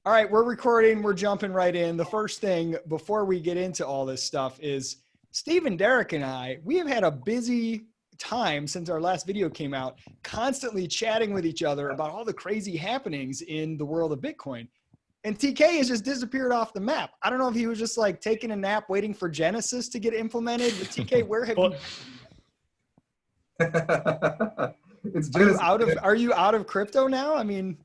All right, we're recording. We're jumping right in. The first thing before we get into all this stuff is Steve and Deryk and we have had a busy time since our last video came out, constantly chatting with each other about all the crazy happenings in the world of Bitcoin. And TK has just disappeared off the map. I don't know if he was just like taking a nap waiting for Genesis to get implemented. But TK, where have you? It's Are you out of crypto now? I mean,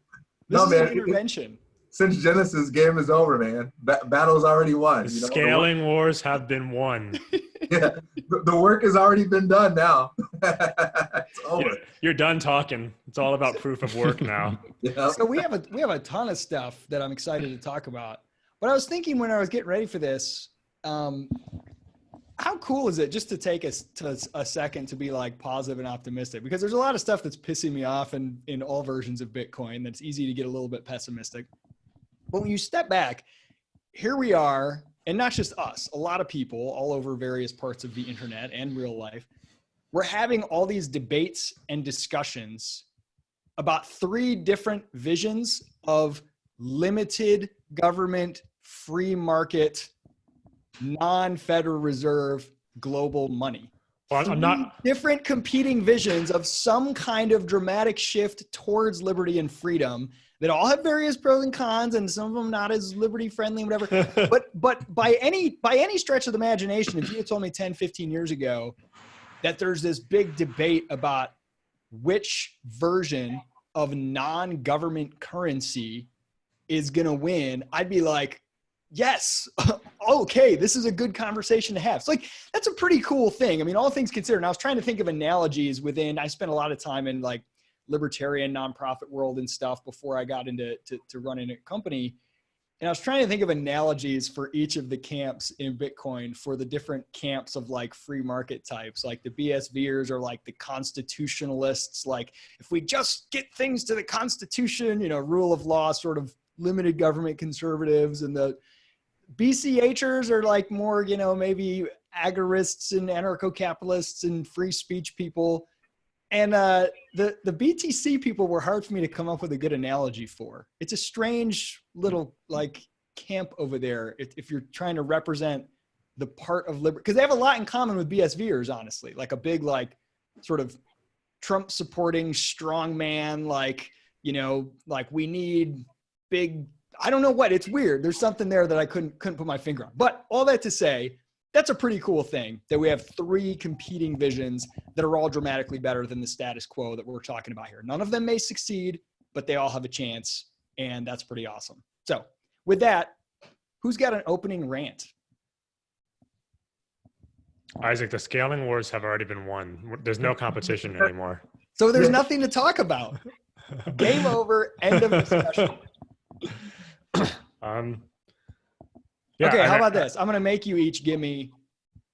this no, is man, an intervention. Since Genesis, game is over, man. Battle's already won. The scaling wars have been won. Yeah, the work has already been done now. It's over. You're done talking. It's all about proof of work now. Yep. So we have a ton of stuff that I'm excited to talk about. But I was thinking when I was getting ready for this, how cool is it just to take a second to be like positive and optimistic? Because there's a lot of stuff that's pissing me off in all versions of Bitcoin that's easy to get a little bit pessimistic. But when you step back, here we are, and not just us, a lot of people all over various parts of the internet and real life, we're having all these debates and discussions about three different visions of limited government, free market, non-Federal Reserve global money. Well, I'm not different competing visions of some kind of dramatic shift towards liberty and freedom that all have various pros and cons, and some of them not as liberty friendly, whatever. but by any stretch of the imagination, if you had told me 10, 15 years ago that there's this big debate about which version of non-government currency is going to win, I'd be like, yes, okay, this is a good conversation to have. So like, that's a pretty cool thing. I mean, all things considered, and I was trying to think of analogies I spent a lot of time in like libertarian nonprofit world and stuff before I got into running a company. And I was trying to think of analogies for each of the camps in Bitcoin for the different camps of like free market types. Like the BSVers are like the constitutionalists. Like if we just get things to the Constitution, rule of law, sort of limited government conservatives. And the BCHers are like more, maybe agorists and anarcho-capitalists and free speech people. And the BTC people were hard for me to come up with a good analogy for. It's a strange little like camp over there if you're trying to represent the part of liberty, because they have a lot in common with BSVers, honestly. Like a big like sort of Trump supporting strong man, like like we need big. I don't know what. It's weird. There's something there that I couldn't put my finger on. But all that to say, that's a pretty cool thing that we have three competing visions that are all dramatically better than the status quo that we're talking about here. None of them may succeed, but they all have a chance, and that's pretty awesome. So with that, who's got an opening rant? Isaac, the scaling wars have already been won. There's no competition anymore. So there's nothing to talk about. Game over. End of discussion. Yeah, okay, how about this? I'm going to make you each give me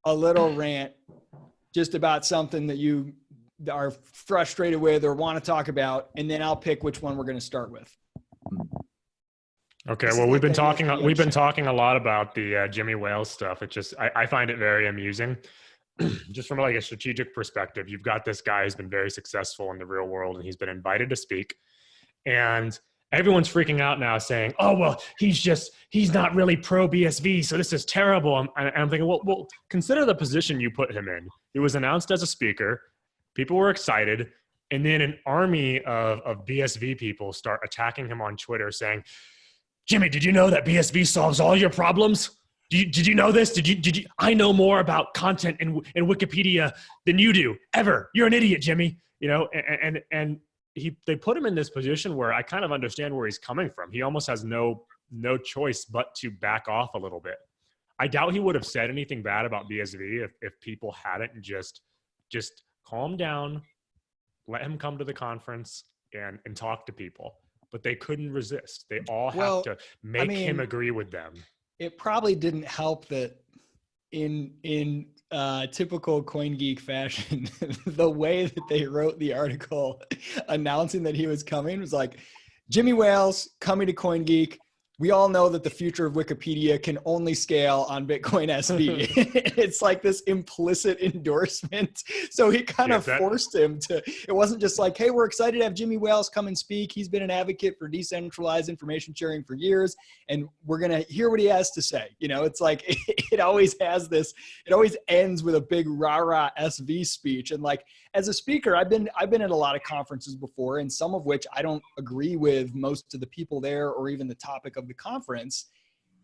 a little rant just about something that you are frustrated with or want to talk about, and then I'll pick which one we're going to start with. Okay, well, we've been talking a lot about the Jimmy Wales stuff. It just, I find it very amusing. Just from like a strategic perspective, you've got this guy who's been very successful in the real world, and he's been invited to speak, and everyone's freaking out now saying, oh, well, he's not really pro BSV, so this is terrible. And I'm thinking, well, consider the position you put him in. He was announced as a speaker. People were excited. And then an army of BSV people start attacking him on Twitter saying, Jimmy, did you know that BSV solves all your problems? Did you know this? Did you? I know more about content in Wikipedia than you do ever. You're an idiot, Jimmy. And they put him in this position where I kind of understand where he's coming from. He almost has no choice but to back off a little bit. I doubt he would have said anything bad about BSV if people hadn't just calm down, let him come to the conference and talk to people. But they couldn't resist. They all have to make him agree with them. It probably didn't help that in typical CoinGeek fashion, the way that they wrote the article announcing that he was coming was like, Jimmy Wales coming to CoinGeek, we all know that the future of Wikipedia can only scale on Bitcoin SV. It's like this implicit endorsement. So he kind of forced him to, it wasn't just like, hey, we're excited to have Jimmy Wales come and speak. He's been an advocate for decentralized information sharing for years, and we're going to hear what he has to say. You know, it's like, it always has this, it always ends with a big rah-rah SV speech. And like, as a speaker, I've been at a lot of conferences before, and some of which I don't agree with most of the people there or even the topic of the conference.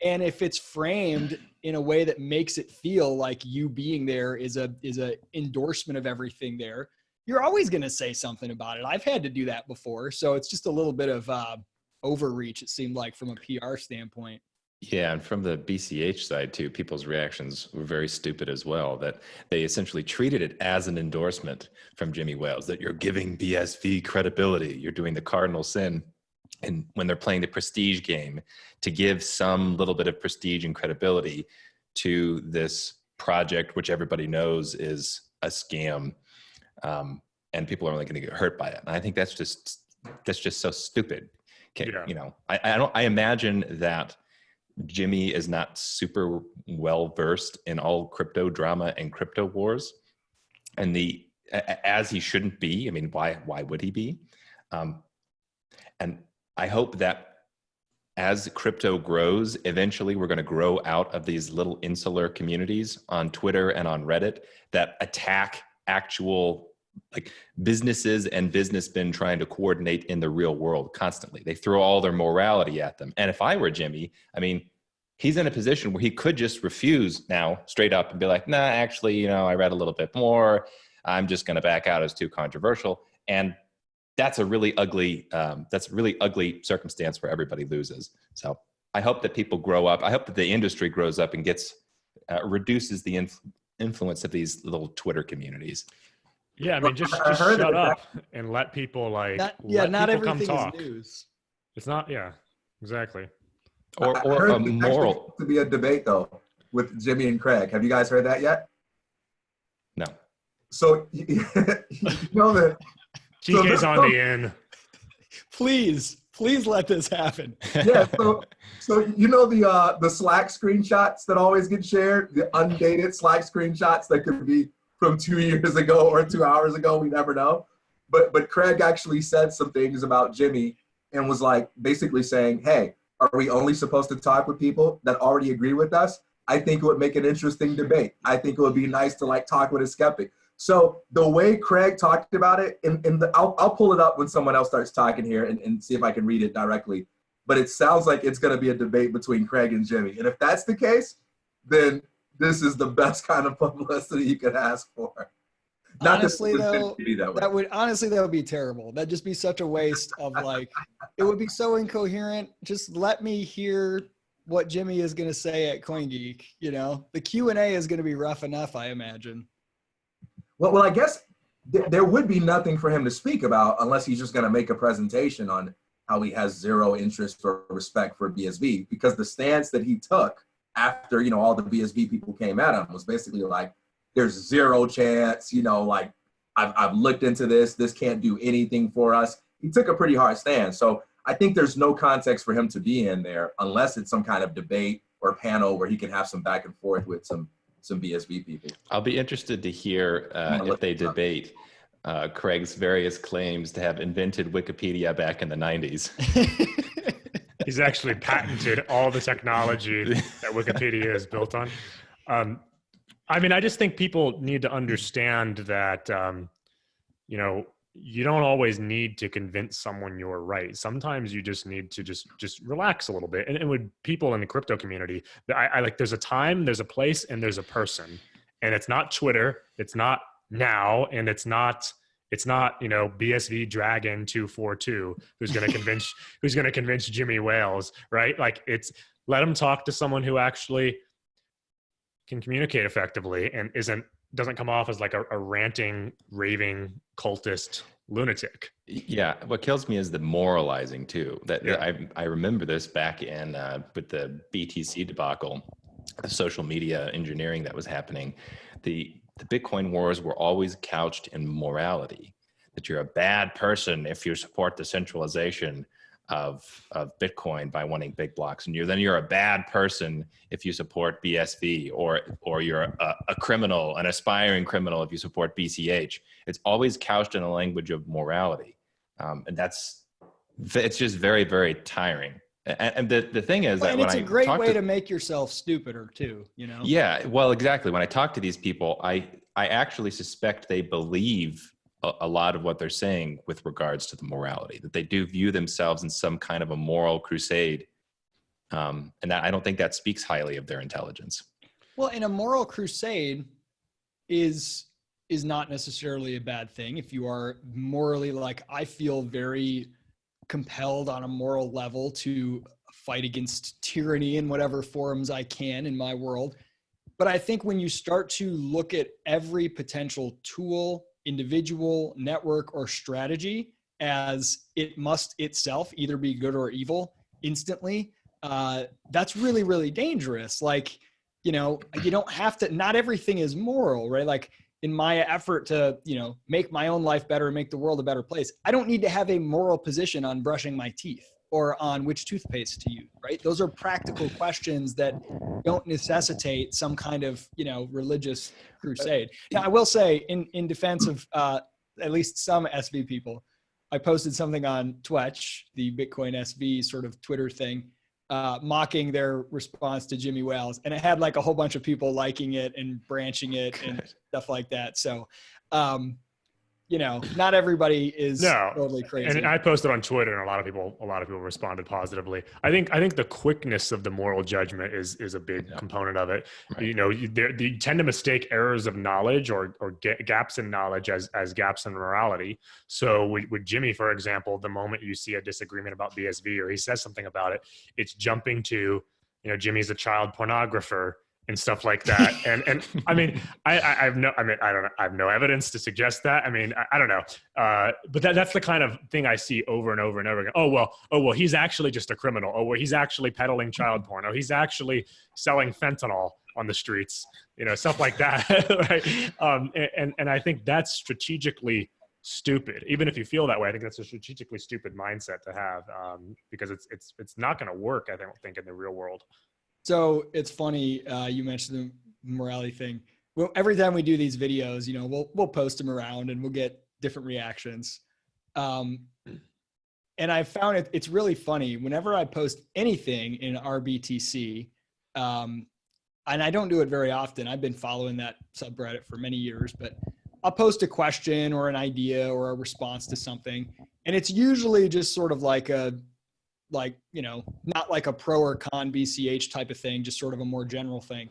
And if it's framed in a way that makes it feel like you being there is a endorsement of everything there, you're always going to say something about it. I've had to do that before. So it's just a little bit of overreach, it seemed like, from a PR standpoint. Yeah, and from the BCH side too, people's reactions were very stupid as well, that they essentially treated it as an endorsement from Jimmy Wales, that you're giving BSV credibility, you're doing the cardinal sin. And when they're playing the prestige game, to give some little bit of prestige and credibility to this project, which everybody knows is a scam, and people are only going to get hurt by it. And I think that's just so stupid. Okay, Yeah. You know, I imagine that Jimmy is not super well versed in all crypto drama and crypto wars, and as he shouldn't be. I mean, why would he be? And I hope that as crypto grows, eventually we're going to grow out of these little insular communities on Twitter and on Reddit that attack actual like businesses and businessmen trying to coordinate in the real world constantly. They throw all their morality at them. And if I were Jimmy, I mean, he's in a position where he could just refuse now straight up and be like, nah, actually, you know, I read a little bit more. I'm just going to back out. It's too controversial. And that's a really ugly circumstance where everybody loses. So I hope that people grow up. I hope that the industry grows up and gets reduces the influence of these little Twitter communities. Yeah, I mean, just shut up and let people let people come talk. Is news. It's not, yeah, exactly. Or a moral. To be a debate though with Jimmy and Craig. Have you guys heard that yet? No. So you know that TK's on the in. Please let this happen. Yeah. So you know the Slack screenshots that always get shared, the undated Slack screenshots that could be from 2 years ago or 2 hours ago, we never know. But Craig actually said some things about Jimmy and was like basically saying, hey, are we only supposed to talk with people that already agree with us? I think it would make an interesting debate. I think it would be nice to like talk with a skeptic. So the way Craig talked about it, I'll pull it up when someone else starts talking here and see if I can read it directly. But it sounds like it's going to be a debate between Craig and Jimmy. And if that's the case, then this is the best kind of publicity you could ask for. Honestly, though, that would be terrible. That'd just be such a waste of like, it would be so incoherent. Just let me hear what Jimmy is going to say at CoinGeek. You know, the Q&A is going to be rough enough, I imagine. Well, I guess there would be nothing for him to speak about unless he's just going to make a presentation on how he has zero interest or respect for BSV, because the stance that he took after, you know, all the BSV people came at him was basically like, there's zero chance, you know, like I've looked into this can't do anything for us. He took a pretty hard stand. So I think there's no context for him to be in there unless it's some kind of debate or panel where he can have some back and forth with some BSV people. I'll be interested to hear if they debate Craig's various claims to have invented Wikipedia back in the 90s. He's actually patented all the technology that Wikipedia is built on. I mean, I just think people need to understand that, you know, you don't always need to convince someone you're right. Sometimes you just need to just relax a little bit. And with people in the crypto community, I like, there's a time, there's a place, and there's a person. And it's not Twitter, it's not now, and it's not, you know, BSV Dragon 242 who's going to convince Jimmy Wales, right? Like, it's, let him talk to someone who actually can communicate effectively and doesn't come off as like a ranting, raving cultist lunatic. Yeah, what kills me is the moralizing too. I remember this back in with the BTC debacle, the social media engineering that was happening. The Bitcoin wars were always couched in morality, that you're a bad person if you support the centralization of Bitcoin by wanting big blocks, and you're a bad person if you support BSV, or you're a criminal, an aspiring criminal if you support BCH. It's always couched in a language of morality, and it's just very, very tiring. And the thing is that it's a great way to make yourself stupider too, you know? Yeah, well, exactly. When I talk to these people, I actually suspect they believe a lot of what they're saying with regards to the morality, that they do view themselves in some kind of a moral crusade. And that, I don't think that speaks highly of their intelligence. Well, and a moral crusade is not necessarily a bad thing. If you are morally, like, I feel very compelled on a moral level to fight against tyranny in whatever forms I can in my world. But I think when you start to look at every potential tool, individual, network, or strategy as it must itself either be good or evil instantly, that's really, really dangerous. Like, you know, you don't have to, not everything is moral, right? Like, in my effort to, you know, make my own life better, make the world a better place, I don't need to have a moral position on brushing my teeth or on which toothpaste to use, right? Those are practical questions that don't necessitate some kind of, you know, religious crusade. Now, I will say, in defense of at least some SV people, I posted something on Twitch, the Bitcoin SV sort of Twitter thing, mocking their response to Jimmy Wales, and it had like a whole bunch of people liking it and branching it and stuff like that. So, you know, not everybody is totally crazy. And I posted on Twitter, and a lot of people responded positively. I think the quickness of the moral judgment is a big component of it. Right. You know, you tend to mistake errors of knowledge or gaps in knowledge as gaps in morality. So with Jimmy, for example, the moment you see a disagreement about BSV or he says something about it, it's jumping to, you know, Jimmy's a child pornographer and stuff like that. And I mean, I have no evidence to suggest that. I mean, I don't know. But that's the kind of thing I see over and over and over again. Oh, well, he's actually just a criminal. Oh, well, he's actually peddling child porn. Oh, he's actually selling fentanyl on the streets, you know, stuff like that. Right? And I think that's strategically stupid. Even if you feel that way, I think that's a strategically stupid mindset to have, because it's not going to work, I don't think, in the real world. So it's funny, you mentioned the morality thing. Well, every time we do these videos, you know, we'll post them around and we'll get different reactions. And I found it's really funny whenever I post anything in RBTC, and I don't do it very often. I've been following that subreddit for many years, but I'll post a question or an idea or a response to something. And it's usually just sort of like you know, not like a pro or con BCH type of thing, just sort of a more general thing.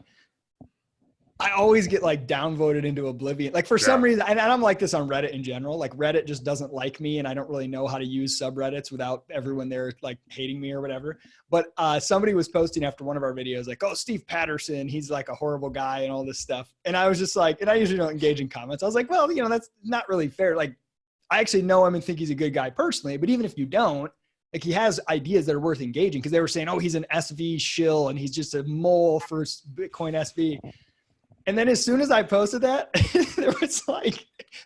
I always get like downvoted into oblivion. Like for some reason, and I'm like this on Reddit in general, like Reddit just doesn't like me and I don't really know how to use subreddits without everyone there like hating me or whatever. But somebody was posting after one of our videos, like, oh, Steve Patterson, he's like a horrible guy and all this stuff. And I was just like, and I usually don't engage in comments. I was like, well, you know, that's not really fair. Like, I actually know him and think he's a good guy personally, but even if you don't, like, he has ideas that are worth engaging, because they were saying, oh, he's an SV shill and he's just a mole for Bitcoin SV. And then as soon as I posted that,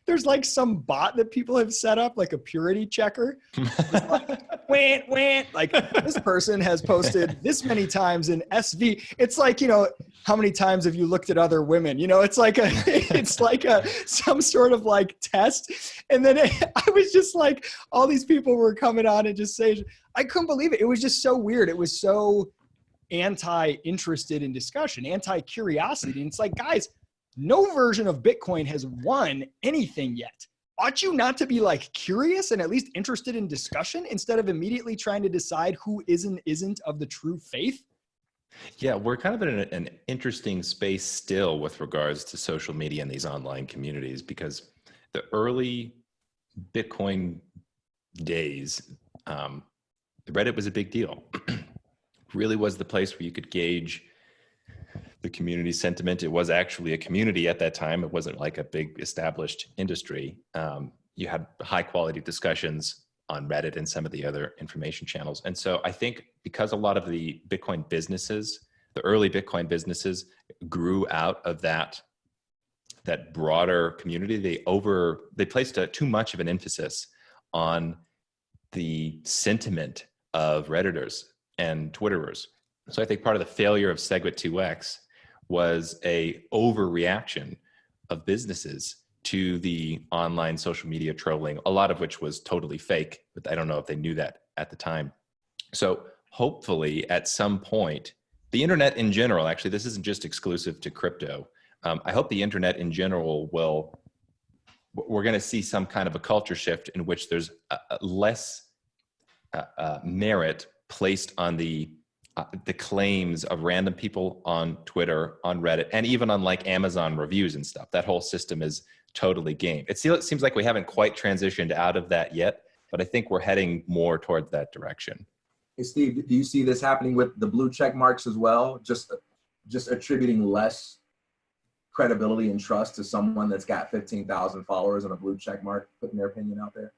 there's like some bot that people have set up, like a purity checker. Like this person has posted this many times in SV. It's like, you know, how many times have you looked at other women? You know, it's like some sort of like test. And then I was just like, all these people were coming on and just saying, I couldn't believe it. It was just so weird. It was so anti-interested in discussion, anti-curiosity. And it's like, guys, no version of Bitcoin has won anything yet. Ought you not to be like curious and at least interested in discussion instead of immediately trying to decide who is and isn't of the true faith? Yeah, we're kind of in an interesting space still with regards to social media and these online communities, because the early Bitcoin days, Reddit was a big deal. Really was the place where you could gauge the community sentiment. It was actually a community at that time. It wasn't like a big established industry. You had high quality discussions on Reddit and some of the other information channels. And so I think because a lot of the Bitcoin businesses, the early Bitcoin businesses, grew out of that broader community, they placed too much of an emphasis on the sentiment of Redditors and Twitterers. So I think part of the failure of SegWit2x was a overreaction of businesses to the online social media trolling, a lot of which was totally fake, but I don't know if they knew that at the time. So hopefully at some point, the internet in general, actually, this isn't just exclusive to crypto. I hope the internet in general we're going to see some kind of a culture shift in which there's less merit placed on the claims of random people on Twitter, on Reddit, and even on like Amazon reviews and stuff. That whole system is totally game. It seems like we haven't quite transitioned out of that yet, but I think we're heading more towards that direction. Hey, Steve, do you see this happening with the blue check marks as well? Just attributing less credibility and trust to someone that's got 15,000 followers and a blue check mark, putting their opinion out there?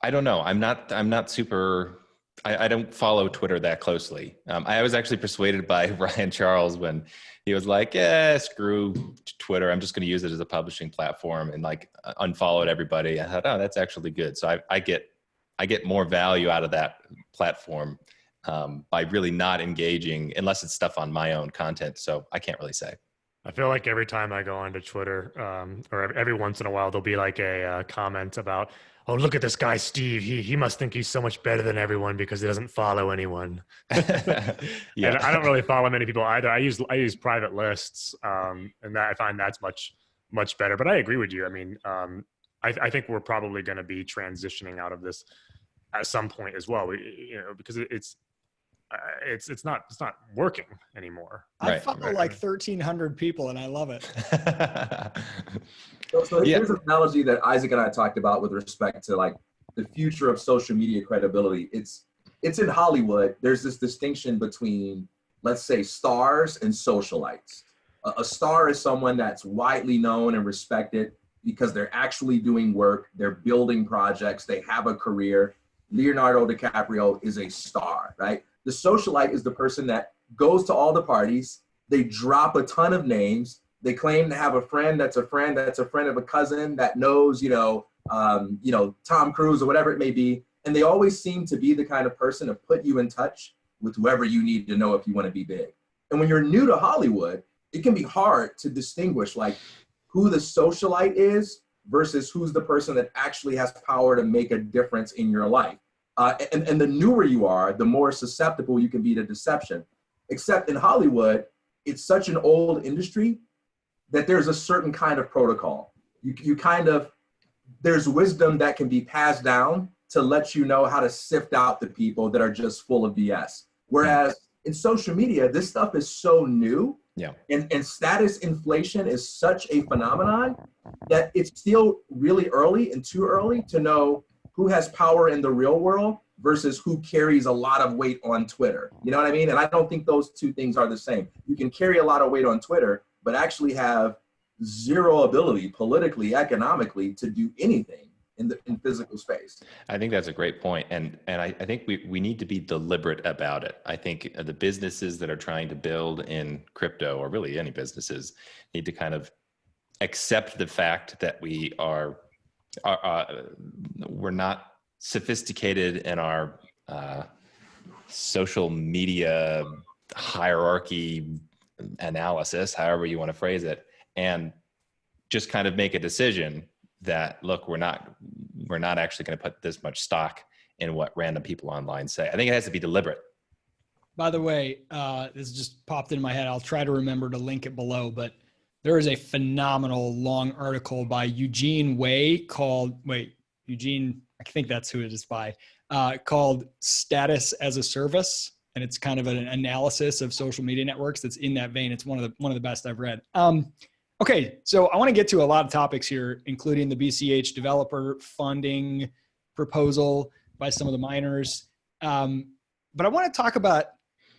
I don't know. I'm not super. I don't follow Twitter that closely. I was actually persuaded by Ryan Charles when he was like, "Yeah, screw Twitter. I'm just going to use it as a publishing platform," and like unfollowed everybody. I thought, "Oh, that's actually good." So I get more value out of that platform by really not engaging unless it's stuff on my own content. So I can't really say. I feel like every time I go onto Twitter, or every once in a while, there'll be like a comment about, "Oh, look at this guy, Steve. He must think he's so much better than everyone because he doesn't follow anyone." Yeah. And I don't really follow many people either. I use private lists, and that I find that's much better. But I agree with you. I mean, I think we're probably going to be transitioning out of this at some point as well. Because it's not working anymore. I follow like 1,300 people and I love it. So here's an analogy that Isaac and I talked about with respect to like the future of social media credibility. It's in Hollywood. There's this distinction between, let's say, stars and socialites. A star is someone that's widely known and respected because they're actually doing work, they're building projects, they have a career. Leonardo DiCaprio is a star, right? The socialite is the person that goes to all the parties, they drop a ton of names, they claim to have a friend that's a friend that's a friend of a cousin that knows, Tom Cruise or whatever it may be. And they always seem to be the kind of person to put you in touch with whoever you need to know if you want to be big. And when you're new to Hollywood, it can be hard to distinguish like who the socialite is versus who's the person that actually has power to make a difference in your life. And the newer you are, the more susceptible you can be to deception. Except in Hollywood, it's such an old industry that there's a certain kind of protocol. There's wisdom that can be passed down to let you know how to sift out the people that are just full of BS. Whereas in social media, this stuff is so new. Yeah. And status inflation is such a phenomenon that it's still really early and too early to know who has power in the real world versus who carries a lot of weight on Twitter. You know what I mean? And I don't think those two things are the same. You can carry a lot of weight on Twitter, but actually have zero ability politically, economically to do anything in physical space. I think that's a great point. And I think we need to be deliberate about it. I think the businesses that are trying to build in crypto, or really any businesses, need to kind of accept the fact that we're not sophisticated in our social media hierarchy analysis, however you want to phrase it, and just kind of make a decision that, look, we're not actually going to put this much stock in what random people online say. I think it has to be deliberate. By the way, this just popped in my head. I'll try to remember to link it below, but there is a phenomenal long article by Eugene Wei called, Eugene, I think that's who it is by, called Status as a Service. And it's kind of an analysis of social media networks that's in that vein. It's one of the best I've read. Okay, so I want to get to a lot of topics here, including the BCH developer funding proposal by some of the miners. But I want to talk about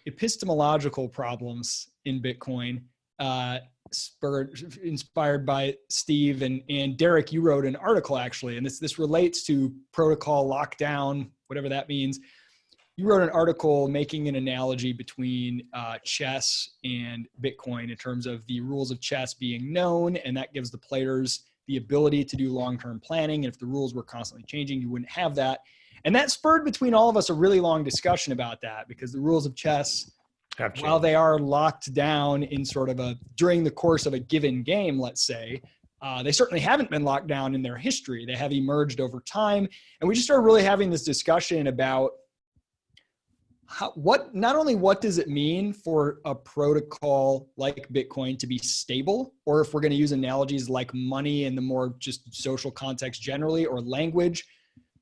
epistemological problems in Bitcoin, inspired by Steve and Deryk. You wrote an article actually, and this relates to protocol lockdown, whatever that means. You wrote an article making an analogy between chess and Bitcoin in terms of the rules of chess being known, and that gives the players the ability to do long-term planning. And if the rules were constantly changing, you wouldn't have that. And that spurred between all of us a really long discussion about that, because the rules of chess, while they are locked down in sort of during the course of a given game, let's say, they certainly haven't been locked down in their history. They have emerged over time. And we just started really having this discussion about not only what does it mean for a protocol like Bitcoin to be stable, or if we're going to use analogies like money in the more just social context generally, or language,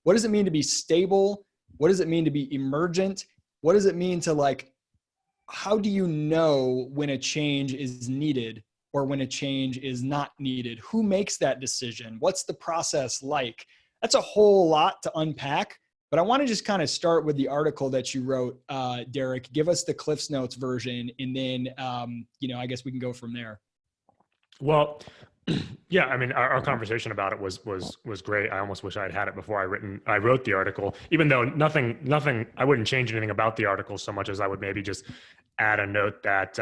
what does it mean to be stable? What does it mean to be emergent? What does it mean to how do you know when a change is needed or when a change is not needed? Who makes that decision? What's the process like? That's a whole lot to unpack. But I want to just kind of start with the article that you wrote, Deryk. Give us the Cliff's Notes version, and then, I guess we can go from there. Well, yeah, I mean, our conversation about it was great. I almost wish I had it before I wrote the article, even though nothing, I wouldn't change anything about the article so much as I would maybe just add a note that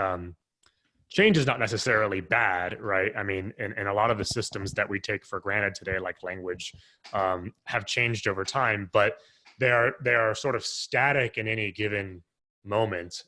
change is not necessarily bad, right? I mean, and a lot of the systems that we take for granted today, like language, have changed over time, but they are sort of static in any given moment,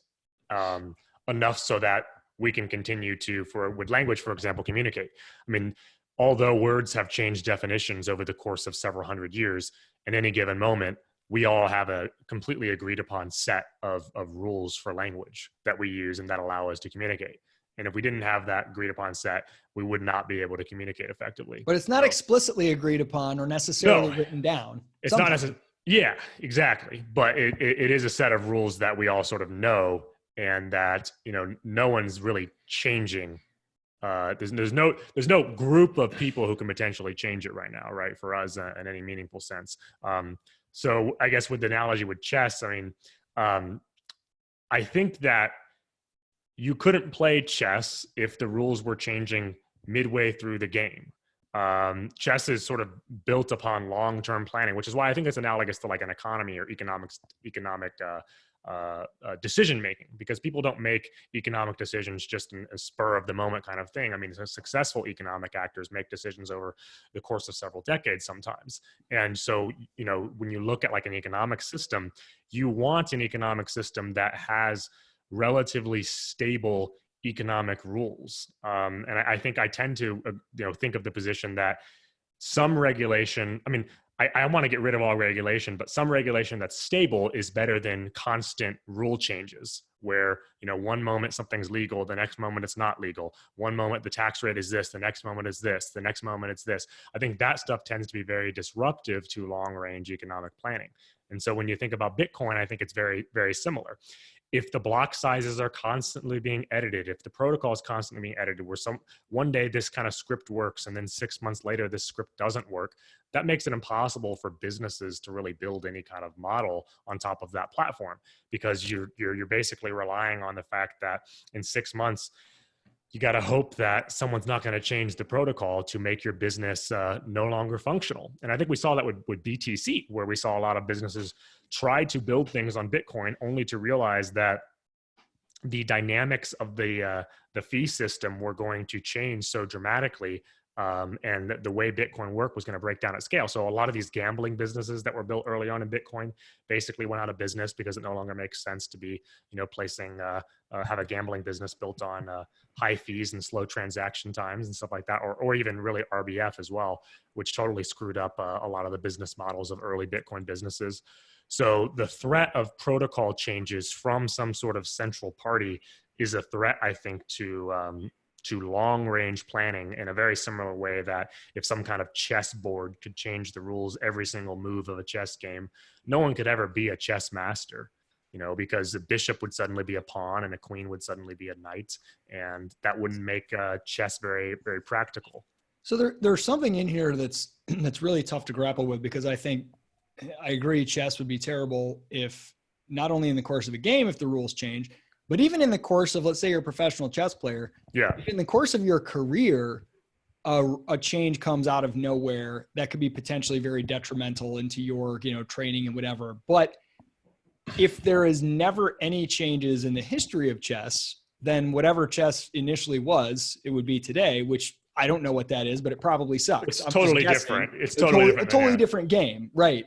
enough so that we can continue to, with language, for example, communicate. I mean, although words have changed definitions over the course of several hundred years, in any given moment, we all have a completely agreed upon set of rules for language that we use and that allow us to communicate. And if we didn't have that agreed upon set, we would not be able to communicate effectively. But it's not explicitly agreed upon or necessarily written down. It's not necessarily. Yeah, exactly. But it is a set of rules that we all sort of know, and that, no one's really changing. There's no group of people who can potentially change it right now, right? For us, in any meaningful sense. So I guess with the analogy with chess, I mean, I think that you couldn't play chess if the rules were changing midway through the game. Chess is sort of built upon long-term planning, which is why I think it's analogous to like an economy or economic decision-making, because people don't make economic decisions just in a spur of the moment kind of thing. I mean, successful economic actors make decisions over the course of several decades sometimes. And so, when you look at like an economic system, you want an economic system that has relatively stable economic rules. And I think I tend to, think of the position that some regulation, I mean, I want to get rid of all regulation, but some regulation that's stable is better than constant rule changes where, one moment something's legal, the next moment it's not legal. One moment the tax rate is this, the next moment is this, the next moment it's this. I think that stuff tends to be very disruptive to long-range economic planning. And so when you think about Bitcoin, I think it's very, very similar. If the block sizes are constantly being edited, if the protocol is constantly being edited, where one day this kind of script works and then 6 months later this script doesn't work, that makes it impossible for businesses to really build any kind of model on top of that platform, because you're basically relying on the fact that in 6 months you got to hope that someone's not going to change the protocol to make your business no longer functional. And I think we saw that with BTC, where we saw a lot of businesses try to build things on Bitcoin only to realize that the dynamics of the fee system were going to change so dramatically, and the way Bitcoin worked was going to break down at scale. So a lot of these gambling businesses that were built early on in Bitcoin basically went out of business because it no longer makes sense to be, have a gambling business built on high fees and slow transaction times and stuff like that, or even really RBF as well, which totally screwed up a lot of the business models of early Bitcoin businesses. So the threat of protocol changes from some sort of central party is a threat, I think, to long-range planning, in a very similar way that if some kind of chessboard could change the rules every single move of a chess game, no one could ever be a chess master, because a bishop would suddenly be a pawn and a queen would suddenly be a knight, and that wouldn't make chess very, very practical. So there's something in here that's really tough to grapple with, because I agree chess would be terrible if, not only in the course of a game if the rules change, but even in the course of, let's say you're a professional chess player, in the course of your career, a change comes out of nowhere that could be potentially very detrimental into your, training and whatever. But if there is never any changes in the history of chess, then whatever chess initially was, it would be today, which I don't know what that is, but it probably sucks. It's totally different. It's totally different. A totally different game. Right.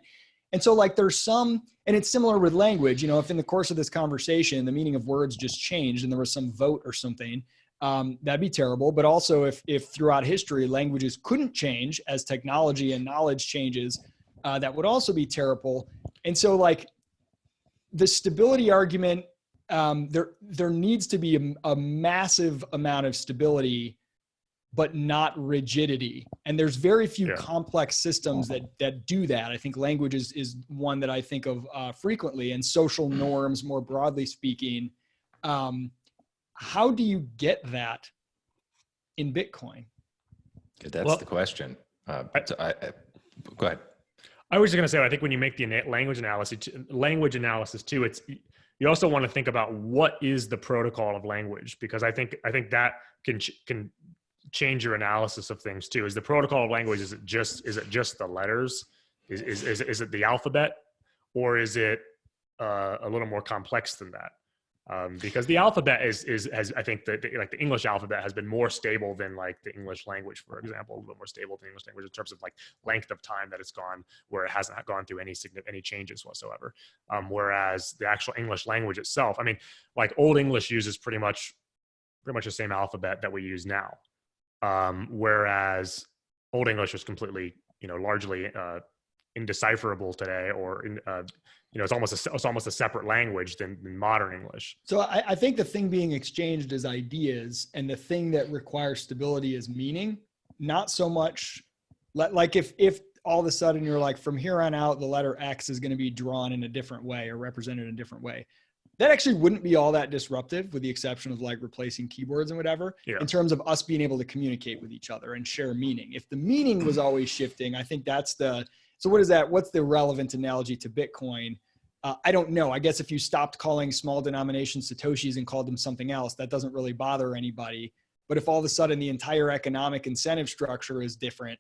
And so like there's some, and it's similar with language, you know, if in the course of this conversation, the meaning of words just changed and there was some vote or something, that'd be terrible. But also if throughout history, languages couldn't change as technology and knowledge changes, that would also be terrible. And so like the stability argument, there needs to be a massive amount of stability, but not rigidity. And there's very few complex systems that do that. I think language is one that I think of frequently, and social norms, more broadly speaking. How do you get that in Bitcoin? That's the question. Go ahead. I was just going to say, I think when you make the language analysis too, you also want to think about what is the protocol of language, because I think that can change your analysis of things too. Is the protocol of language, is it just the letters? Is it the alphabet, or is it a little more complex than that? Because the alphabet has I think that like the English alphabet has been more stable than like the English language, for example, a little bit more stable than the English language in terms of like length of time that it's gone, where it hasn't gone through any changes whatsoever. Whereas the actual English language itself, I mean, like Old English uses pretty much the same alphabet that we use now. Whereas Old English is completely, largely indecipherable today, or it's almost a separate language than modern English. So I think the thing being exchanged is ideas, and the thing that requires stability is meaning. Not so much like if all of a sudden you're like, from here on out, the letter X is going to be drawn in a different way or represented in a different way. That actually wouldn't be all that disruptive, with the exception of like replacing keyboards and whatever, in terms of us being able to communicate with each other and share meaning. If the meaning was always shifting, I think so what is that? What's the relevant analogy to Bitcoin? I don't know. I guess if you stopped calling small denomination Satoshis and called them something else, that doesn't really bother anybody. But if all of a sudden the entire economic incentive structure is different,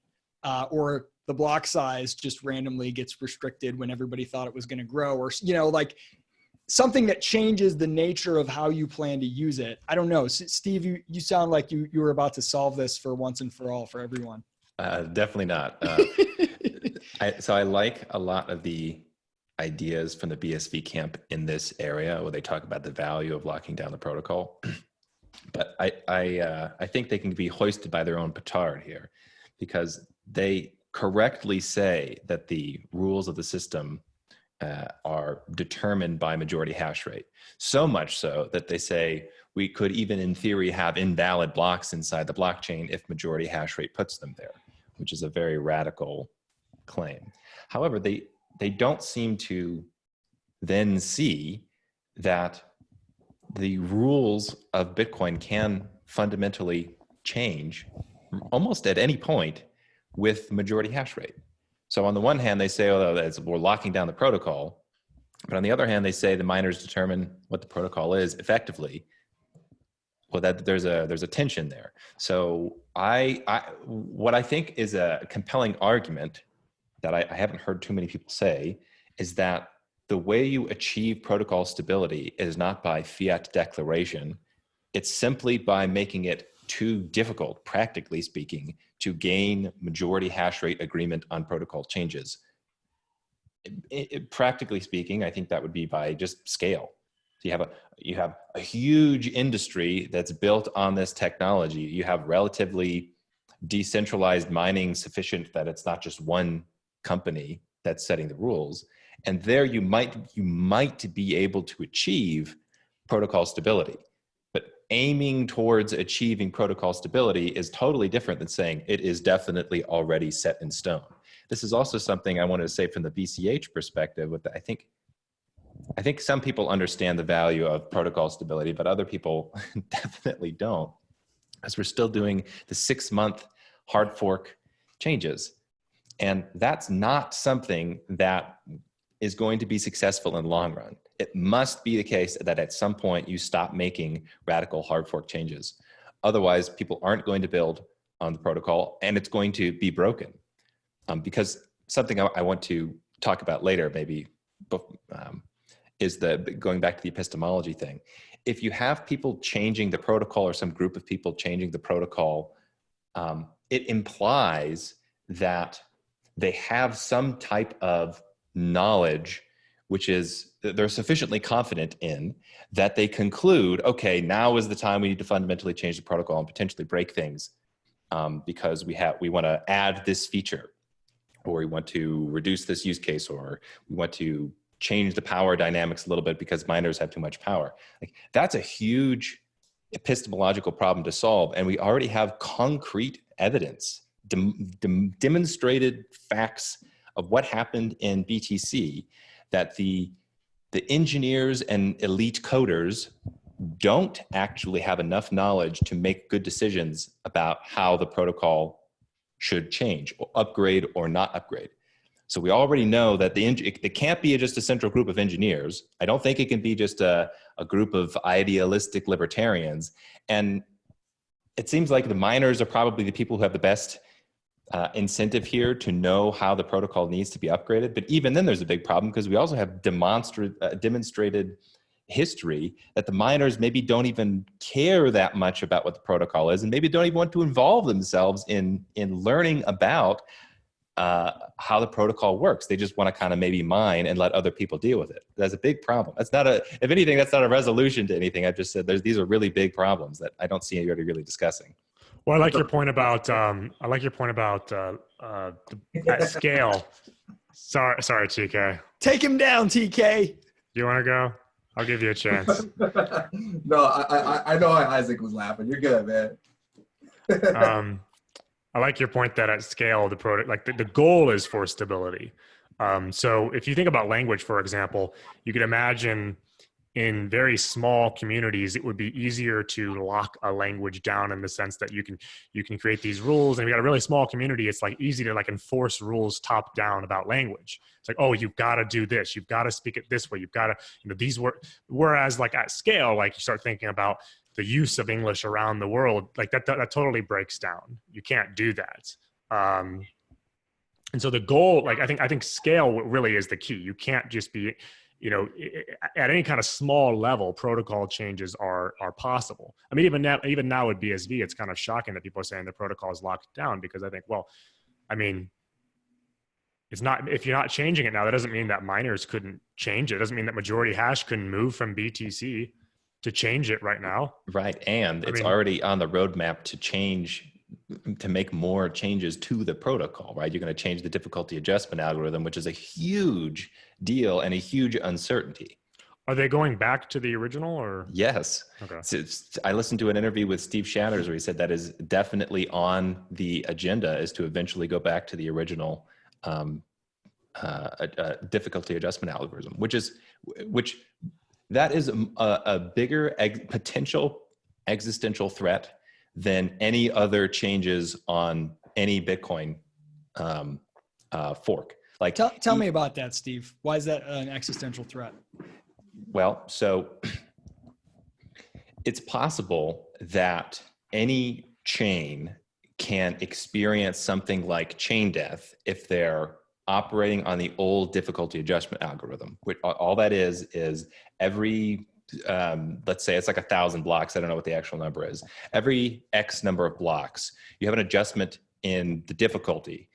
or the block size just randomly gets restricted when everybody thought it was going to grow, or, like something that changes the nature of how you plan to use it. I don't know. Steve, you sound like you were about to solve this for once and for all for everyone. Definitely not. So I like a lot of the ideas from the BSV camp in this area, where they talk about the value of locking down the protocol. But I think they can be hoisted by their own petard here, because they correctly say that the rules of the system are determined by majority hash rate. So much so that they say we could even in theory have invalid blocks inside the blockchain if majority hash rate puts them there, which is a very radical claim. However, they don't seem to then see that the rules of Bitcoin can fundamentally change almost at any point with majority hash rate. So on the one hand, they say, we're locking down the protocol. But on the other hand, they say the miners determine what the protocol is effectively. Well, that there's a tension there. So what I think is a compelling argument that I haven't heard too many people say is that the way you achieve protocol stability is not by fiat declaration. It's simply by making it too difficult, practically speaking, to gain majority hash rate agreement on protocol changes. Practically speaking, I think that would be by just scale. So you have a huge industry that's built on this technology. You have relatively decentralized mining sufficient that it's not just one company that's setting the rules. And there you might be able to achieve protocol stability. But aiming towards achieving protocol stability is totally different than saying it is definitely already set in stone. This is also something I wanted to say from the BCH perspective. I think some people understand the value of protocol stability, but other people definitely don't, as we're still doing the 6-month hard fork changes. And that's not something that is going to be successful in the long run. It must be the case that at some point you stop making radical hard fork changes. Otherwise, people aren't going to build on the protocol, and it's going to be broken. Because something I want to talk about later, maybe, is going back to the epistemology thing. If you have people changing the protocol, or some group of people changing the protocol, it implies that they have some type of knowledge, which is they're sufficiently confident in that they conclude, okay, now is the time we need to fundamentally change the protocol and potentially break things because we want to add this feature, or we want to reduce this use case, or we want to change the power dynamics a little bit because miners have too much power. Like, that's a huge epistemological problem to solve. And we already have concrete evidence, demonstrated facts of what happened in BTC, that the engineers and elite coders don't actually have enough knowledge to make good decisions about how the protocol should change or upgrade or not upgrade. So we already know that it can't be just a central group of engineers. I don't think it can be just a group of idealistic libertarians. And it seems like the miners are probably the people who have the best incentive here to know how the protocol needs to be upgraded. But even then there's a big problem, because we also have demonstrated history that the miners maybe don't even care that much about what the protocol is, and maybe don't even want to involve themselves in learning about how the protocol works. They just want to kind of maybe mine and let other people deal with it. That's a big problem. That's not if anything, that's not a resolution to anything. I've just said these are really big problems that I don't see anybody really discussing. Well, I like your point about at scale. Sorry, TK. Take him down, TK. You want to go? I'll give you a chance. No, I know Isaac was laughing. You're good, man. I like your point that at scale, the product, like the goal is for stability. So if you think about language, for example, you could imagine in very small communities, it would be easier to lock a language down in the sense that you can create these rules. And we got a really small community. It's like easy to like enforce rules top down about language. It's like, oh, you've got to do this. You've got to speak it this way. You've got to, these were, whereas like at scale, like you start thinking about the use of English around the world, like that totally breaks down. You can't do that. And so the goal, like I think scale really is the key. You can't just be, at any kind of small level, protocol changes are possible. I mean, even now with BSV, it's kind of shocking that people are saying the protocol is locked down, because I think, well, I mean, it's not, if you're not changing it now, that doesn't mean that miners couldn't change it. It doesn't mean that majority hash couldn't move from BTC to change it right now. Right. And it's already on the roadmap to change, to make more changes to the protocol, right? You're going to change the difficulty adjustment algorithm, which is a huge deal and a huge uncertainty. Are they going back to the original, or? Yes. Okay. I listened to an interview with Steve Shatters where he said that is definitely on the agenda, is to eventually go back to the original difficulty adjustment algorithm, which that is a bigger potential existential threat than any other changes on any Bitcoin fork. Like, tell me about that, Steve. Why is that an existential threat? Well, so it's possible that any chain can experience something like chain death if they're operating on the old difficulty adjustment algorithm. Which, all that is every, let's say it's like 1,000 blocks. I don't know what the actual number is. Every X number of blocks, you have an adjustment in the difficulty.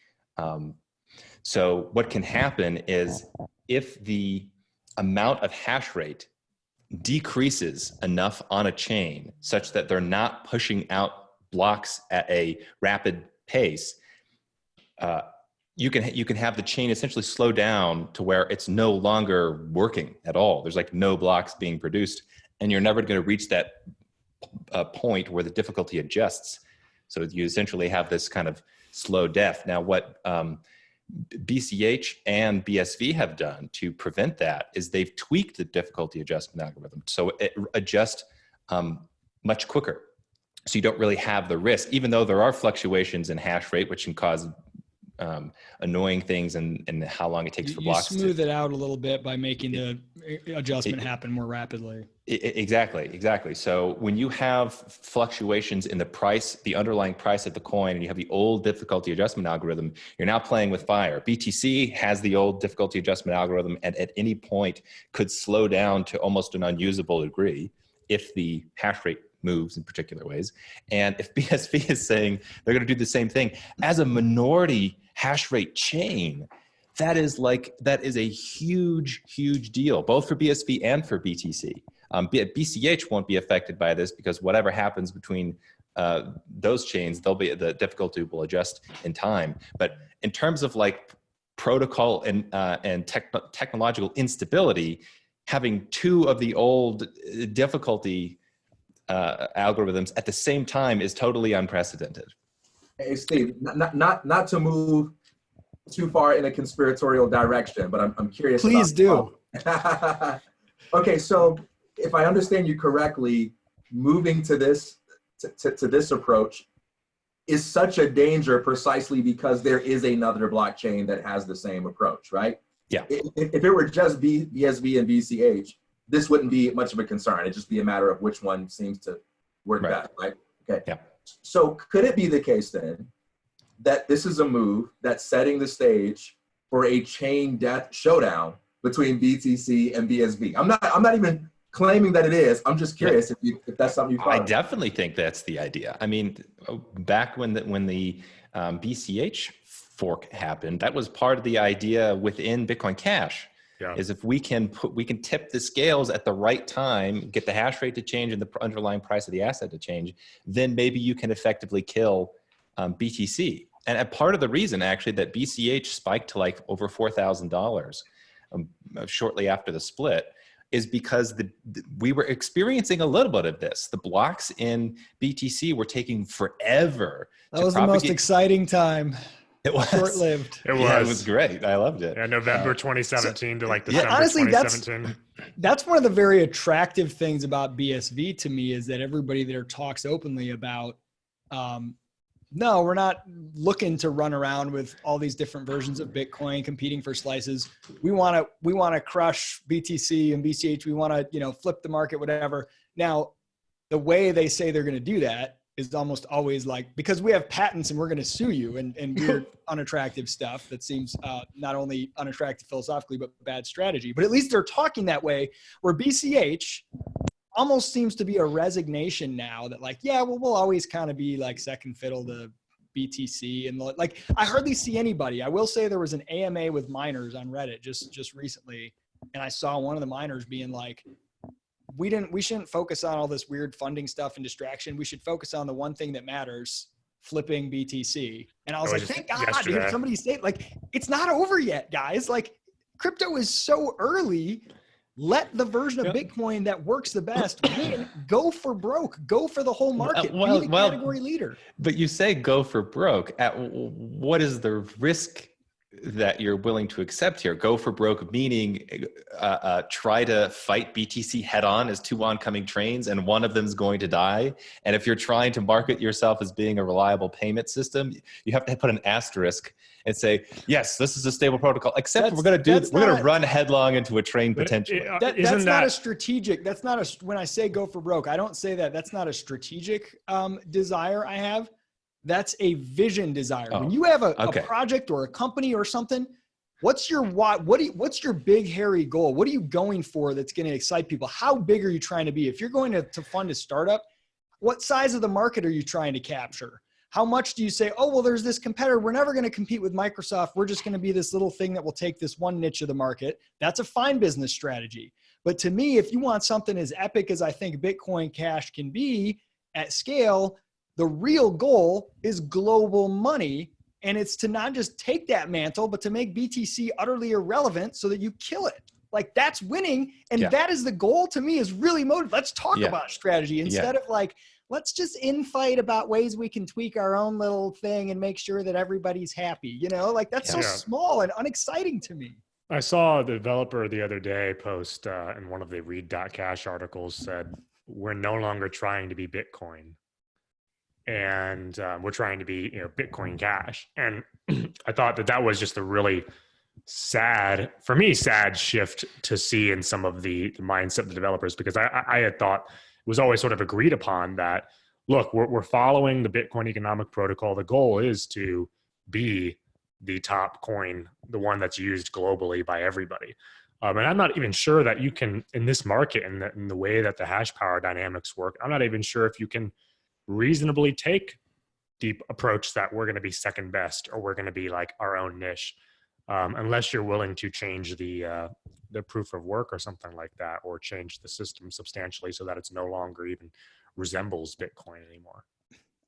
So what can happen is, if the amount of hash rate decreases enough on a chain such that they're not pushing out blocks at a rapid pace, you can have the chain essentially slow down to where it's no longer working at all. There's like no blocks being produced, and you're never going to reach that point where the difficulty adjusts. So you essentially have this kind of slow death. Now, what BCH and BSV have done to prevent that is they've tweaked the difficulty adjustment algorithm so it adjusts much quicker. So you don't really have the risk, even though there are fluctuations in hash rate, which can cause annoying things and how long it takes for blocks. You smooth it out a little bit by making the adjustment happen more rapidly. Exactly. So when you have fluctuations in the price, the underlying price of the coin, and you have the old difficulty adjustment algorithm, you're now playing with fire. BTC has the old difficulty adjustment algorithm, and at any point could slow down to almost an unusable degree if the hash rate moves in particular ways. And if BSV is saying they're going to do the same thing as a minority hash rate chain, that is a huge, huge deal, both for BSV and for BTC. BCH won't be affected by this because whatever happens between those chains, the difficulty will adjust in time. But in terms of like protocol and technological instability, having two of the old difficulty algorithms at the same time is totally unprecedented. Hey, Steve, not to move too far in a conspiratorial direction, but I'm curious. Please do. Okay, so if I understand you correctly, moving to this this approach is such a danger precisely because there is another blockchain that has the same approach, right? Yeah. If it were just BSV and BCH, this wouldn't be much of a concern. It'd just be a matter of which one seems to work best, right? Okay. Yeah. So could it be the case then that this is a move that's setting the stage for a chain death showdown between BTC and BSV? I'm not even claiming that it is. I'm just curious if that's something you thought. I definitely think that's the idea. I mean, back when the BCH fork happened, that was part of the idea within Bitcoin Cash. Yeah. Is if we can tip the scales at the right time, get the hash rate to change and the underlying price of the asset to change, then maybe you can effectively kill BTC. And a part of the reason actually that BCH spiked to like over $4,000 shortly after the split is because we were experiencing a little bit of this. The blocks in BTC were taking forever. That was the most exciting time. It was short-lived. It was. Yeah, it was great. I loved it. Yeah, November 2017 to like December honestly, 2017. That's one of the very attractive things about BSV to me is that everybody there talks openly about, no, we're not looking to run around with all these different versions of Bitcoin competing for slices. We want to crush BTC and BCH. We want to, flip the market, whatever. Now, the way they say they're going to do that is almost always like, because we have patents and we're going to sue you and weird unattractive stuff that seems not only unattractive philosophically, but bad strategy. But at least they're talking that way, where BCH almost seems to be a resignation now that like, yeah, well, we'll always kind of be like second fiddle to BTC. And like, I hardly see anybody. I will say there was an AMA with miners on Reddit just recently. And I saw one of the miners being like, we shouldn't focus on all this weird funding stuff and distraction. We should focus on the one thing that matters, flipping BTC. And I was like, thank God, dude, somebody say, like, it's not over yet, guys. Like, crypto is so early. Let the version of Bitcoin that works the best win. Go for broke. Go for the whole market. Be the category leader. But you say go for broke. What is the risk that you're willing to accept here? Go for broke meaning try to fight BTC head on as two oncoming trains and one of them is going to die. And if you're trying to market yourself as being a reliable payment system, you have to put an asterisk and say, yes, this is a stable protocol, except we're going to run headlong into a train potentially. That's not a strategic, when I say go for broke, I don't say that. That's not a strategic desire I have. That's a vision desire. When you have a project or a company or something, what's your what's your big hairy goal? What are you going for that's going to excite people? How big are you trying to be? If you're going to fund a startup, what size of the market are you trying to capture? How much do you say, oh, well, there's this competitor. We're never going to compete with Microsoft. We're just going to be this little thing that will take this one niche of the market. That's a fine business strategy. But to me, if you want something as epic as I think Bitcoin Cash can be at scale, the real goal is global money. And it's to not just take that mantle, but to make BTC utterly irrelevant so that you kill it. Like, that's winning. And that is the goal to me, is really motive. Let's talk about strategy instead of like, let's just infight about ways we can tweak our own little thing and make sure that everybody's happy. Like that's so small and unexciting to me. I saw the developer the other day post in one of the read.cash articles said, we're no longer trying to be Bitcoin. And we're trying to be, Bitcoin Cash. And I thought that was just a really sad shift to see in some of the mindset of the developers, because I had thought it was always sort of agreed upon that, look, we're following the Bitcoin economic protocol. The goal is to be the top coin, the one that's used globally by everybody. And I'm not even sure that you can, in this market and in the way that the hash power dynamics work, I'm not even sure if you can reasonably take the approach that we're going to be second best or we're going to be like our own niche. unless you're willing to change the proof of work or something like that, or change the system substantially so that it's no longer even resembles Bitcoin anymore.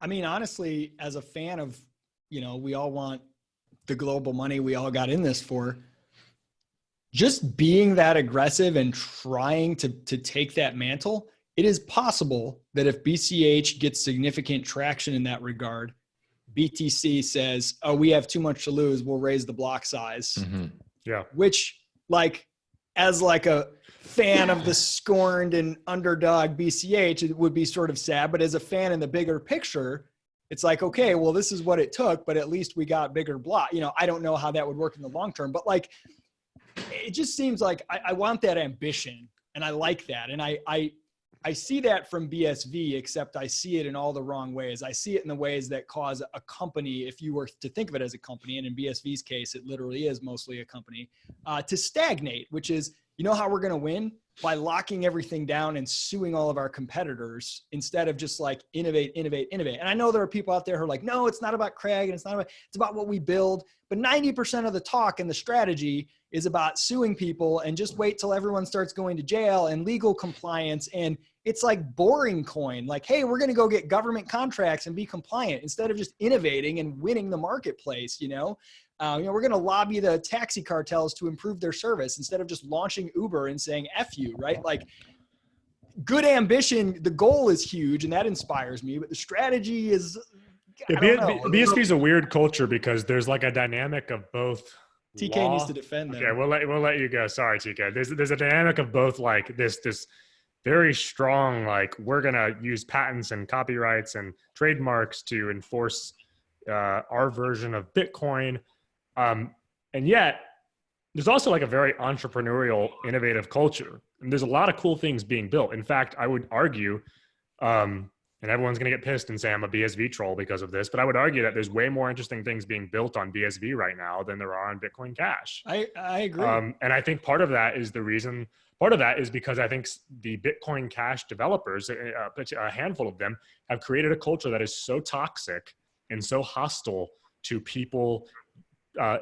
I mean, honestly, as a fan of, we all want the global money we all got in this for, just being that aggressive and trying to take that mantle, it is possible that if BCH gets significant traction in that regard, BTC says, oh, we have too much to lose, we'll raise the block size. Mm-hmm. Yeah. Which, as a fan of the scorned and underdog BCH, it would be sort of sad. But as a fan in the bigger picture, it's like, okay, well, this is what it took, but at least we got bigger block. I don't know how that would work in the long term, but it just seems like I want that ambition, and I like that. And I see that from BSV, except I see it in all the wrong ways. I see it in the ways that cause a company, if you were to think of it as a company, and in BSV's case, it literally is mostly a company, to stagnate, which is, how we're going to win? By locking everything down and suing all of our competitors instead of just innovate. And I know there are people out there who are like, no, it's not about Craig, and it's about what we build. But 90% of the talk and the strategy is about suing people, and just wait till everyone starts going to jail and legal compliance. And it's like boring coin. Hey, we're going to go get government contracts and be compliant instead of just innovating and winning the marketplace. We're going to lobby the taxi cartels to improve their service instead of just launching Uber and saying F you, right? Good ambition. The goal is huge, and that inspires me, but the strategy is, BSV is a weird culture because there's a dynamic of both. TK needs to defend them. Okay, we'll let you go. Sorry, TK. There's a dynamic of both this very strong, we're going to use patents and copyrights and trademarks to enforce our version of Bitcoin. And yet there's also a very entrepreneurial, innovative culture. And there's a lot of cool things being built. In fact, I would argue, and everyone's going to get pissed and say I'm a BSV troll because of this, but I would argue that there's way more interesting things being built on BSV right now than there are on Bitcoin Cash. I agree. And I think part of that is because I think the Bitcoin Cash developers, a handful of them, have created a culture that is so toxic and so hostile to people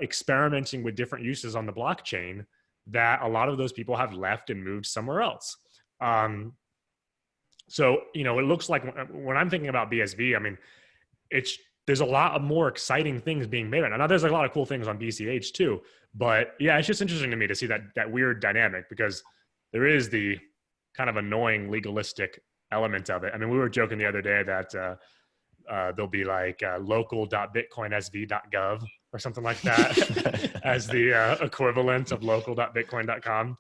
experimenting with different uses on the blockchain that a lot of those people have left and moved somewhere else. So, it looks like when I'm thinking about BSV, I mean, there's a lot of more exciting things being made right now. Now, there's a lot of cool things on BCH too, but yeah, it's just interesting to me to see that weird dynamic, because there is the kind of annoying legalistic element of it. I mean, we were joking the other day that there'll be local.bitcoinsv.gov or something like that as the equivalent of local.bitcoin.com.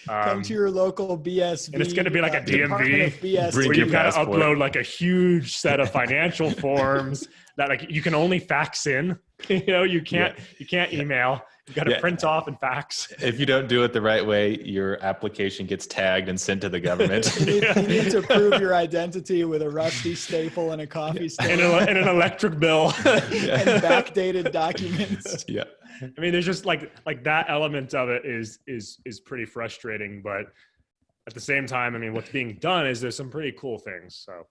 Come to your local BSV. And it's going to be like a DMV where you've got to upload a huge set of financial forms that you can only fax in. You can't email. You've got to print off and fax. If you don't do it the right way, your application gets tagged and sent to the government. You need to prove your identity with a rusty staple and a coffee stain. And an electric bill. And backdated documents. Yeah. I mean, there's just that element of it is pretty frustrating, but at the same time, I mean, what's being done is there's some pretty cool things. So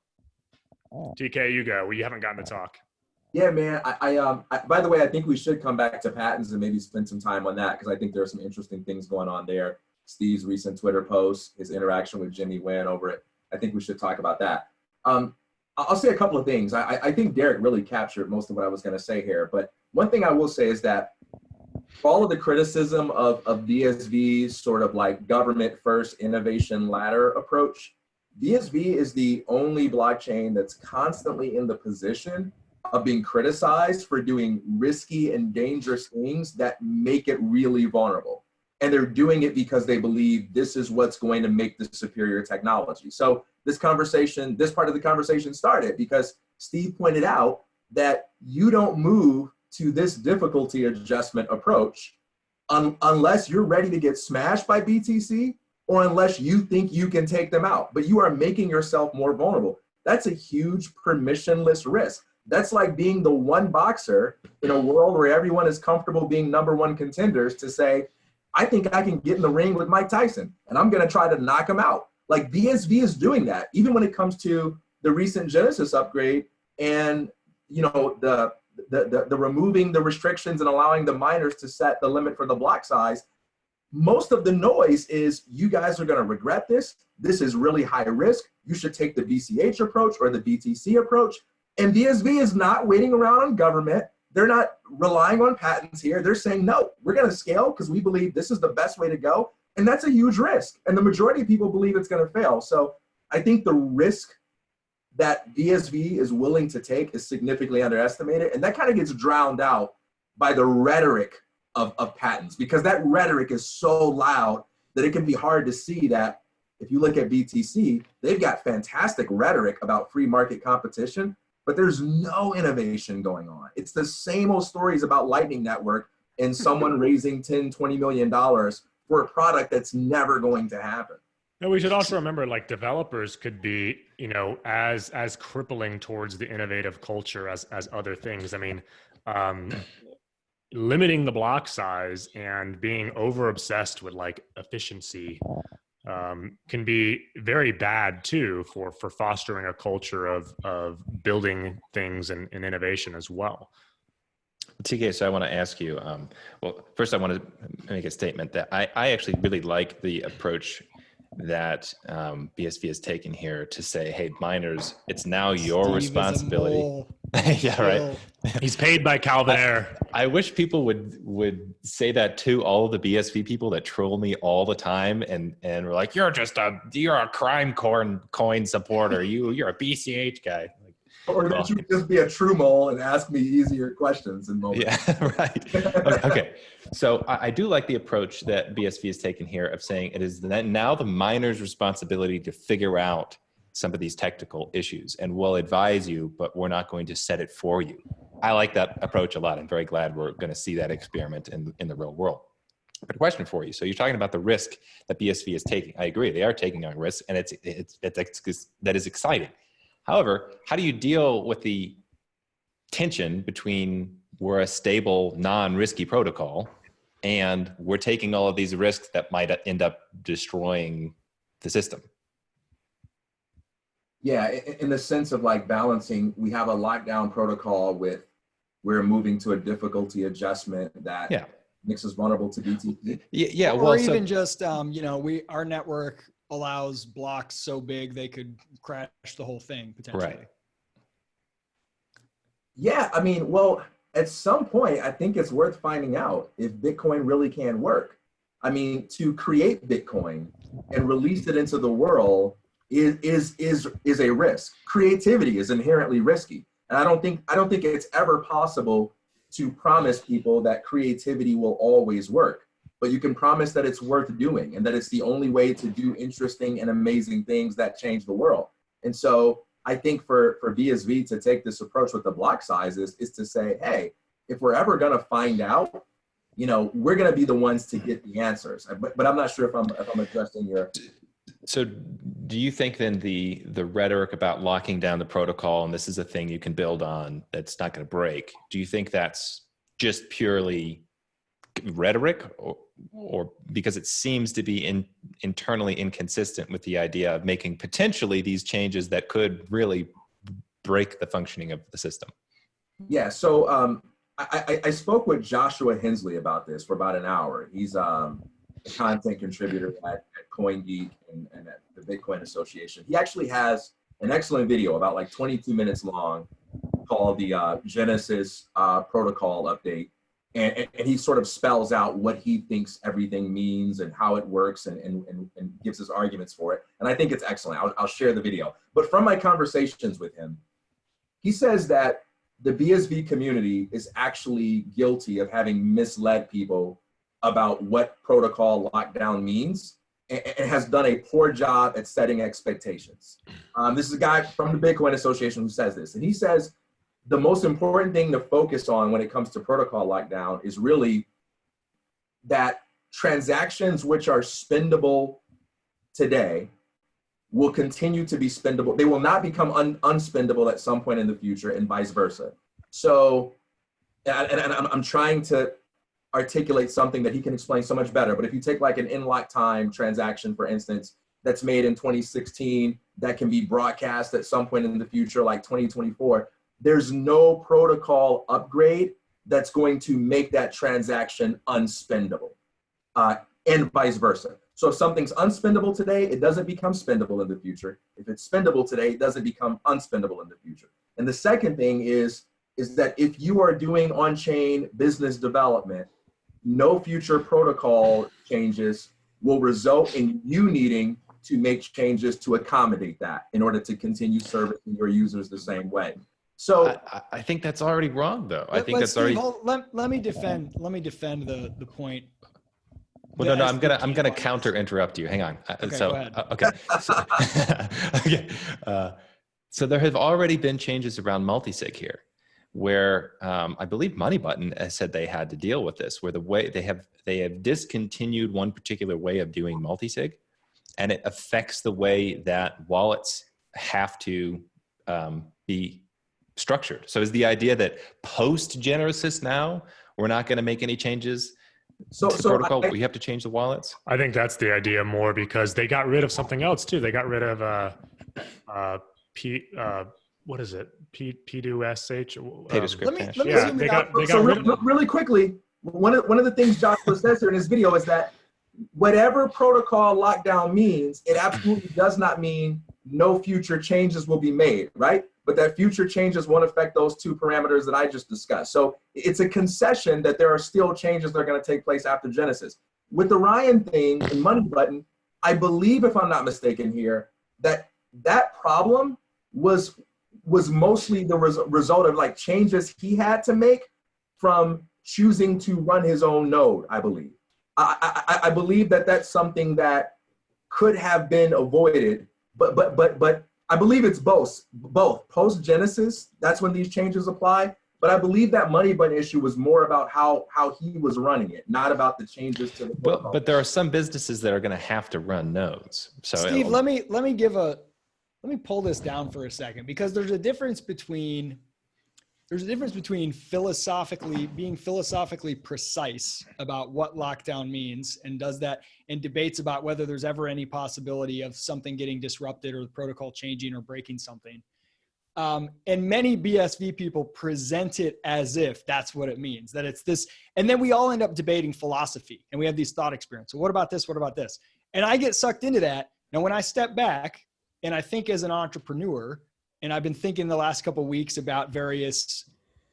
TK, you go. You haven't gotten to talk. Yeah, man. I by the way, I think we should come back to patents and maybe spend some time on that, because I think there are some interesting things going on there. Steve's recent Twitter post, his interaction with Jimmy Nguyen over it. I think we should talk about that. I'll say a couple of things. I think Deryk really captured most of what I was going to say here. But one thing I will say is that for all of the criticism of BSV's sort of government first, innovation ladder approach, BSV is the only blockchain that's constantly in the position of being criticized for doing risky and dangerous things that make it really vulnerable. And they're doing it because they believe this is what's going to make the superior technology. So this part of the conversation started because Steve pointed out that you don't move to this difficulty adjustment approach unless you're ready to get smashed by BTC or unless you think you can take them out, but you are making yourself more vulnerable. That's a huge permissionless risk. That's like being the one boxer in a world where everyone is comfortable being number one contenders to say, I think I can get in the ring with Mike Tyson and I'm going to try to knock him out. Like BSV is doing that, even when it comes to the recent Genesis upgrade and, you know, the the removing the restrictions and allowing the miners to set the limit for the block size, most of the noise is you guys are going to regret this. This is really high risk. You should take the BCH approach or the BTC approach. And BSV is not waiting around on government. They're not relying on patents here. They're saying, no, we're going to scale because we believe this is the best way to go. And that's a huge risk. And the majority of people believe it's going to fail. So I think the risk that BSV is willing to take is significantly underestimated. And that kind of gets drowned out by the rhetoric of patents, because that rhetoric is so loud that it can be hard to see that if you look at BTC, they've got fantastic rhetoric about free market competition, but there's no innovation going on. It's the same old stories about Lightning Network and someone raising $10, $20 million for a product that's never going to happen. No, we should also remember, like, developers could be, you know, as crippling towards the innovative culture as other things. I mean, limiting the block size and being over obsessed with like efficiency can be very bad too for fostering a culture of building things and innovation as well. TK, so I want to ask you, well, first I want to make a statement that I actually really like the approach that BSV has taken here to say, hey, miners, it's now your responsibility. Yeah, right. He's paid by Calvin Air. I wish people would say that to all of the BSV people that troll me all the time and we're like, you're a crime coin supporter. You're a BCH guy. Like, or that you would just be a true mole and ask me easier questions in moments. Yeah, right. Okay. So I do like the approach that BSV has taken here of saying it is now the miner's responsibility to figure out some of these technical issues, and we'll advise you, but we're not going to set it for you. I like that approach a lot. I'm very glad we're going to see that experiment in the real world. But a question for you. So you're talking about the risk that BSV is taking. I agree. They are taking on risk, and that is exciting. However, how do you deal with the tension between we're a stable, non-risky protocol and we're taking all of these risks that might end up destroying the system? Yeah, in the sense of like balancing, we have a lockdown protocol with we're moving to a difficulty adjustment that makes us vulnerable to BTC. Yeah, or even just you know, our network allows blocks so big they could crash the whole thing potentially. Right. Yeah, I mean, well, at some point, I think it's worth finding out if Bitcoin really can work. I mean, to create Bitcoin and release it into the world is a risk. Creativity is inherently risky, and I don't think it's ever possible to promise people that creativity will always work. But you can promise that it's worth doing and that it's the only way to do interesting and amazing things that change the world. And so I think for BSV to take this approach with the block sizes is to say, hey, if we're ever going to find out, you know, we're going to be the ones to get the answers. But I'm not sure if I'm addressing your. So do you think then the rhetoric about locking down the protocol, and this is a thing you can build on that's not going to break, do you think that's just purely rhetoric, or because it seems to be internally inconsistent with the idea of making potentially these changes that could really break the functioning of the system? Yeah, so I spoke with Joshua Hensley about this for about an hour. He's a content contributor at CoinGeek and at the Bitcoin Association. He actually has an excellent video about like 22 minutes long called the Genesis protocol update. And he sort of spells out what he thinks everything means and how it works and gives his arguments for it. And I think it's excellent. I'll share the video. But from my conversations with him, he says that the BSV community is actually guilty of having misled people about what protocol lockdown means and has done a poor job at setting expectations. This is a guy from the Bitcoin Association who says this. And he says, the most important thing to focus on when it comes to protocol lockdown is really that transactions which are spendable today will continue to be spendable. They will not become unspendable at some point in the future and vice versa. So, and I'm trying to articulate something that he can explain so much better, but if you take like an in-lock time transaction, for instance, that's made in 2016, that can be broadcast at some point in the future, like 2024, there's no protocol upgrade that's going to make that transaction unspendable, and vice versa. So if something's unspendable today, it doesn't become spendable in the future. If it's spendable today, it doesn't become unspendable in the future. And the second thing is that if you are doing on-chain business development, no future protocol changes will result in you needing to make changes to accommodate that in order to continue servicing your users the same way. So I think that's already wrong, though. I think that's Steve, already. let me defend the point. Well, no, I'm gonna counter interrupt you. Hang on. Okay, So, go ahead. Okay. So, okay. So there have already been changes around multisig here, where I believe Money Button has said they had to deal with this, where the way they have discontinued one particular way of doing multisig, and it affects the way that wallets have to be structured. So is the idea that post Genesis now we're not going to make any changes? So protocol, we have to change the wallets. I think that's the idea more, because they got rid of something else too. They got rid of what is it? P2SH. Pay to script hash. Yeah, they got rid of really quickly. One of the things Joshua says here in his video is that whatever protocol lockdown means, it absolutely does not mean no future changes will be made, right? But that future changes won't affect those two parameters that I just discussed. So it's a concession that there are still changes that are going to take place after Genesis. With the Ryan thing and Money Button, I believe, if I'm not mistaken here, that problem was mostly the result of like changes he had to make from choosing to run his own node, I believe. I believe that that's something that could have been avoided, but I believe it's both post Genesis. That's when these changes apply. But I believe that Money Button issue was more about how he was running it, not about the changes to the protocol. But there are some businesses that are going to have to run nodes. So Steve, let me pull this down for a second, because there's a difference between being philosophically precise about what lockdown means and does that, and debates about whether there's ever any possibility of something getting disrupted or the protocol changing or breaking something. And many BSV people present it as if that's what it means, that it's this. And then we all end up debating philosophy and we have these thought experiments. So what about this? What about this? And I get sucked into that. Now, when I step back and I think as an entrepreneur, and I've been thinking the last couple of weeks about various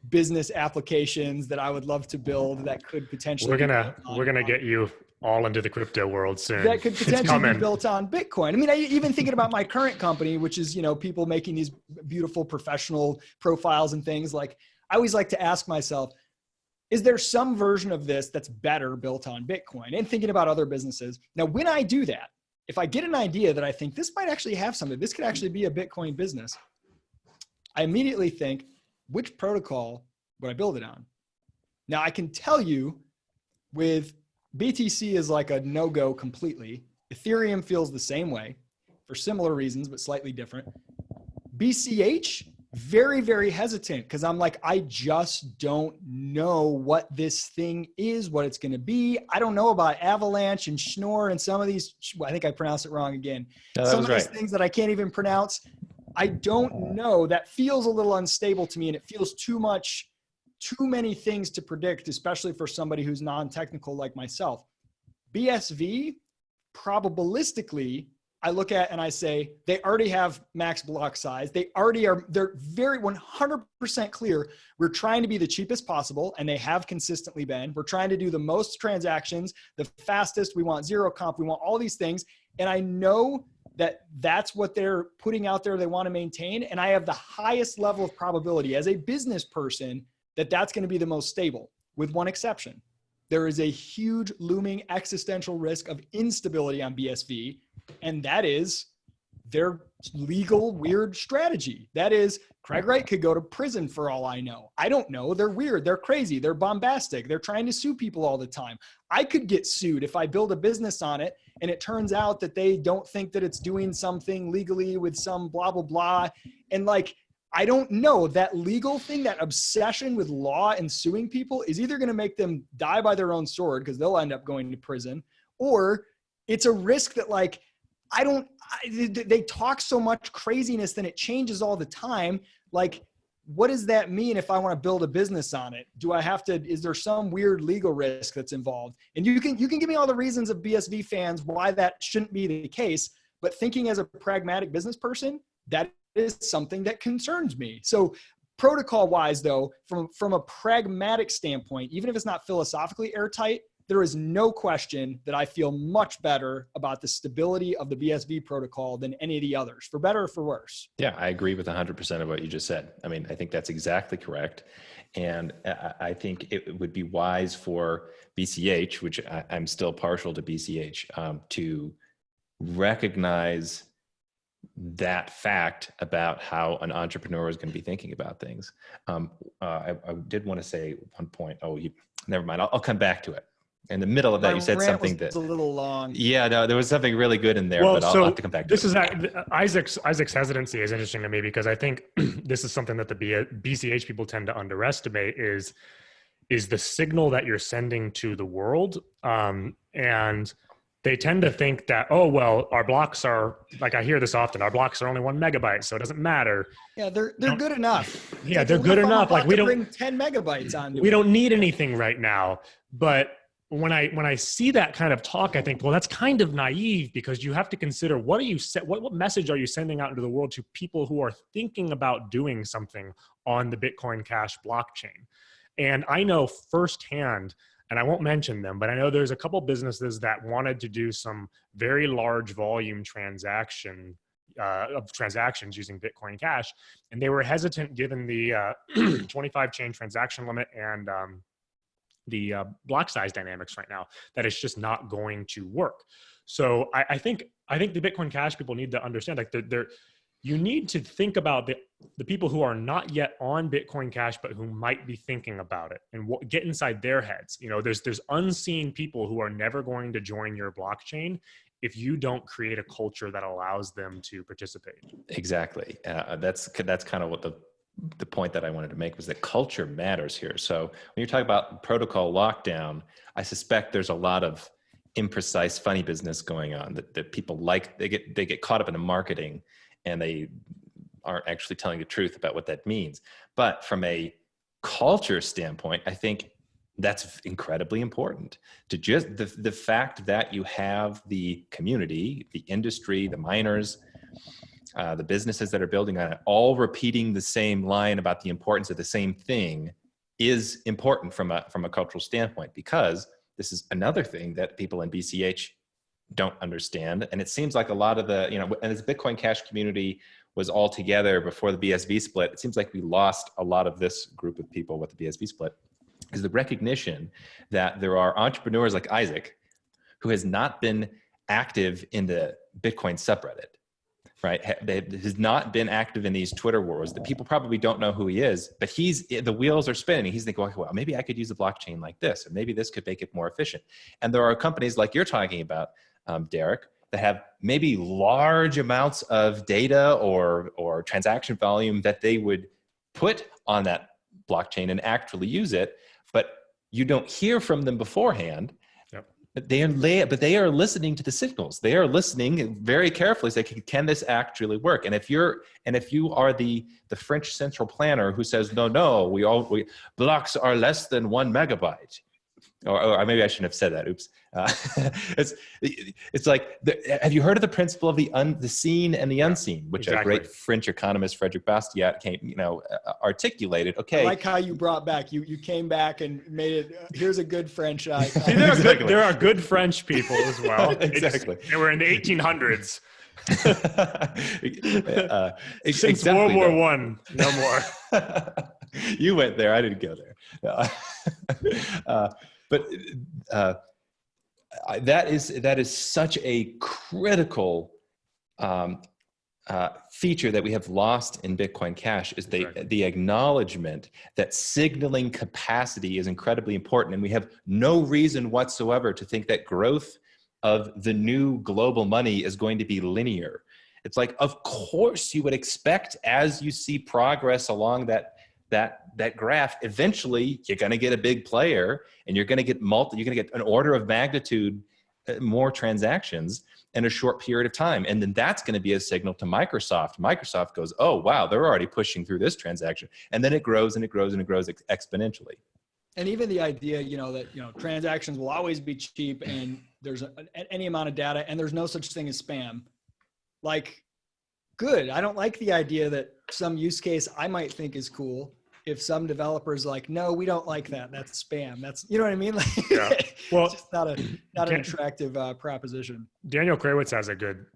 business applications that I would love to build that could potentially we're gonna get you all into the crypto world soon. That could potentially be built on Bitcoin. I mean, I even thinking about my current company, which is, people making these beautiful professional profiles and things. Like, I always like to ask myself, is there some version of this that's better built on Bitcoin? And thinking about other businesses. Now, when I do that, if I get an idea that I think this might actually have something, this could actually be a Bitcoin business, I immediately think, which protocol would I build it on? Now, I can tell you with BTC is like a no-go completely. Ethereum feels the same way for similar reasons, but slightly different. BCH, very, very hesitant, because I'm like, I just don't know what this thing is, what it's going to be. I don't know about Avalanche and Schnorr and some of these, I think I pronounced it wrong again. No, that some was of these right. things that I can't even pronounce. I don't know. That feels a little unstable to me, and it feels too many things to predict, especially for somebody who's non-technical like myself. BSV, probabilistically, I look at and I say, they already have max block size. They're very 100% clear. We're trying to be the cheapest possible, and they have consistently been. We're trying to do the most transactions, the fastest. We want zero comp. We want all these things. And I know that that's what they're putting out there they want to maintain. And I have the highest level of probability as a business person that that's going to be the most stable, with one exception. There is a huge looming existential risk of instability on BSV, and that is their legal weird strategy. That is, Craig Wright could go to prison for all I know. I don't know. They're weird. They're crazy. They're bombastic. They're trying to sue people all the time. I could get sued if I build a business on it and it turns out that they don't think that it's doing something legally with some blah, blah, blah. And like, I don't know, that legal thing, that obsession with law and suing people is either going to make them die by their own sword because they'll end up going to prison, or it's a risk that like, they talk so much craziness, then it changes all the time. Like, what does that mean if I want to build a business on it? Do I have to, is there some weird legal risk that's involved? And you can give me all the reasons of BSV fans why that shouldn't be the case, but thinking as a pragmatic business person, that is something that concerns me. So protocol wise though, from a pragmatic standpoint, even if it's not philosophically airtight, there is no question that I feel much better about the stability of the BSV protocol than any of the others, for better or for worse. Yeah, I agree with 100% of what you just said. I mean, I think that's exactly correct. And I think it would be wise for BCH, which I'm still partial to BCH, to recognize that fact about how an entrepreneur is going to be thinking about things. I did want to say one point. Never mind. I'll come back to it. In the middle of that, you said something that was a little long. Yeah, no, there was something really good in there, but I'll have to come back to it. Isaac's hesitancy is interesting to me because I think this is something that the BCH people tend to underestimate is the signal that you're sending to the world. And they tend to think that, oh, well, our blocks are, like I hear this often, our blocks are only 1 megabyte, so it doesn't matter. Yeah, they're good enough. Yeah, they're good enough. Like we don't bring 10 megabytes on. We don't need anything right now. But when I see that kind of talk, I think, well, that's kind of naive because you have to consider what message are you sending out into the world to people who are thinking about doing something on the Bitcoin Cash blockchain. And I know firsthand, and I won't mention them, but I know there's a couple businesses that wanted to do some very large volume transactions using Bitcoin Cash, and they were hesitant given the 25 chain transaction limit and the block size dynamics right now, that it's just not going to work. So I think the Bitcoin Cash people need to understand, like you need to think about the people who are not yet on Bitcoin Cash, but who might be thinking about it and get inside their heads. You know, there's unseen people who are never going to join your blockchain if you don't create a culture that allows them to participate. Exactly. That's kind of what the point that I wanted to make was that culture matters here. So when you're talking about protocol lockdown, I suspect there's a lot of imprecise, funny business going on that people like. They get caught up in the marketing and they aren't actually telling the truth about what that means. But from a culture standpoint, I think that's incredibly important. To just the fact that you have the community, the industry, the miners, the businesses that are building on it, all repeating the same line about the importance of the same thing is important from a cultural standpoint, because this is another thing that people in BCH don't understand. And it seems like a lot of the, and as the Bitcoin Cash community was all together before the BSV split, it seems like we lost a lot of this group of people with the BSV split, is the recognition that there are entrepreneurs like Isaac who has not been active in the Bitcoin subreddit, right? Has not been active in these Twitter wars that people probably don't know who he is, but the wheels are spinning. He's thinking, well, maybe I could use a blockchain like this, or maybe this could make it more efficient. And there are companies like you're talking about, Deryk, that have maybe large amounts of data or transaction volume that they would put on that blockchain and actually use it, but you don't hear from them beforehand. Yep. But they are listening to the signals. They are listening very carefully. Say, can this actually work? And if you are the French central planner who says, no, we blocks are less than 1 megabyte. Or maybe I shouldn't have said that. Oops. It's like, have you heard of the principle of the seen and the unseen, which a great French economist, Frederick Bastiat, articulated? Okay. I like how you brought back, you came back and made it, here's a good French icon. There are good French people as well. Exactly. They were in the 1800s. Since exactly World War I, no more. You went there. I didn't go there. But that is such a critical feature that we have lost in Bitcoin Cash, is the acknowledgement that signaling capacity is incredibly important. And we have no reason whatsoever to think that growth of the new global money is going to be linear. It's like, of course you would expect, as you see progress along that graph, eventually you're going to get a big player, and you're going to get an order of magnitude more transactions in a short period of time. And then that's going to be a signal to Microsoft. Microsoft goes, oh, wow, they're already pushing through this transaction. And then it grows and it grows and it grows exponentially. And even the idea, that, transactions will always be cheap and there's any amount of data and there's no such thing as spam. Like, good. I don't like the idea that some use case I might think is cool, if some developers like, no, we don't like that. That's spam. That's, you know what I mean? Like, Yeah. Well, it's just not an attractive proposition. Daniel Krawitz has a good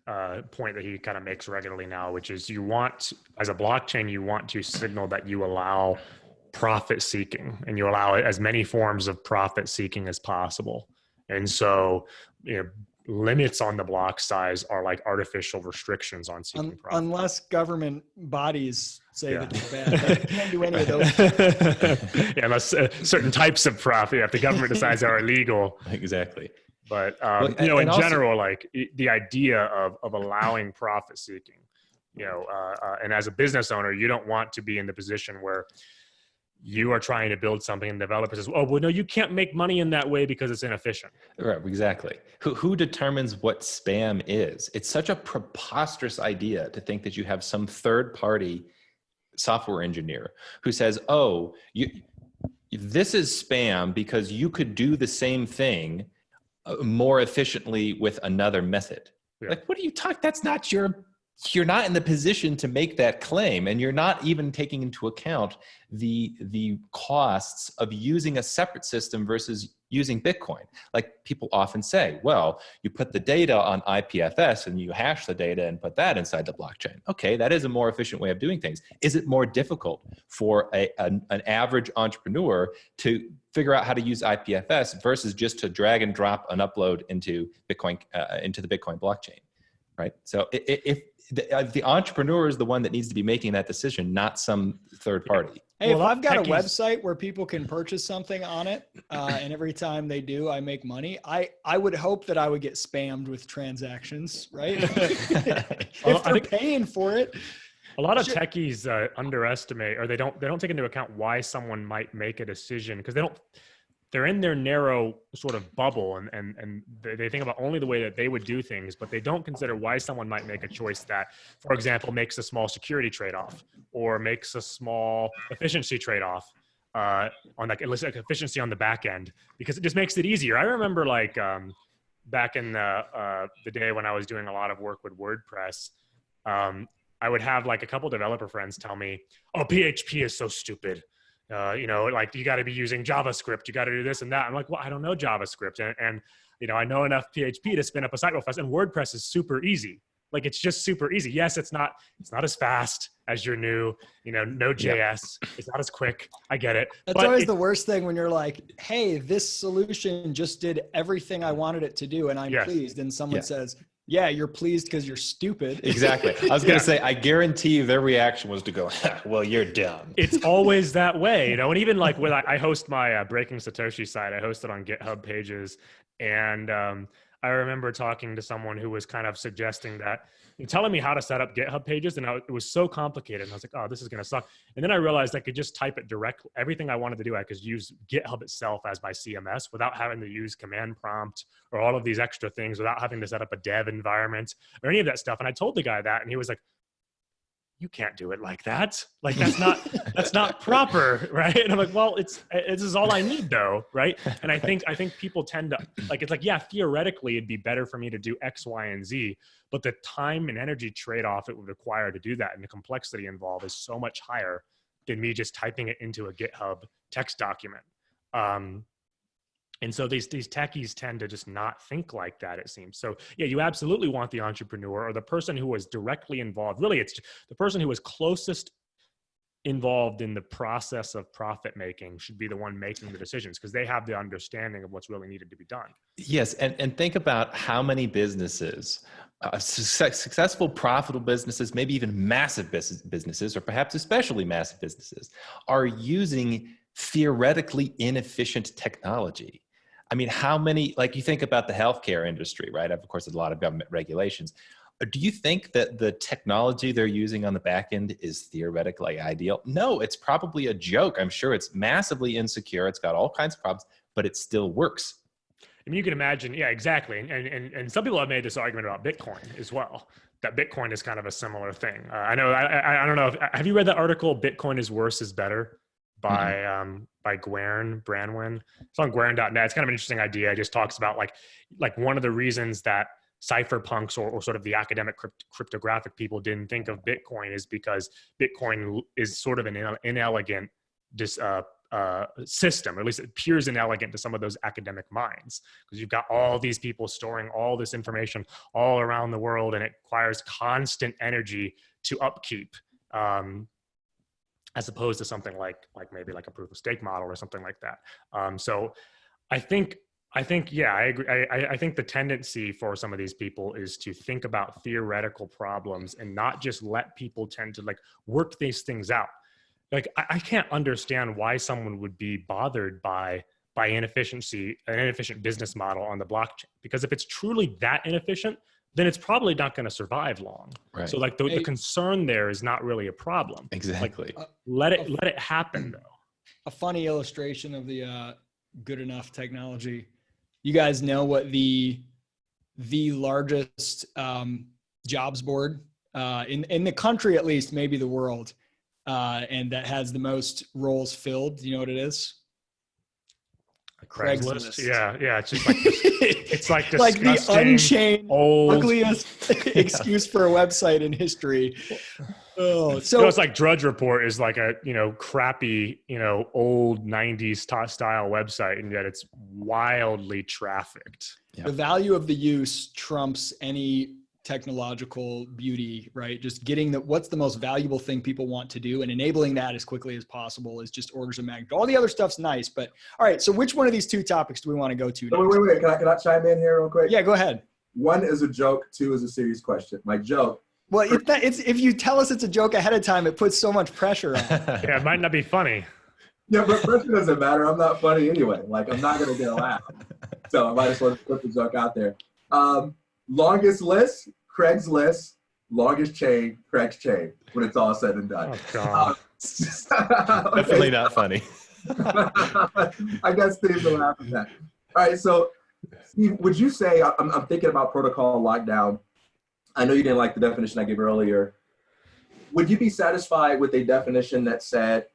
point that he kind of makes regularly now, which is as a blockchain, you want to signal that you allow profit seeking and you allow as many forms of profit seeking as possible. And so, limits on the block size are like artificial restrictions on seeking profit. Unless government bodies say that they're bad. They can't do any of those. Yeah, unless certain types of profit, if the government decides are illegal. Exactly. But, and in also, general, like the idea of allowing profit seeking, and as a business owner, you don't want to be in the position where you are trying to build something and the developer says, oh, well, no, you can't make money in that way because it's inefficient. Right, exactly. Who determines what spam is? It's such a preposterous idea to think that you have some third party software engineer who says, oh, this is spam because you could do the same thing more efficiently with another method. Yeah. Like, what are you talking? That's not you're not in the position to make that claim, and you're not even taking into account the costs of using a separate system versus using Bitcoin. Like people often say, well, you put the data on IPFS and you hash the data and put that inside the blockchain. Okay, that is a more efficient way of doing things. Is it more difficult for an average entrepreneur to figure out how to use IPFS versus just to drag and drop an upload into Bitcoin, into the Bitcoin blockchain, right? So if the entrepreneur is the one that needs to be making that decision, not some third party. Hey, well, if I've got a website where people can purchase something on it, and every time they do, I make money, I would hope that I would get spammed with transactions, right? If they're paying for it. A lot of techies underestimate, or they don't take into account why someone might make a decision, because they're in their narrow sort of bubble and they think about only the way that they would do things, but they don't consider why someone might make a choice that, for example, makes a small security trade-off or makes a small efficiency trade-off on like efficiency on the back end, because it just makes it easier. I remember like back in the day when I was doing a lot of work with WordPress, I would have like a couple developer friends tell me, oh, PHP is so stupid. Like you got to be using JavaScript. You got to do this and that. I'm like, well, I don't know JavaScript. And I know enough PHP to spin up a site real fast, and WordPress is super easy. Like it's just super easy. Yes, it's not as fast as your new, Node.js. Yeah. It's not as quick. I get it. That's always the worst thing when you're like, hey, this solution just did everything I wanted it to do, and I'm pleased. And someone says, yeah, you're pleased because you're stupid. Exactly. I was going to say, I guarantee you their reaction was to go, well, you're dumb. It's always that way, and even like when I host my Breaking Satoshi site, I host it on GitHub pages. And I remember talking to someone who was kind of suggesting that, telling me how to set up GitHub pages. And it was so complicated. And I was like, oh, this is going to suck. And then I realized I could just type it directly. Everything I wanted to do, I could use GitHub itself as my CMS without having to use command prompt or all of these extra things, without having to set up a dev environment or any of that stuff. And I told the guy that, and he was like, you can't do it like that. Like that's not proper, right? And I'm like, well, this is all I need though, right? And I think people tend to like, it's like, yeah, theoretically it'd be better for me to do X, Y, and Z, but the time and energy trade-off it would require to do that and the complexity involved is so much higher than me just typing it into a GitHub text document. And so these techies tend to just not think like that, it seems. So yeah, you absolutely want the entrepreneur or the person who was directly involved. Really, it's the person who was closest involved in the process of profit making should be the one making the decisions, because they have the understanding of what's really needed to be done. Yes, and think about how many businesses, successful, profitable businesses, maybe even massive businesses, or perhaps especially massive businesses, are using theoretically inefficient technology. I mean, how many, like you think about the healthcare industry, right? Of course, there's a lot of government regulations. Do you think that the technology they're using on the back end is theoretically ideal? No, it's probably a joke. I'm sure it's massively insecure. It's got all kinds of problems, but it still works. I mean, you can imagine, yeah, exactly. And some people have made this argument about Bitcoin as well, that Bitcoin is kind of a similar thing. I know, I don't know. Have you read that article, Bitcoin is Worse is Better by Guerin Branwin? It's on Guerin.net. It's kind of an interesting idea. It just talks about like one of the reasons that cypherpunks or sort of the academic cryptographic people didn't think of Bitcoin is because Bitcoin is sort of an inelegant system, or at least it appears inelegant to some of those academic minds, because you've got all these people storing all this information all around the world, and it requires constant energy to upkeep, as opposed to something like maybe like a proof of stake model or something like that. So I think, yeah, I agree. I think the tendency for some of these people is to think about theoretical problems and not just let people tend to like work these things out. Like, I can't understand why someone would be bothered by an inefficient business model on the blockchain, because if it's truly that inefficient, then it's probably not going to survive long. Right. So like the concern there is not really a problem. Exactly. Like, let it happen though. A funny illustration of the good enough technology. You guys know what the largest jobs board in the country, at least, maybe the world, and that has the most roles filled. Do you know what it is? Craigslist. Yeah. It's just like it's like the unchained, old, ugliest excuse for a website in history. Oh, so it's like Drudge Report is like a crappy old 90s style website, and yet it's wildly trafficked. Yeah. The value of the use trumps any technological beauty, right? Just getting what's the most valuable thing people want to do and enabling that as quickly as possible is just orders of magnitude. All the other stuff's nice, but all right. So which one of these two topics do we want to go to next? Wait. Can I chime in here real quick? Yeah, go ahead. One is a joke. Two is a serious question. My joke. Well, if you tell us it's a joke ahead of time, it puts so much pressure on. Yeah, it might not be funny. Yeah, but pressure doesn't matter. I'm not funny anyway. Like, I'm not going to get a laugh. So I might as well put the joke out there. Longest list, Craigslist. Longest chain, Craig's chain, when it's all said and done. Oh, God. Definitely not funny. I guess Steve will laugh at that. All right, so Steve, would you say, I'm thinking about protocol lockdown. I know you didn't like the definition I gave earlier. Would you be satisfied with a definition that said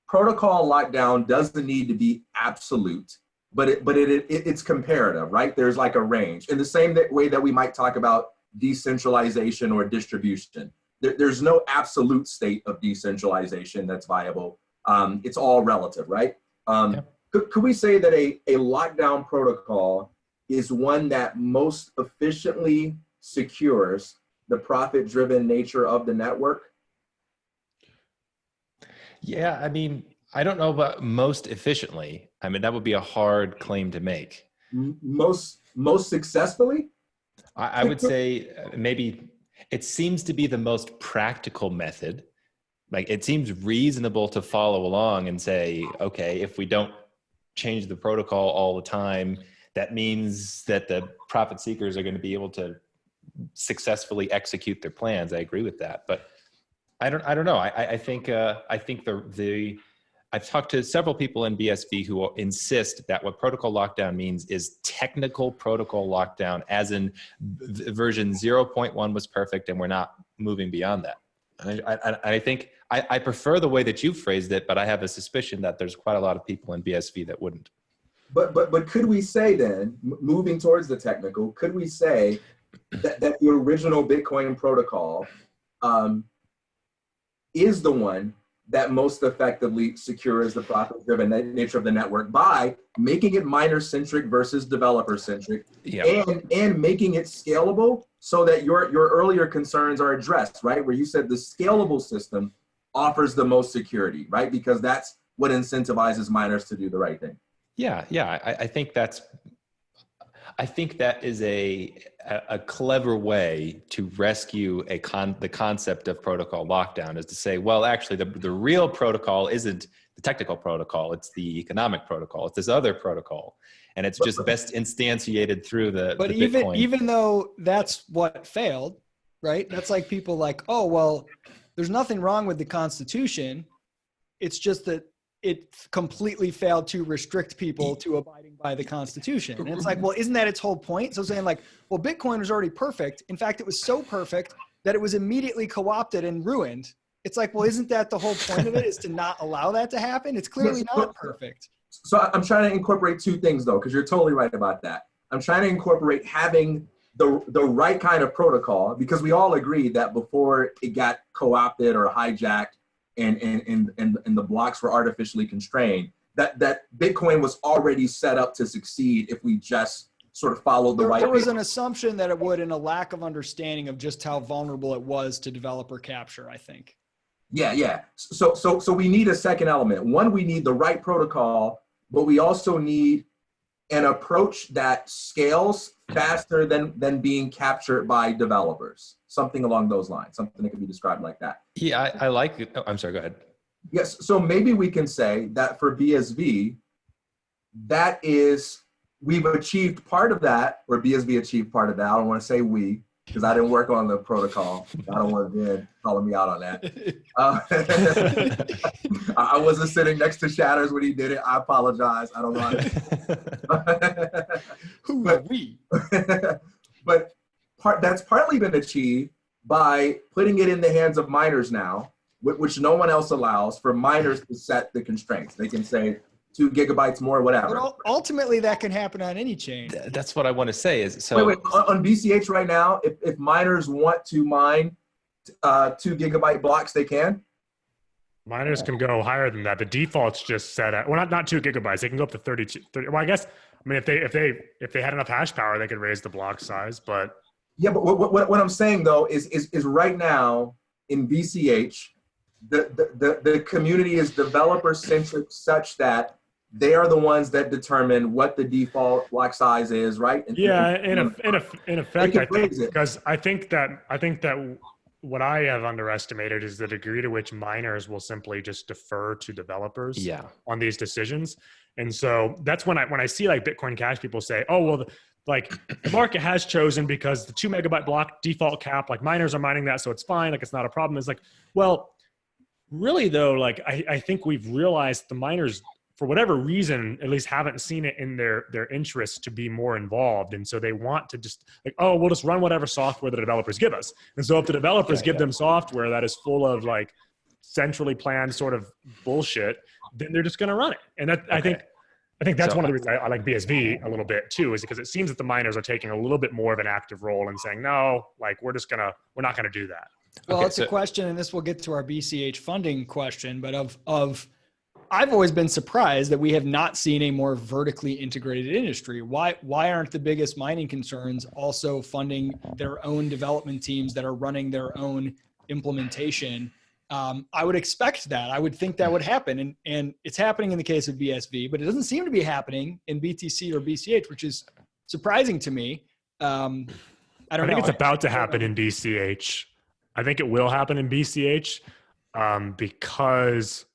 protocol lockdown doesn't need to be absolute, but it's comparative, right? There's like a range. In the same way that we might talk about decentralization or distribution. There's no absolute state of decentralization that's viable. It's all relative, right? Could we say that a lockdown protocol is one that most efficiently secures the profit-driven nature of the network? Yeah, I mean, I don't know about most efficiently. I mean, that would be a hard claim to make. Most successfully? I would say maybe it seems to be the most practical method. Like, it seems reasonable to follow along and say, okay, if we don't change the protocol all the time, that means that the profit seekers are going to be able to successfully execute their plans. I agree with that, but I don't know. I think I've talked to several people in BSV who insist that what protocol lockdown means is technical protocol lockdown, as in version 0.1 was perfect and we're not moving beyond that. And I think I prefer the way that you phrased it, but I have a suspicion that there's quite a lot of people in BSV that wouldn't. But could we say then, moving towards the technical, could we say that the original Bitcoin protocol is the one that most effectively secures the profit-driven nature of the network by making it miner-centric versus developer-centric, and making it scalable so that your earlier concerns are addressed, right? Where you said the scalable system offers the most security, right? Because that's what incentivizes miners to do the right thing. Yeah. I think that is a clever way to rescue the concept of protocol lockdown, is to say, well, actually, the real protocol isn't the technical protocol; it's the economic protocol. It's this other protocol, and it's just best instantiated through the. But the Bitcoin. even though that's what failed, right? That's like people like, oh well, there's nothing wrong with the Constitution. It's just that it completely failed to restrict people to abiding by the Constitution. And it's like, well, isn't that its whole point? So saying like, well, Bitcoin was already perfect. In fact, it was so perfect that it was immediately co-opted and ruined. It's like, well, isn't that the whole point of it, is to not allow that to happen? It's clearly not perfect. So I'm trying to incorporate two things though, because you're totally right about that. I'm trying to incorporate having the right kind of protocol, because we all agree that before it got co-opted or hijacked and the blocks were artificially constrained, that Bitcoin was already set up to succeed if we just sort of followed the right. There was an assumption that it would, and a lack of understanding of just how vulnerable it was to developer capture, I think. Yeah. So we need a second element. One, we need the right protocol, but we also need an approach that scales faster than being captured by developers. Something along those lines, something that can be described like that. Yeah, I like it. Oh, I'm sorry, go ahead. Yes, so maybe we can say that for BSV, that is, we've achieved part of that, or BSV achieved part of that. I don't want to say we, because I didn't work on the protocol. I don't want Ben calling me out on that. I wasn't sitting next to Shatters when he did it. I apologize. I don't know how to. Who are we? But that's partly been achieved by putting it in the hands of miners now, which no one else allows, for miners to set the constraints. They can say 2 gigabytes more, whatever. But ultimately, that can happen on any chain. That's what I want to say. Is so. Wait. On BCH right now, if miners want to mine 2 gigabyte blocks, they can. Miners can go higher than that. The default's just set at, well, not 2 gigabytes. They can go up to 30. Well, I guess, I mean, if they had enough hash power, they could raise the block size. But yeah, but what I'm saying though is right now in BCH, the community is developer centric, such that they are the ones that determine what the default block size is, right? In effect, I think, because I think that what I have underestimated is the degree to which miners will simply just defer to developers on these decisions. And so that's when I see like Bitcoin Cash people say, oh, well, the market has chosen because the 2 megabyte block default cap, like miners are mining that, so it's fine. Like it's not a problem. It's like, well, really though, like I think we've realized the miners, for whatever reason, at least haven't seen it in their interest to be more involved. And so they want to just like, oh, we'll just run whatever software the developers give us. And so if the developers give them software that is full of like centrally planned sort of bullshit, then they're just going to run it. And that, I think that's one of the reasons I like BSV a little bit too, is because it seems that the miners are taking a little bit more of an active role and saying, no, like we're not going to do that. Well, it's a question, and this will get to our BCH funding question, but I've always been surprised that we have not seen a more vertically integrated industry. Why aren't the biggest mining concerns also funding their own development teams that are running their own implementation? I would expect that. I would think that would happen. And it's happening in the case of BSV, but it doesn't seem to be happening in BTC or BCH, which is surprising to me. I think it's about to happen in BCH. I think it will happen in BCH because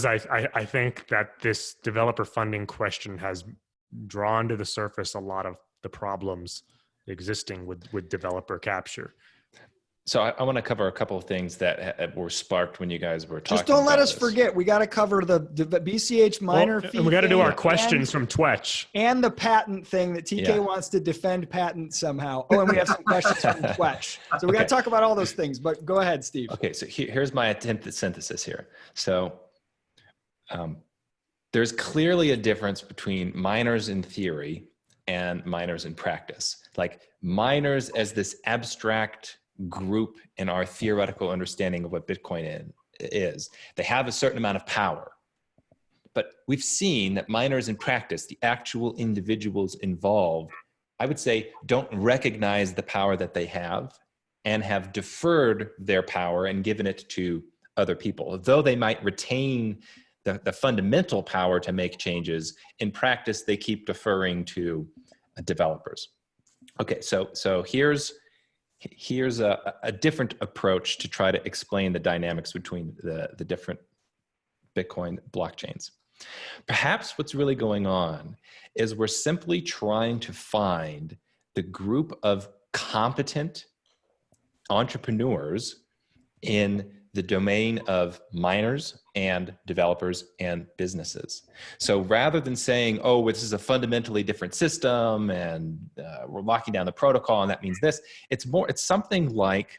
I think that this developer funding question has drawn to the surface a lot of the problems existing with developer capture. So I want to cover a couple of things that were sparked when you guys were talking. Just don't let us forget. We got to cover the BCH miner fee. And we got to do our questions from Twitch. And the patent thing that TK wants to defend patent somehow. Oh, and we have some questions from Twitch. So we got to talk about all those things. But go ahead, Steve. Okay, so here's my attempt at synthesis here. So there's clearly a difference between miners in theory and miners in practice. Like miners as this abstract group in our theoretical understanding of what Bitcoin is. They have a certain amount of power. But we've seen that miners in practice, the actual individuals involved, I would say don't recognize the power that they have and have deferred their power and given it to other people. Though they might retain the fundamental power to make changes, in practice, they keep deferring to developers. Okay, so here's a different approach to try to explain the dynamics between the different Bitcoin blockchains. Perhaps what's really going on is we're simply trying to find the group of competent entrepreneurs in the domain of miners and developers and businesses. So rather than saying, oh, this is a fundamentally different system and we're locking down the protocol and that means this, it's something like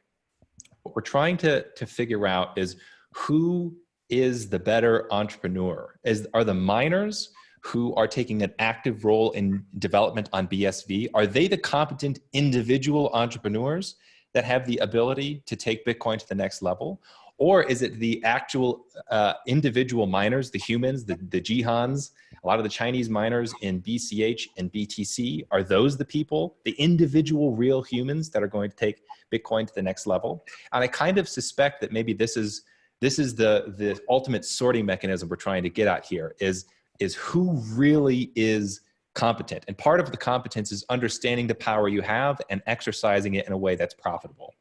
what we're trying to figure out is who is the better entrepreneur? Are the miners who are taking an active role in development on BSV, are they the competent individual entrepreneurs that have the ability to take Bitcoin to the next level? Or is it the actual individual miners, the humans, the Jihans, a lot of the Chinese miners in BCH and BTC, are those the people, the individual real humans that are going to take Bitcoin to the next level? And I kind of suspect that maybe this is the ultimate sorting mechanism we're trying to get at here, is who really is competent. And part of the competence is understanding the power you have and exercising it in a way that's profitable.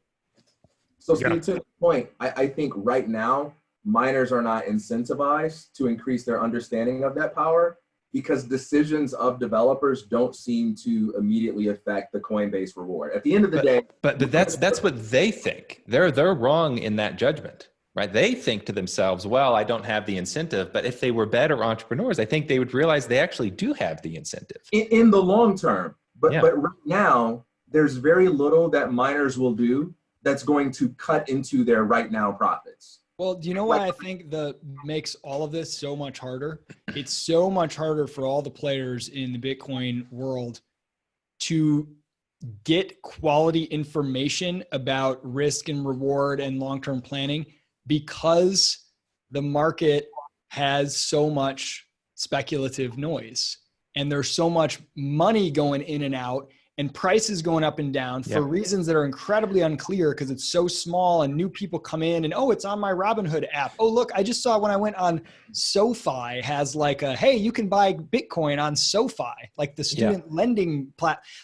So Steve, to the point, I think right now, miners are not incentivized to increase their understanding of that power because decisions of developers don't seem to immediately affect the Coinbase reward. At the end of the day. But that's what they think. They're wrong in that judgment, right? They think to themselves, well, I don't have the incentive, but if they were better entrepreneurs, I think they would realize they actually do have the incentive. In the long term. But right now, there's very little that miners will do that's going to cut into their right now profits. Well, do you know why I think makes all of this so much harder? It's so much harder for all the players in the Bitcoin world to get quality information about risk and reward and long-term planning because the market has so much speculative noise and there's so much money going in and out and prices going up and down for reasons that are incredibly unclear because it's so small and new people come in and, oh, it's on my Robinhood app. Oh, look, I just saw when I went on SoFi has like a, hey, you can buy Bitcoin on SoFi, like the student lending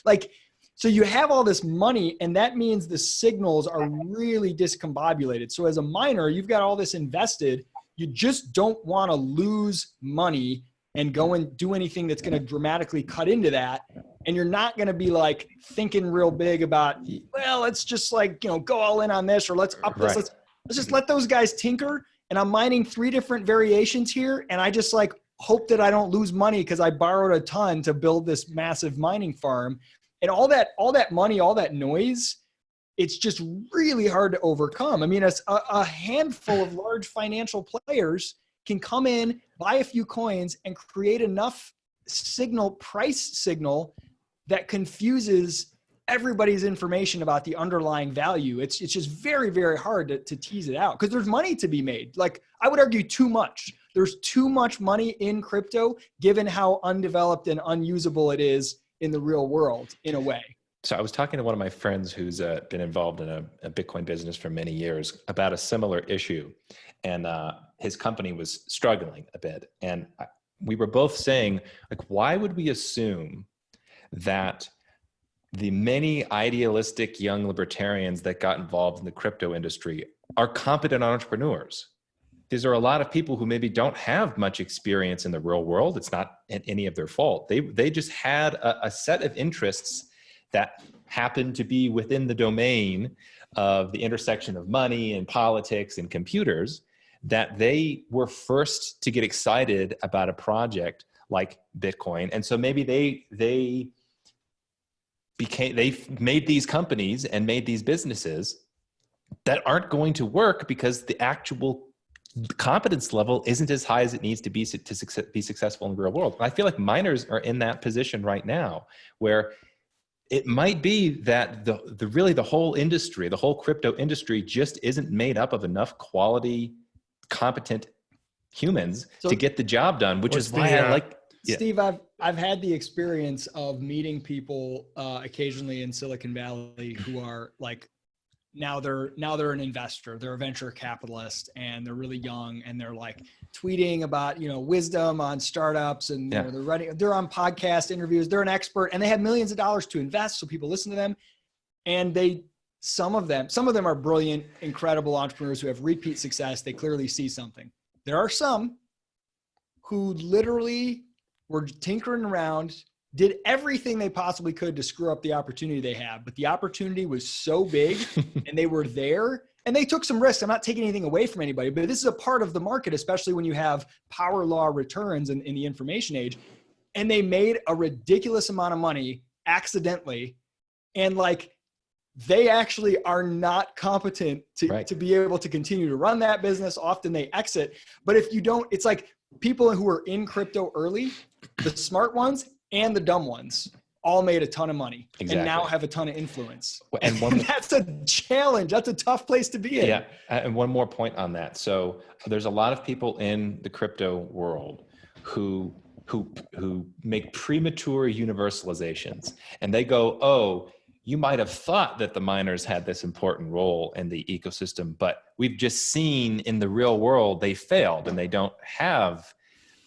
like, so you have all this money and that means the signals are really discombobulated. So as a miner, you've got all this invested. You just don't want to lose money and go and do anything that's going to dramatically cut into that. And you're not going to be like thinking real big about, well, let's just like, go all in on this or let's up this. Let's just let those guys tinker. And I'm mining 3 different variations here. And I just like hope that I don't lose money because I borrowed a ton to build this massive mining farm. And all that money, all that noise, it's just really hard to overcome. I mean, a handful of large financial players can come in, buy a few coins, and create enough price signal that confuses everybody's information about the underlying value. It's just very, very hard to tease it out because there's money to be made. Like I would argue too much. There's too much money in crypto given how undeveloped and unusable it is in the real world in a way. So I was talking to one of my friends who's been involved in a Bitcoin business for many years about a similar issue. And his company was struggling a bit. And we were both saying, like, why would we assume that the many idealistic young libertarians that got involved in the crypto industry are competent entrepreneurs? These are a lot of people who maybe don't have much experience in the real world. It's not any of their fault. They just had a set of interests that happened to be within the domain of the intersection of money and politics and computers, that they were first to get excited about a project like Bitcoin. And so maybe they made these companies and made these businesses that aren't going to work because the actual competence level isn't as high as it needs to be successful in the real world. And I feel like miners are in that position right now where it might be that the whole industry, the whole crypto industry just isn't made up of enough quality, competent humans to get the job done, which is why I like. Steve, I've had the experience of meeting people occasionally in Silicon Valley who are like, now they're an investor, they're a venture capitalist, and they're really young, and they're like tweeting about wisdom on startups, and they're on podcast interviews, they're an expert, and they have millions of dollars to invest, so people listen to them, and some of them are brilliant, incredible entrepreneurs who have repeat success. They clearly see something. There are some who literally were tinkering around, did everything they possibly could to screw up the opportunity they have, but the opportunity was so big and they were there. and they took some risks. I'm not taking anything away from anybody, but this is a part of the market, especially when you have power law returns in the information age. And they made a ridiculous amount of money accidentally. And like, they actually are not competent to be able to continue to run that business. Often they exit. But if you don't, it's like people who are in crypto early, the smart ones and the dumb ones, all made a ton of money and now have a ton of influence. And that's a challenge. That's a tough place to be in. Yeah. And one more point on that. So there's a lot of people in the crypto world who make premature universalizations, and they go, oh, you might have thought that the miners had this important role in the ecosystem, but we've just seen in the real world they failed and they don't have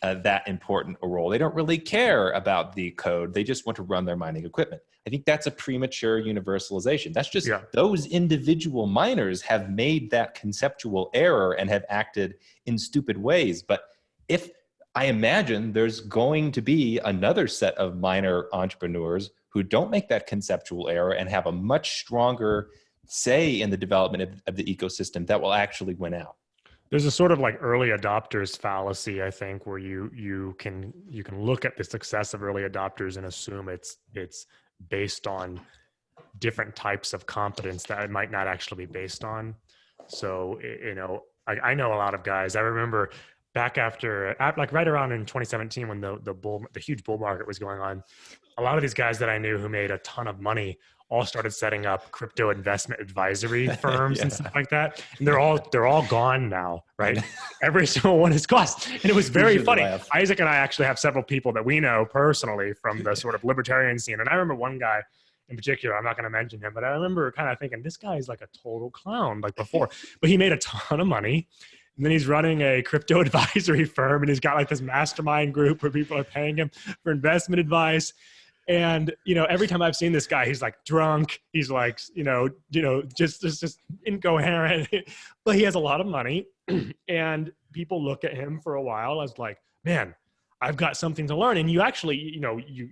that important a role. They don't really care about the code. They just want to run their mining equipment. I think that's a premature universalization. That's just those individual miners have made that conceptual error and have acted in stupid ways. But if I imagine there's going to be another set of miner entrepreneurs who don't make that conceptual error and have a much stronger say in the development of the ecosystem that will actually win out. There's a sort of like early adopters fallacy, I think, where you can look at the success of early adopters and assume it's based on different types of competence that it might not actually be based on. So, you know, I know a lot of guys. I remember back after like right around in 2017 when the huge bull market was going on, a lot of these guys that I knew who made a ton of money all started setting up crypto investment advisory firms and stuff like that. And they're all gone now, right? Every single one is gone. And it was very funny. Laugh. Isaac and I actually have several people that we know personally from the sort of libertarian scene. And I remember one guy in particular, I'm not going to mention him, but I remember kind of thinking, this guy is like a total clown like before, but he made a ton of money. And then he's running a crypto advisory firm and he's got like this mastermind group where people are paying him for investment advice. And, you know, every time I've seen this guy, he's like drunk. He's like, just incoherent, but he has a lot of money and people look at him for a while as like, man, I've got something to learn. And you actually,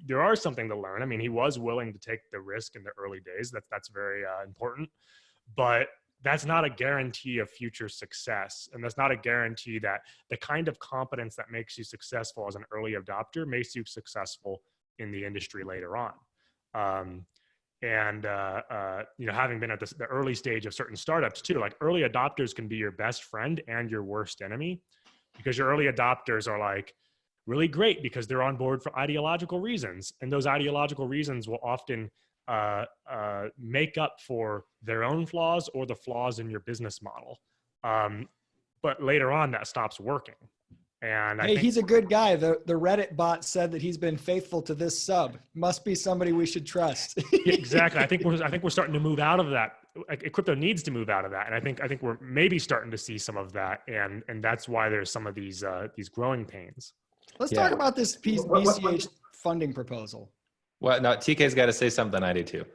there are something to learn. I mean, he was willing to take the risk in the early days. That's very important, but that's not a guarantee of future success. And that's not a guarantee that the kind of competence that makes you successful as an early adopter makes you successful in the industry later on. Having been at the early stage of certain startups too, like early adopters can be your best friend and your worst enemy, because your early adopters are like really great because they're on board for ideological reasons. And those ideological reasons will often make up for their own flaws or the flaws in your business model. But later on that stops working. And he's a good guy. The Reddit bot said that he's been faithful to this sub. Must be somebody we should trust. Exactly. I think we're starting to move out of that. Like, crypto needs to move out of that, and I think we're maybe starting to see some of that, and that's why there's some of these growing pains. Let's talk about this BCH funding proposal. Well, no, TK's got to say something. I do too.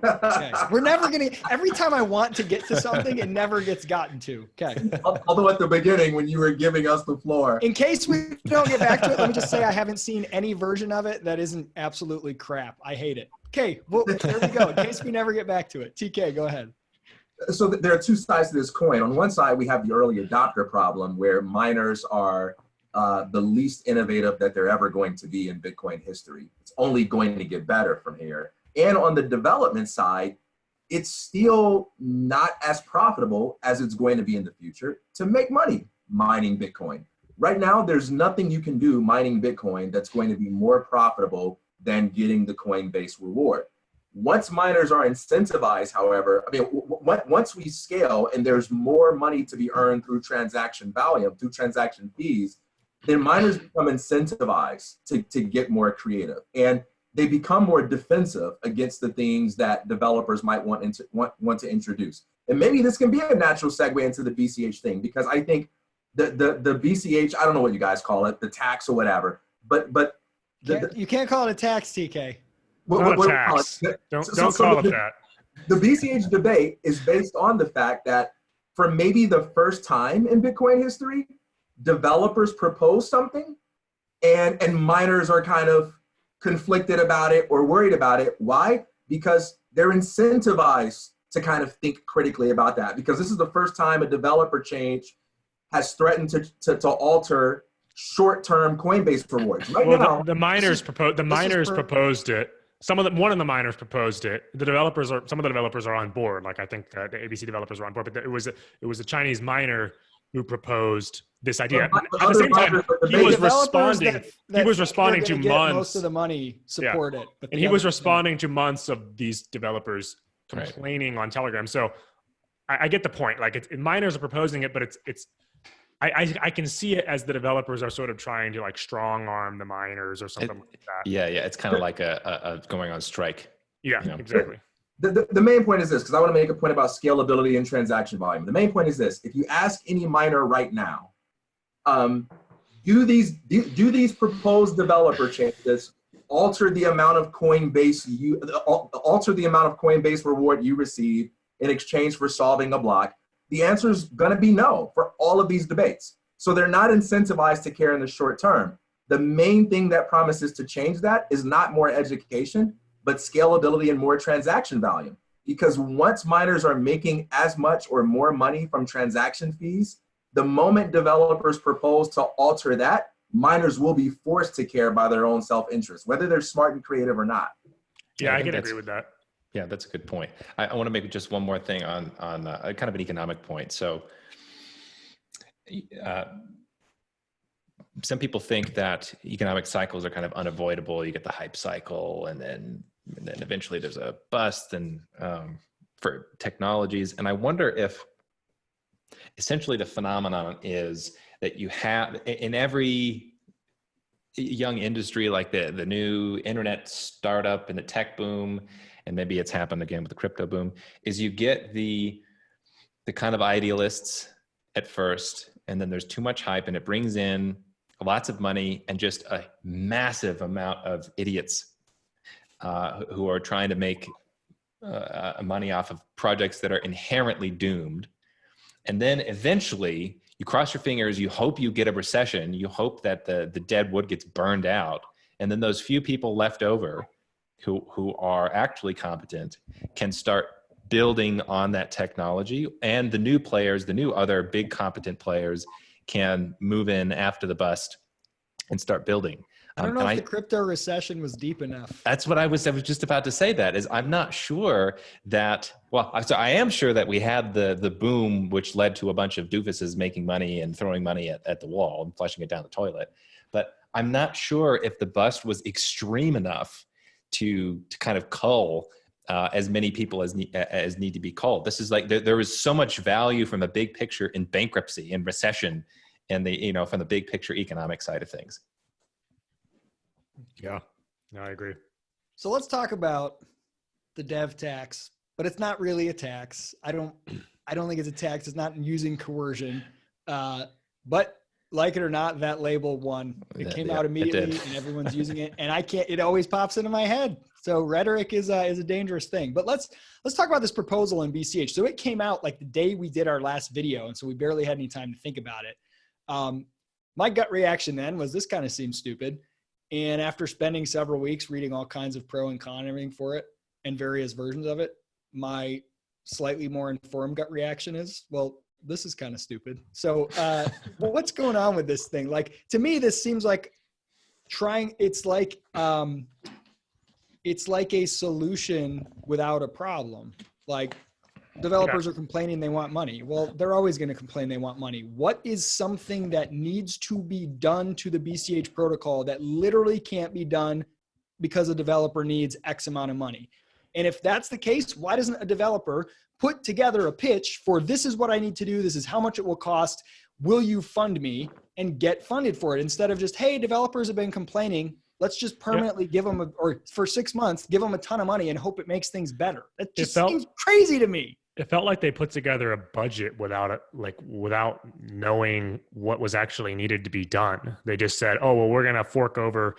Okay. We're never going to, every time I want to get to something, it never gets gotten to. Okay. Although at the beginning, when you were giving us the floor. In case we don't get back to it, let me just say I haven't seen any version of it that isn't absolutely crap. I hate it. Okay, well, there we go. In case we never get back to it. TK, go ahead. So there are two sides to this coin. On one side, we have the early adopter problem where miners are the least innovative that they're ever going to be in Bitcoin history. It's only going to get better from here. And on the development side, it's still not as profitable as it's going to be in the future to make money mining Bitcoin. Right now, there's nothing you can do mining Bitcoin that's going to be more profitable than getting the Coinbase reward. Once miners are incentivized, however, I mean, once we scale and there's more money to be earned through transaction volume, through transaction fees, then miners become incentivized to get more creative. And they become more defensive against the things that developers might want to introduce. And maybe this can be a natural segue into the BCH thing, because I think the BCH, I don't know what you guys call it, the tax or whatever, but you can't call it a tax, TK. Not a tax. Don't call it that. The BCH debate is based on the fact that for maybe the first time in Bitcoin history, developers propose something and miners are kind of conflicted about it or worried about it. Why? Because they're incentivized to kind of think critically about that, because this is the first time a developer change has threatened to alter short-term Coinbase rewards. Right now, the miners proposed it. One of the miners proposed it. Some of the developers are on board. Like I think the ABC developers are on board, but it was a Chinese miner who proposed this idea. At the same time, he was responding to months. Most of the money support it, and he was responding to months of these developers complaining on Telegram. So I get the point. Like miners are proposing it, but I can see it as the developers are sort of trying to like strong arm the miners or something like that. Yeah, it's kind of like a going on strike. Yeah, exactly. The main point is this, because I want to make a point about scalability and transaction volume. The main point is this: if you ask any miner right now, do these proposed developer changes alter the amount of Coinbase reward you receive in exchange for solving a block? The answer is going to be no for all of these debates. So they're not incentivized to care in the short term. The main thing that promises to change that is not more education, but scalability and more transaction volume. Because once miners are making as much or more money from transaction fees, the moment developers propose to alter that, miners will be forced to care by their own self-interest, whether they're smart and creative or not. Yeah, I can agree with that. Yeah, that's a good point. I want to make just one more thing on kind of an economic point. So some people think that economic cycles are kind of unavoidable. You get the hype cycle, and then eventually there's a bust and for technologies. And I wonder if essentially the phenomenon is that you have in every young industry, like the new internet startup and the tech boom, and maybe it's happened again with the crypto boom, is you get the kind of idealists at first, and then there's too much hype and it brings in lots of money and just a massive amount of idiots who are trying to make money off of projects that are inherently doomed. And then eventually you cross your fingers, you hope you get a recession, you hope that the dead wood gets burned out, and then those few people left over who are actually competent can start building on that technology, and the new players, the new other big competent players can move in after the bust and start building. I don't know if the crypto recession was deep enough. That's what I was just about to say. That is, I'm not sure that, so I am sure that we had the boom, which led to a bunch of doofuses making money and throwing money at the wall and flushing it down the toilet. But I'm not sure if the bust was extreme enough to kind of cull as many people as need to be culled. This is like, there is so much value from a big picture in bankruptcy and recession and from the big picture economic side of things. Yeah, no, I agree. So let's talk about the dev tax, but it's not really a tax. I don't think it's a tax. It's not using coercion, but like it or not, that label won. It came out immediately and everyone's using it. And it always pops into my head. So rhetoric is a dangerous thing, but let's talk about this proposal in BCH. So it came out like the day we did our last video. And so we barely had any time to think about it. My gut reaction then was this kind of seems stupid. And after spending several weeks reading all kinds of pro and con and everything for it and various versions of it, my slightly more informed gut reaction is, well, this is kind of stupid. So what's going on with this thing? Like, to me, this seems like it's like a solution without a problem. Like, developers are complaining they want money. Well, they're always going to complain they want money. What is something that needs to be done to the BCH protocol that literally can't be done because a developer needs X amount of money? And if that's the case, why doesn't a developer put together a pitch for this is what I need to do, this is how much it will cost, will you fund me, and get funded for it, instead of just, hey, developers have been complaining, let's just permanently give them, or for 6 months, give them a ton of money and hope it makes things better. That just seems crazy to me. It felt like they put together a budget without knowing what was actually needed to be done. They just said, oh, well, we're going to fork over,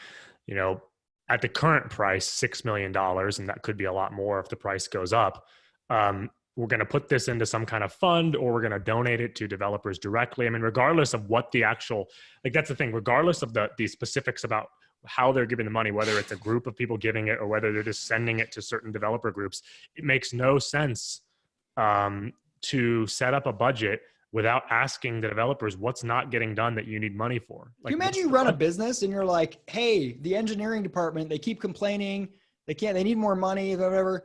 at the current price, $6 million, and that could be a lot more if the price goes up. We're going to put this into some kind of fund, or we're going to donate it to developers directly. I mean, regardless of what the actual, that's the thing, regardless of the specifics about how they're giving the money, whether it's a group of people giving it or whether they're just sending it to certain developer groups, it makes no sense to set up a budget without asking the developers what's not getting done that you need money for. Can you imagine you run a business and you're like, hey, the engineering department, they keep complaining. They need more money, whatever.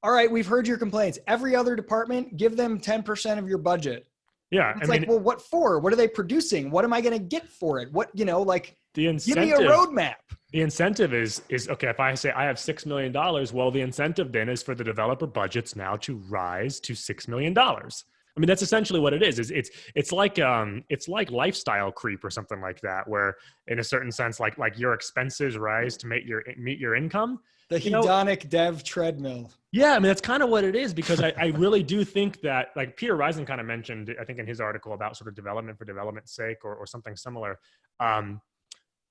All right, we've heard your complaints. Every other department, give them 10% of your budget. Yeah. It's like, well, what for? What are they producing? What am I going to get for it? What, like, the incentive, give me a roadmap. The incentive is okay. If I say I have $6 million, well, the incentive then is for the developer budgets now to rise to $6 million. I mean, that's essentially what it is. It's like lifestyle creep or something like that, where in a certain sense, like your expenses rise to meet your income. The hedonic dev treadmill. Yeah, I mean, that's kind of what it is, because I really do think that, like Peter Rising kind of mentioned, I think in his article about sort of development for development's sake or something similar,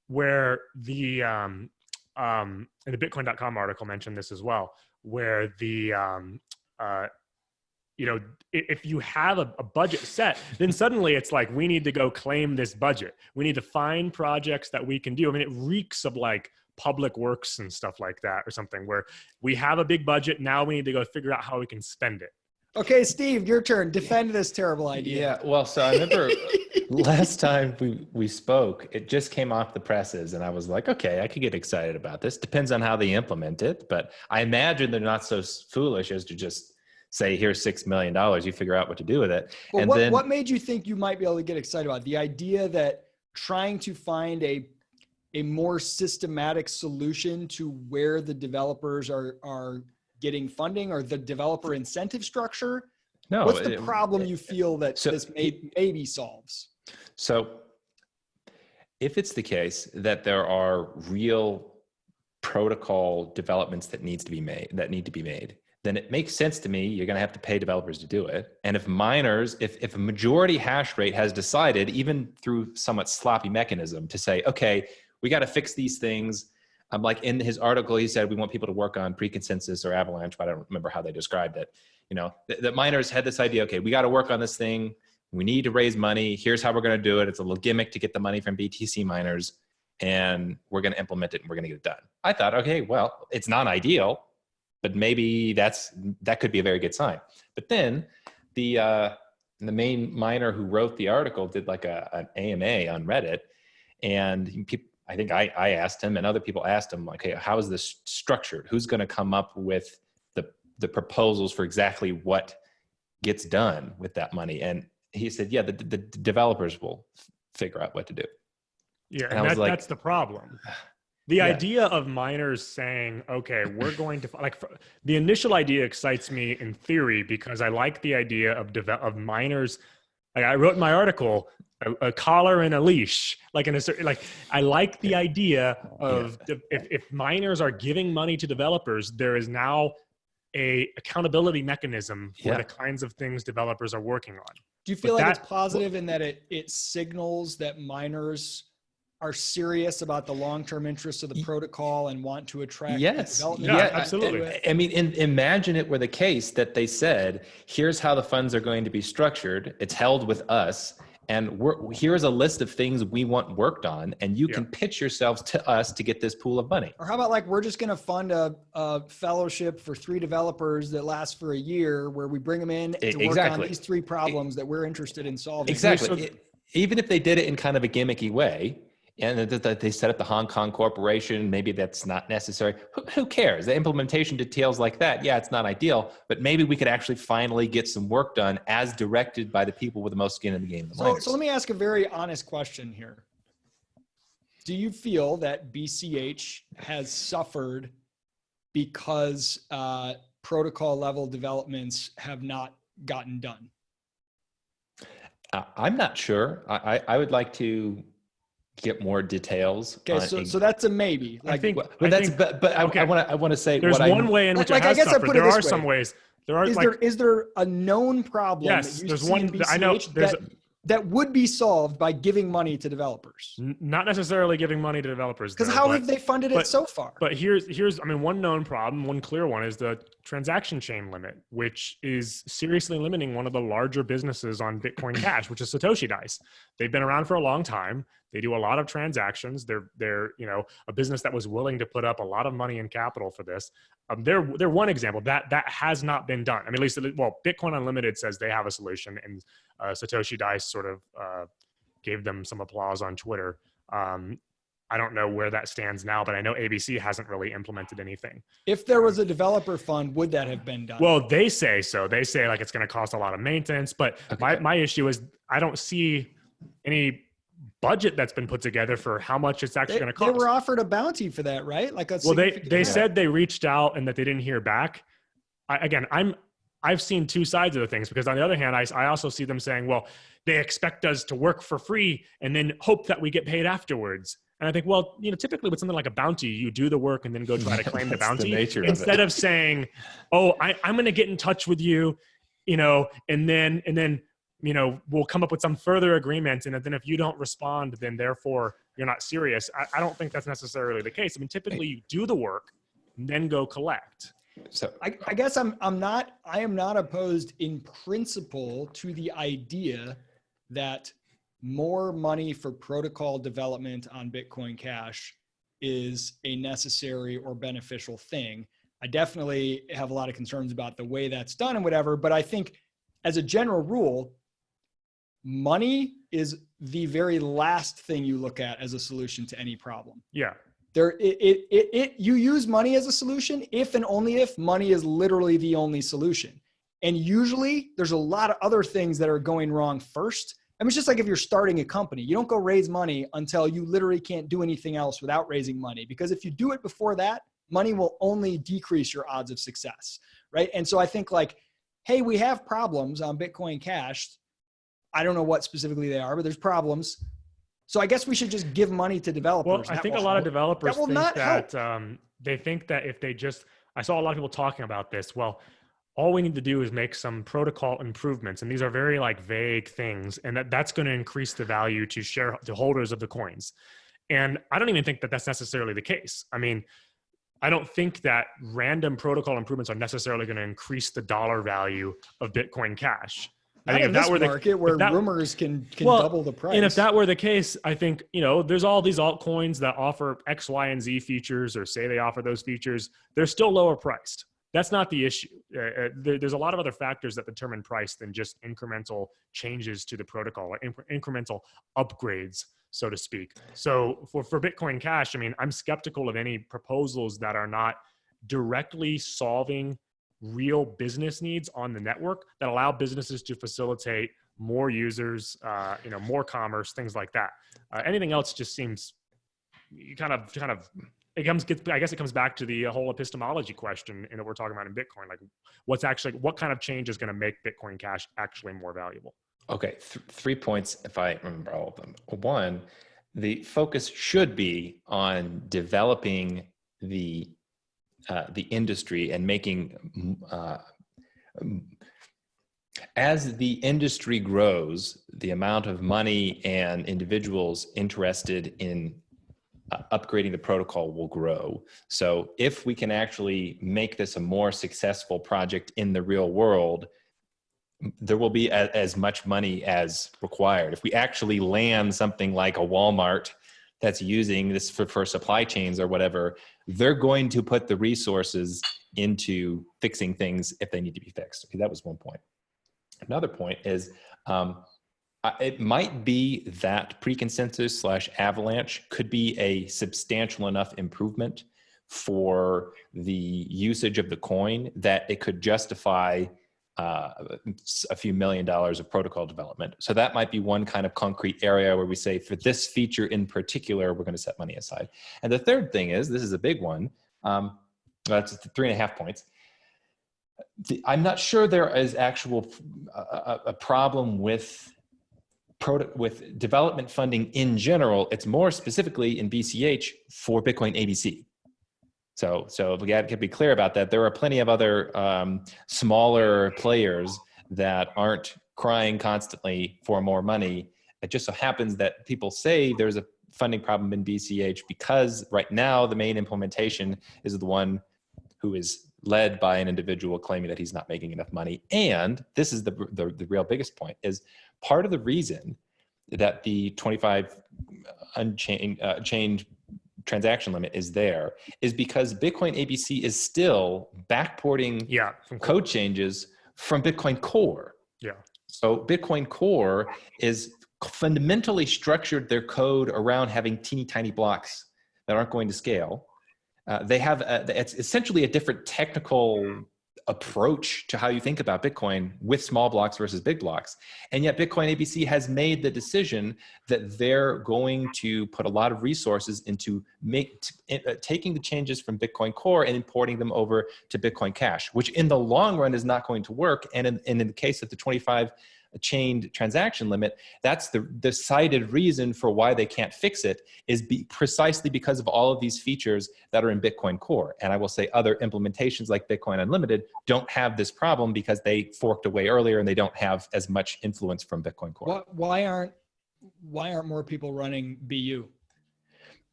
where the in the Bitcoin.com article mentioned this as well, where the if you have a budget set, then suddenly it's like, we need to go claim this budget. We need to find projects that we can do. I mean, it reeks of like public works and stuff like that, or something, where we have a big budget. Now we need to go figure out how we can spend it. Okay, Steve, your turn. Defend this terrible idea. Yeah, well, so I remember last time we spoke, it just came off the presses, and I was like, okay, I could get excited about this. Depends on how they implement it, but I imagine they're not so foolish as to just say, here's $6 million, you figure out what to do with it. Well, and what made you think you might be able to get excited about the idea that trying to find a more systematic solution to where the developers are getting funding, or the developer incentive structure? No. What's the problem you feel that this maybe solves? So if it's the case that there are real protocol developments that need to be made, then it makes sense to me you're going to have to pay developers to do it. And if miners, if a majority hash rate has decided, even through somewhat sloppy mechanism, to say, okay, we got to fix these things. Like in his article, he said, we want people to work on pre-consensus or avalanche, but I don't remember how they described it. The miners had this idea, okay, we got to work on this thing. We need to raise money. Here's how we're going to do it. It's a little gimmick to get the money from BTC miners, and we're going to implement it and we're going to get it done. I thought, okay, well, it's not ideal, but maybe that could be a very good sign. But then the main miner who wrote the article did like an AMA on Reddit, and I think I asked him, and other people asked him, like, hey, how is this structured? Who's going to come up with the proposals for exactly what gets done with that money? And he said, yeah, the developers will figure out what to do. Yeah, and that's the problem. The idea of miners saying, okay, we're going to, like, the initial idea excites me in theory, because I like the idea of miners. Like I wrote in my article, a collar and a leash, like in a certain, like, I like the idea of if miners are giving money to developers, there is now a accountability mechanism for the kinds of things developers are working on. Do you feel like it's positive in that it signals that miners are serious about the long-term interests of the protocol and want to attract development? Yeah, absolutely. I mean, imagine it were the case that they said, here's how the funds are going to be structured. It's held with us. And here's a list of things we want worked on, and you can pitch yourselves to us to get this pool of money. Or how about, like, we're just going to fund a fellowship for 3 developers that lasts for a year, where we bring them in to work on these 3 problems that we're interested in solving. Exactly. Even if they did it in kind of a gimmicky way, and that they set up the Hong Kong corporation, maybe that's not necessary. Who cares? The implementation details like that, yeah, it's not ideal, but maybe we could actually finally get some work done as directed by the people with the most skin in the game. So let me ask a very honest question here. Do you feel that BCH has suffered because protocol level developments have not gotten done? I'm not sure. I would like to get more details. Okay, so that's a maybe. I think, I want to say there's one way in which it has suffered. There are some ways. Is there a known problem? Yes, there's one. BCH I know that would be solved by giving money to developers. Not necessarily giving money to developers. Because how have they funded it so far? But here's I mean, one known problem, one clear one, is the transaction chain limit, which is seriously limiting one of the larger businesses on Bitcoin Cash, which is Satoshi Dice. They've been around for a long time. They do a lot of transactions. They're a business that was willing to put up a lot of money and capital for this. They're one example that has not been done. I mean, at least, Bitcoin Unlimited says they have a solution, and Satoshi Dice sort of gave them some applause on Twitter. I don't know where that stands now, but I know ABC hasn't really implemented anything. If there was a developer fund, would that have been done? Well, they say so. They say like it's going to cost a lot of maintenance, but my issue is I don't see any budget that's been put together for how much it's actually going to cost. They were offered a bounty for that, right? Like they said they reached out and that they didn't hear back. I've seen two sides of the things, because on the other hand, I also see them saying, well, they expect us to work for free and then hope that we get paid afterwards. And I think, well, typically with something like a bounty, you do the work and then go try to claim the bounty instead of saying, oh, I'm going to get in touch with you, and then we'll come up with some further agreement. And then if you don't respond, then therefore you're not serious. I don't think that's necessarily the case. I mean, typically you do the work and then go collect. So I guess I am not opposed in principle to the idea that more money for protocol development on Bitcoin Cash is a necessary or beneficial thing. I definitely have a lot of concerns about the way that's done and whatever, but I think as a general rule, money is the very last thing you look at as a solution to any problem. Yeah. You use money as a solution if and only if money is literally the only solution. And usually there's a lot of other things that are going wrong first. I mean, it's just like if you're starting a company, you don't go raise money until you literally can't do anything else without raising money. Because if you do it before that, money will only decrease your odds of success, right? And so I think like, hey, we have problems on Bitcoin Cash. I don't know what specifically they are, but there's problems. So I guess we should just give money to developers. Well, I think a lot of developers think that they think that if they just, I saw a lot of people talking about this. Well, all we need to do is make some protocol improvements. And these are very like vague things. And that's going to increase the value to holders of the coins. And I don't even think that that's necessarily the case. I mean, I don't think that random protocol improvements are necessarily going to increase the dollar value of Bitcoin Cash. I think if that were the market where rumors can double the price. And if that were the case, I think, there's all these altcoins that offer X, Y, and Z features, or say they offer those features. They're still lower priced. That's not the issue. There's a lot of other factors that determine price than just incremental changes to the protocol, or incremental upgrades, so to speak. So for Bitcoin Cash, I mean, I'm skeptical of any proposals that are not directly solving real business needs on the network that allow businesses to facilitate more users, more commerce, things like that. Anything else just seems kind of. I guess it comes back to the whole epistemology question that we're talking about in Bitcoin. Like, what kind of change is going to make Bitcoin Cash actually more valuable? Okay, 3 points if I remember all of them. One, the focus should be on developing the industry and making as the industry grows, the amount of money and individuals interested in upgrading the protocol will grow. So if we can actually make this a more successful project in the real world, there will be as much money as required. If we actually land something like a Walmart that's using this for supply chains or whatever, they're going to put the resources into fixing things if they need to be fixed. Okay, that was one point. Another point is it might be that pre-consensus / avalanche could be a substantial enough improvement for the usage of the coin that it could justify a few $1 million of protocol development. So that might be one kind of concrete area where we say for this feature in particular, we're going to set money aside. And the third thing is, this is a big one. That's 3.5 points. I'm not sure there is a problem with development funding in general. It's more specifically in BCH for Bitcoin ABC. So if we can be clear about that, there are plenty of other smaller players that aren't crying constantly for more money. It just so happens that people say there's a funding problem in BCH because right now the main implementation is the one who is led by an individual claiming that he's not making enough money. And this is the real biggest point, is part of the reason that the 25 chained transaction limit is there is because Bitcoin ABC is still backporting code changes from Bitcoin Core. Yeah. So Bitcoin Core is fundamentally structured their code around having teeny tiny blocks that aren't going to scale. They have it's essentially a different technical approach to how you think about Bitcoin with small blocks versus big blocks. And yet Bitcoin ABC has made the decision that they're going to put a lot of resources into taking the changes from Bitcoin Core and importing them over to Bitcoin Cash, which in the long run is not going to work. And in the case of the 25 chained transaction limit, that's the cited reason for why they can't fix it is precisely because of all of these features that are in Bitcoin Core. And I will say other implementations like Bitcoin Unlimited don't have this problem because they forked away earlier and they don't have as much influence from Bitcoin Core. Why aren't more people running BU?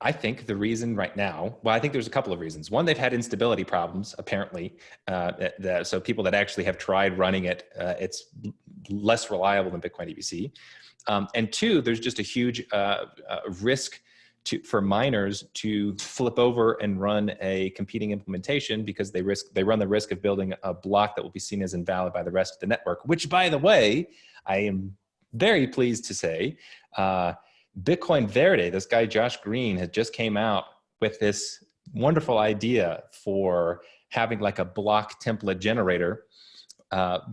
I think the reason right now, well, I think there's a couple of reasons. One, they've had instability problems, apparently. So people that actually have tried running it, it's less reliable than Bitcoin ABC. And two, there's just a huge risk for miners to flip over and run a competing implementation because they run the risk of building a block that will be seen as invalid by the rest of the network, which, by the way, I am very pleased to say, Bitcoin Verde, this guy Josh Green, had just came out with this wonderful idea for having like a block template generator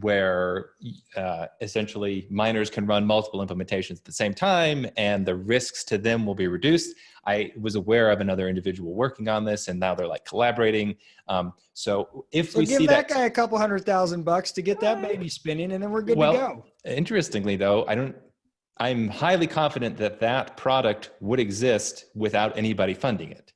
where essentially miners can run multiple implementations at the same time and the risks to them will be reduced. I was aware of another individual working on this and now they're like collaborating. So we give see that guy a couple $100,000 to get that baby spinning and then we're good to go. Interestingly though, I'm highly confident that that product would exist without anybody funding it.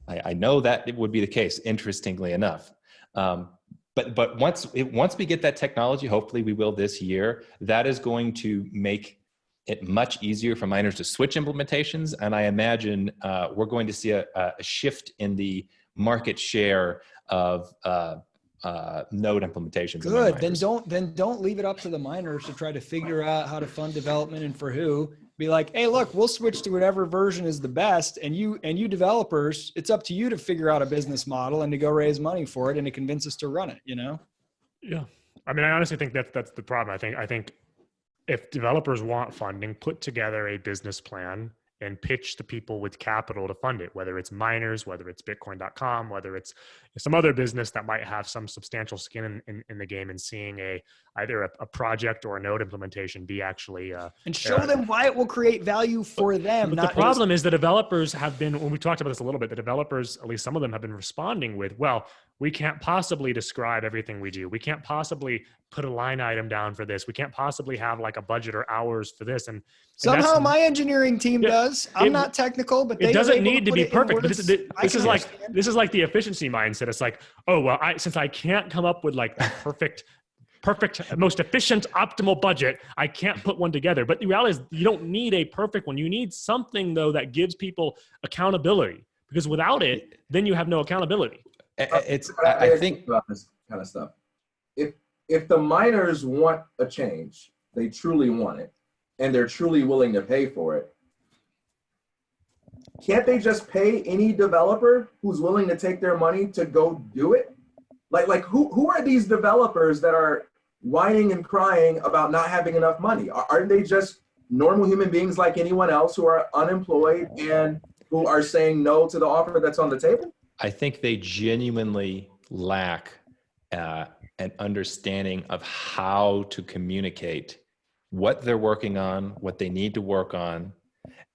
I know that it would be the case, interestingly enough. But once we get that technology, hopefully we will this year, that is going to make it much easier for miners to switch implementations. And I imagine we're going to see a shift in the market share of node implementations. Good. Then don't leave it up to the miners to try to figure out how to fund development and for who. Be like, hey, look, we'll switch to whatever version is the best, and you developers, it's up to you to figure out a business model and to go raise money for it and to convince us to run it. You know? Yeah. I mean, I honestly think that's the problem. I think if developers want funding, put together a business plan and pitch to people with capital to fund it, whether it's miners, whether it's Bitcoin.com, whether it's some other business that might have some substantial skin in the game, and seeing either a project or a node implementation be actually and show them why it will create value for them. But the problem is the developers have been, when we talked about this a little bit, the developers, at least some of them, have been responding with, well, we can't possibly describe everything we do. We can't possibly put a line item down for this. We can't possibly have like a budget or hours for this. And somehow my engineering team does. I'm not technical, but it doesn't need to be perfect. But this is like the efficiency mindset. It's like, oh, well, since I can't come up with like the perfect, most efficient, optimal budget, I can't put one together. But the reality is you don't need a perfect one. You need something though that gives people accountability, because without it, then you have no accountability. I think about this kind of stuff. If the miners want a change, they truly want it, and they're truly willing to pay for it, can't they just pay any developer who's willing to take their money to go do it? Like who are these developers that are whining and crying about not having enough money? Aren't they just normal human beings like anyone else who are unemployed and who are saying no to the offer that's on the table? I think they genuinely lack an understanding of how to communicate what they're working on, what they need to work on,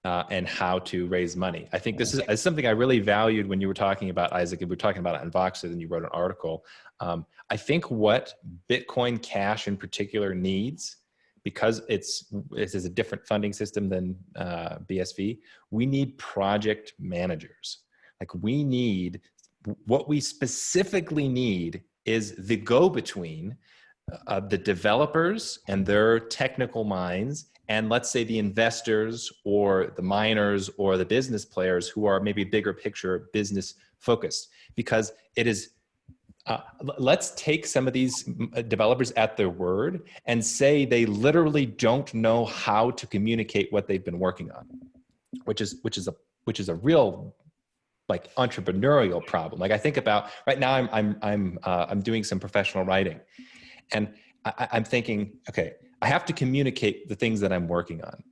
and how to raise money. I think this is something I really valued when you were talking about, Isaac, and we were talking about it on Voxer, and you wrote an article. I think what Bitcoin Cash in particular needs, because it is a different funding system than BSV, we need project managers. Like what we specifically need is the go-between the developers and their technical minds, and let's say the investors or the miners or the business players who are maybe bigger picture business focused, because it is let's take some of these developers at their word and say they literally don't know how to communicate what they've been working on, which is a real like entrepreneurial problem. Like I think about right now, I'm doing some professional writing, and I'm thinking, okay, I have to communicate the things that I'm working on,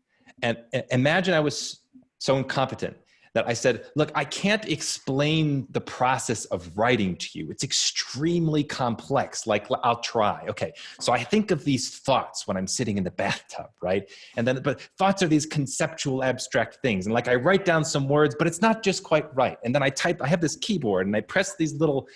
and imagine I was so incompetent that I said, look, I can't explain the process of writing to you. It's extremely complex. Like, I'll try. Okay, so I think of these thoughts when I'm sitting in the bathtub, right? And then, but thoughts are these conceptual abstract things. And like, I write down some words, but it's not just quite right. And then I have this keyboard and I press these little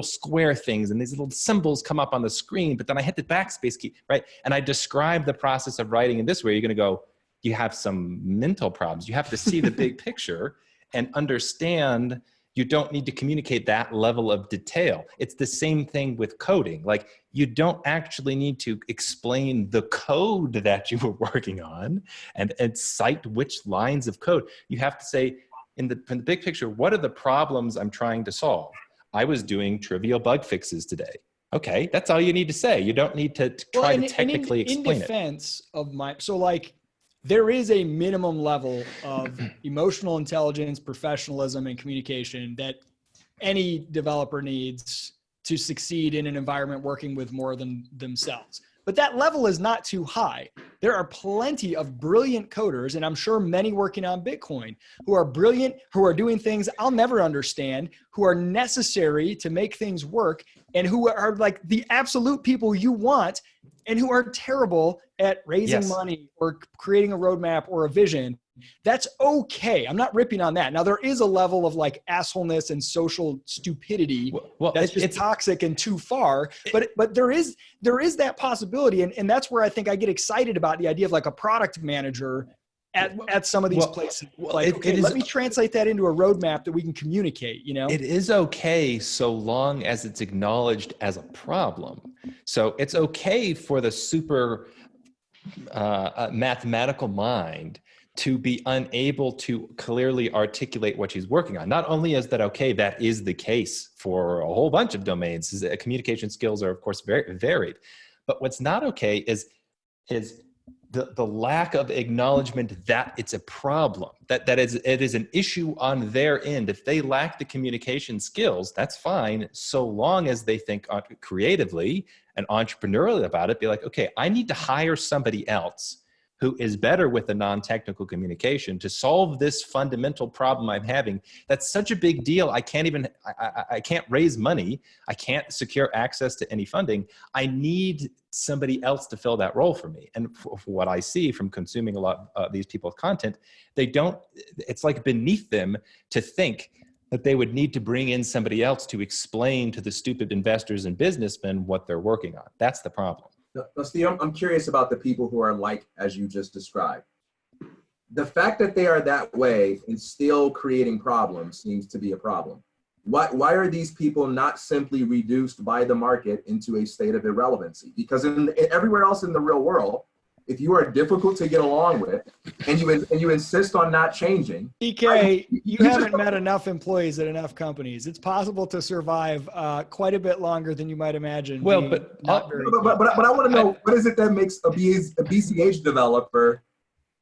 square things and these little symbols come up on the screen, but then I hit the backspace key, right? And I describe the process of writing in this way. You're gonna go, you have some mental problems. You have to see the big picture and understand you don't need to communicate that level of detail. It's the same thing with coding. Like, you don't actually need to explain the code that you were working on and cite which lines of code. You have to say, in the big picture, what are the problems I'm trying to solve? I was doing trivial bug fixes today. Okay, that's all you need to say. You don't need to try to technically explain it. In defense of my, so like, there is a minimum level of emotional intelligence, professionalism, and communication that any developer needs to succeed in an environment working with more than themselves. But that level is not too high. There are plenty of brilliant coders, and I'm sure many working on Bitcoin, who are brilliant, who are doing things I'll never understand, who are necessary to make things work, and who are like the absolute people you want, and who are terrible at raising money or creating a roadmap or a vision. That's okay. I'm not ripping on that. Now, there is a level of like assholeness and social stupidity that's just toxic and too far, but there is that possibility. And that's where I think I get excited about the idea of like a product manager at some of these places. Like, okay, let me translate that into a roadmap that we can communicate, you know? It is okay so long as it's acknowledged as a problem. So it's okay for the super mathematical mind to be unable to clearly articulate what she's working on. Not only is that okay, that is the case for a whole bunch of domains. Communication skills are, of course, very varied. But what's not okay is the lack of acknowledgement that it's a problem, that it is an issue on their end. If they lack the communication skills, that's fine, so long as they think creatively and entrepreneurially about it. Be like, okay, I need to hire somebody else who is better with the non-technical communication to solve this fundamental problem I'm having. That's such a big deal. I can't raise money. I can't secure access to any funding. I need somebody else to fill that role for me. And for what I see from consuming a lot of these people's content, it's like beneath them to think that they would need to bring in somebody else to explain to the stupid investors and businessmen what they're working on. That's the problem. Now, Steve, I'm curious about the people who are like, as you just described. The fact that they are that way and still creating problems seems to be a problem. Why are these people not simply reduced by the market into a state of irrelevancy? Because everywhere else in the real world, if you are difficult to get along with and you insist on not changing. TK, you haven't met enough employees at enough companies. It's possible to survive quite a bit longer than you might imagine. Well, but I want to know, what is it that makes a BCH developer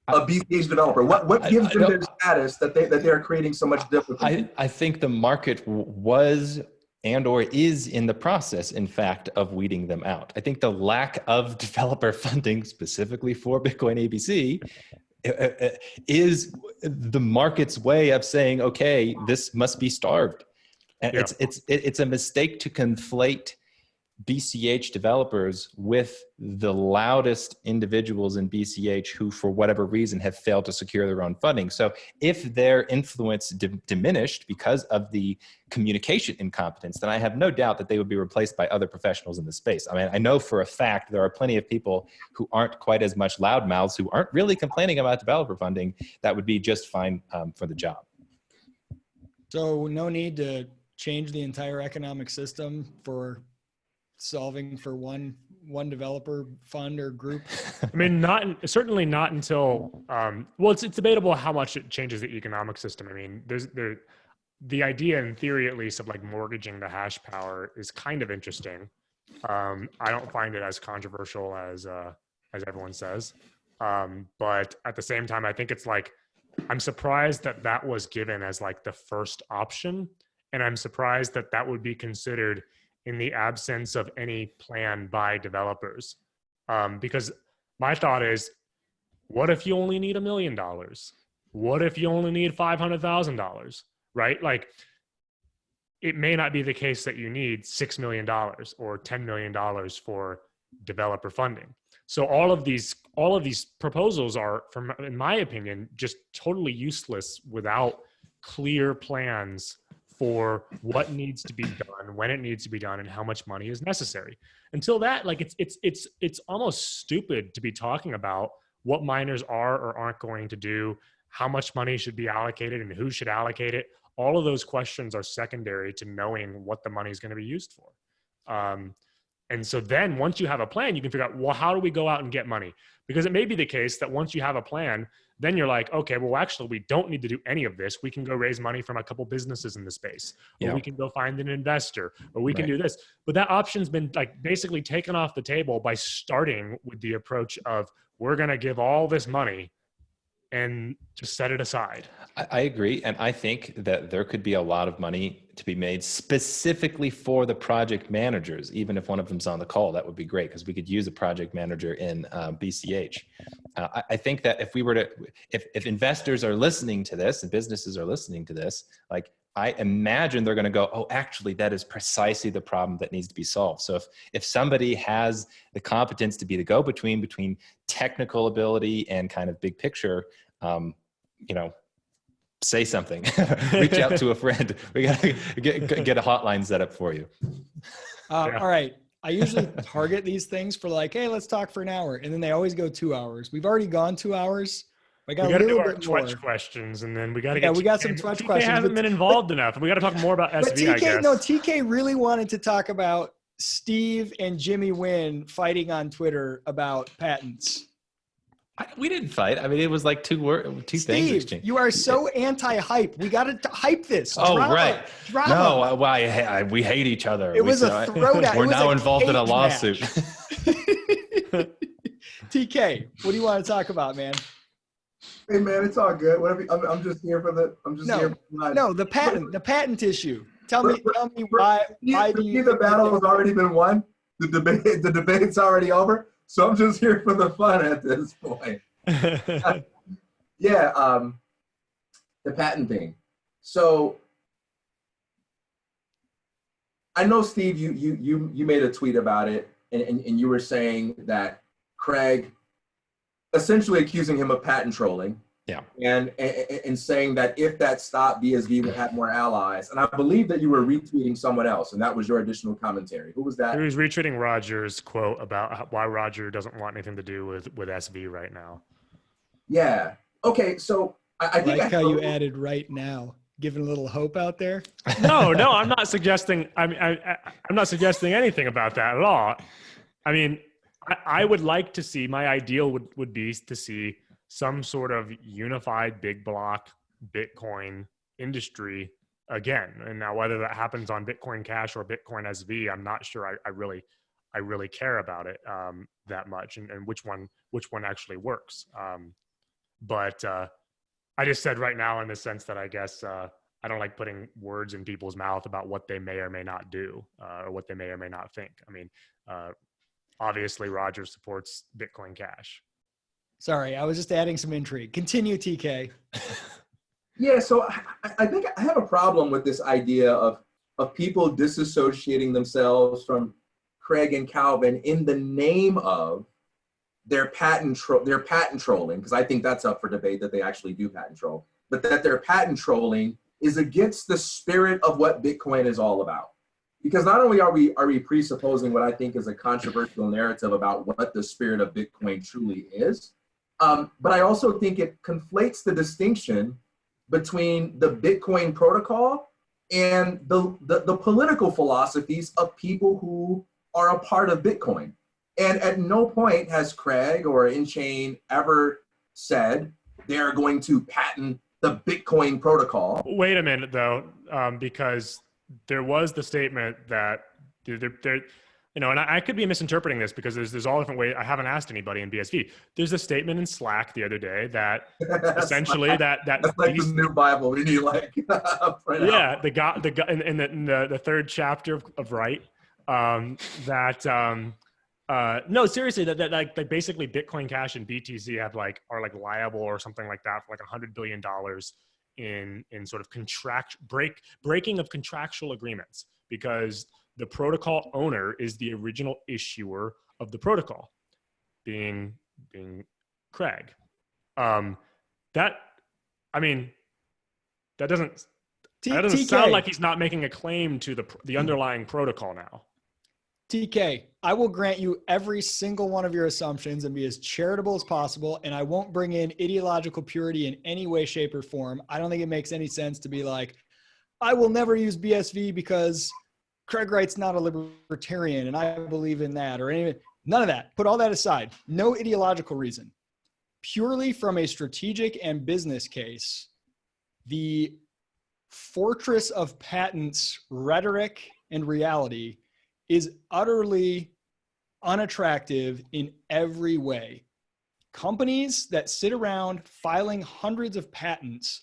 a BCH developer? What gives them their status that they're creating so much difficulty? I think the market was and or is in the process, in fact, of weeding them out. I think the lack of developer funding specifically for Bitcoin ABC is the market's way of saying, okay, this must be starved. And it's a mistake to conflate BCH developers with the loudest individuals in BCH who, for whatever reason, have failed to secure their own funding. So if their influence diminished because of the communication incompetence, then I have no doubt that they would be replaced by other professionals in the space. I mean, I know for a fact there are plenty of people who aren't quite as much loudmouths, who aren't really complaining about developer funding, that would be just fine for the job. So no need to change the entire economic system for solving for one developer fund or group? I mean, certainly not until, well, it's debatable how much it changes the economic system. I mean, the idea, in theory at least, of like mortgaging the hash power is kind of interesting. I don't find it as controversial as everyone says. But at the same time, I think it's like, I'm surprised that that was given as like the first option. And I'm surprised that that would be considered in the absence of any plan by developers. Because my thought is, what if you only need $1 million? What if you only need $500,000, right? Like, it may not be the case that you need $6 million or $10 million for developer funding. So all of these proposals are, in my opinion, just totally useless without clear plans for what needs to be done, when it needs to be done, and how much money is necessary. Until that, like, it's almost stupid to be talking about what miners are or aren't going to do, how much money should be allocated and who should allocate it. All of those questions are secondary to knowing what the money is going to be used for. And so then once you have a plan, you can figure out, well, how do we go out and get money? Because it may be the case that once you have a plan, then you're like, okay, well, actually, we don't need to do any of this. We can go raise money from a couple businesses in the space, or we can go find an investor, or we can do this. But that option's been like basically taken off the table by starting with the approach of, we're going to give all this money and just set it aside. I agree. And I think that there could be a lot of money to be made specifically for the project managers. Even if one of them's on the call, that would be great, because we could use a project manager in BCH. I think that if we were to, if investors are listening to this and businesses are listening to this, like, I imagine they're going to go, oh, actually, that is precisely the problem that needs to be solved. So if somebody has the competence to be the go-between between technical ability and kind of big picture, say something. Reach out to a friend. We got to get a hotline set up for you. All right. I usually target these things for like, hey, let's talk for an hour. And then they always go 2 hours. We've already gone 2 hours. We got to do our Twitch questions, and then we got to we got some Twitch questions. TK hasn't been involved enough, and we got to talk more about SV, I guess. No, TK really wanted to talk about Steve and Jimmy Wynn fighting on Twitter about patents. We didn't fight. I mean, it was like two things exchanged. You are so anti-hype. We got to hype this. Oh, drama, right. Drama. No, we hate each other. It was a throwdown. We're now involved in a lawsuit. TK, what do you want to talk about, man? Hey man, it's all good. Whatever. I'm just here for the. The patent issue. Tell me why. The battle has already been won. The debate's already over. So I'm just here for the fun at this point. The patent thing. So I know, Steve, you made a tweet about it, and you were saying that Craig, essentially accusing him of patent trolling. Yeah. And saying that if that stopped, BSV would have more allies. And I believe that you were retweeting someone else, and that was your additional commentary. Who was that? He was retweeting Roger's quote about why Roger doesn't want anything to do with SV right now. Yeah. Okay. So I think how you added right now, giving a little hope out there. No, I'm not suggesting. I'm not suggesting anything about that at all. I mean, I would like to see, my ideal would be to see some sort of unified big block Bitcoin industry again. And now whether that happens on Bitcoin Cash or Bitcoin SV, I'm not sure I really care about it that much, and which one actually works. But I just said right now in the sense that I guess I don't like putting words in people's mouth about what they may or may not do or what they may or may not think. I mean, obviously Roger supports Bitcoin Cash. Sorry, I was just adding some intrigue. Continue, TK. Yeah, so I think I have a problem with this idea of people disassociating themselves from Craig and Calvin in the name of their patent trolling, because I think that's up for debate that they actually do patent troll, but that their patent trolling is against the spirit of what Bitcoin is all about. Because not only are we presupposing what I think is a controversial narrative about what the spirit of Bitcoin truly is, but I also think it conflates the distinction between the Bitcoin protocol and the political philosophies of people who are a part of Bitcoin. And at no point has Craig or InChain ever said they're going to patent the Bitcoin protocol. Wait a minute, though. because there was the statement that there and I could be misinterpreting this because there's all different ways. I haven't asked anybody in BSV. There's a statement in Slack the other day that essentially that's like the new Bible. We need like yeah, the guy in the third chapter of Right, no, seriously, that like basically Bitcoin Cash and BTC are liable or something like that for like $100 billion in sort of breaking of contractual agreements, because the protocol owner is the original issuer of the protocol, being Craig. That doesn't sound like he's not making a claim to the underlying protocol now. TK, I will grant you every single one of your assumptions and be as charitable as possible, and I won't bring in ideological purity in any way, shape, or form. I don't think it makes any sense to be like, I will never use BSV because Craig Wright's not a libertarian and I believe in that, or anything. None of that. Put all that aside. No ideological reason. Purely from a strategic and business case, the fortress of patents rhetoric and reality is utterly unattractive in every way. Companies that sit around filing hundreds of patents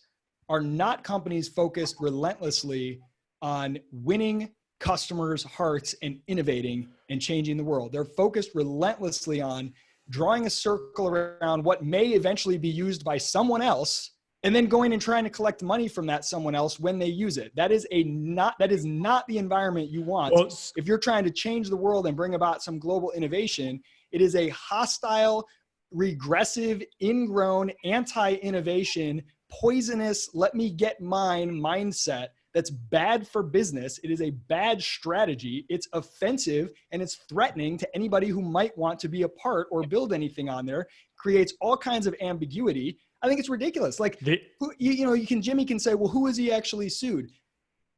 are not companies focused relentlessly on winning customers' hearts and innovating and changing the world. They're focused relentlessly on drawing a circle around what may eventually be used by someone else, and then going and trying to collect money from that someone else when they use it. That is not the environment you want. Well, if you're trying to change the world and bring about some global innovation, it is a hostile, regressive, ingrown, anti-innovation, poisonous, let me get mine mindset that's bad for business. It is a bad strategy. It's offensive and it's threatening to anybody who might want to be a part or build anything on there. Creates all kinds of ambiguity. I think it's ridiculous. Like, Jimmy can say, well, who is he actually sued?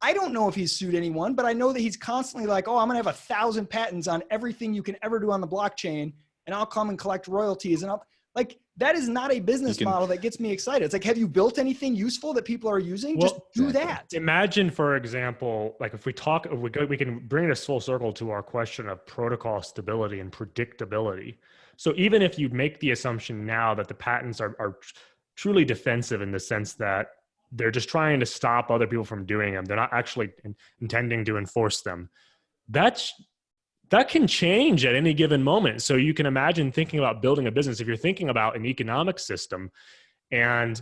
I don't know if he's sued anyone, but I know that he's constantly like, oh, I'm going to have 1,000 patents on everything you can ever do on the blockchain, and I'll come and collect royalties. And that is not a business model that gets me excited. It's like, have you built anything useful that people are using? Just do that. Imagine, for example, like if we can bring this full circle to our question of protocol stability and predictability. So even if you make the assumption now that the patents are truly defensive in the sense that they're just trying to stop other people from doing them, they're not actually intending to enforce them, that can change at any given moment. So you can imagine thinking about building a business, if you're thinking about an economic system, and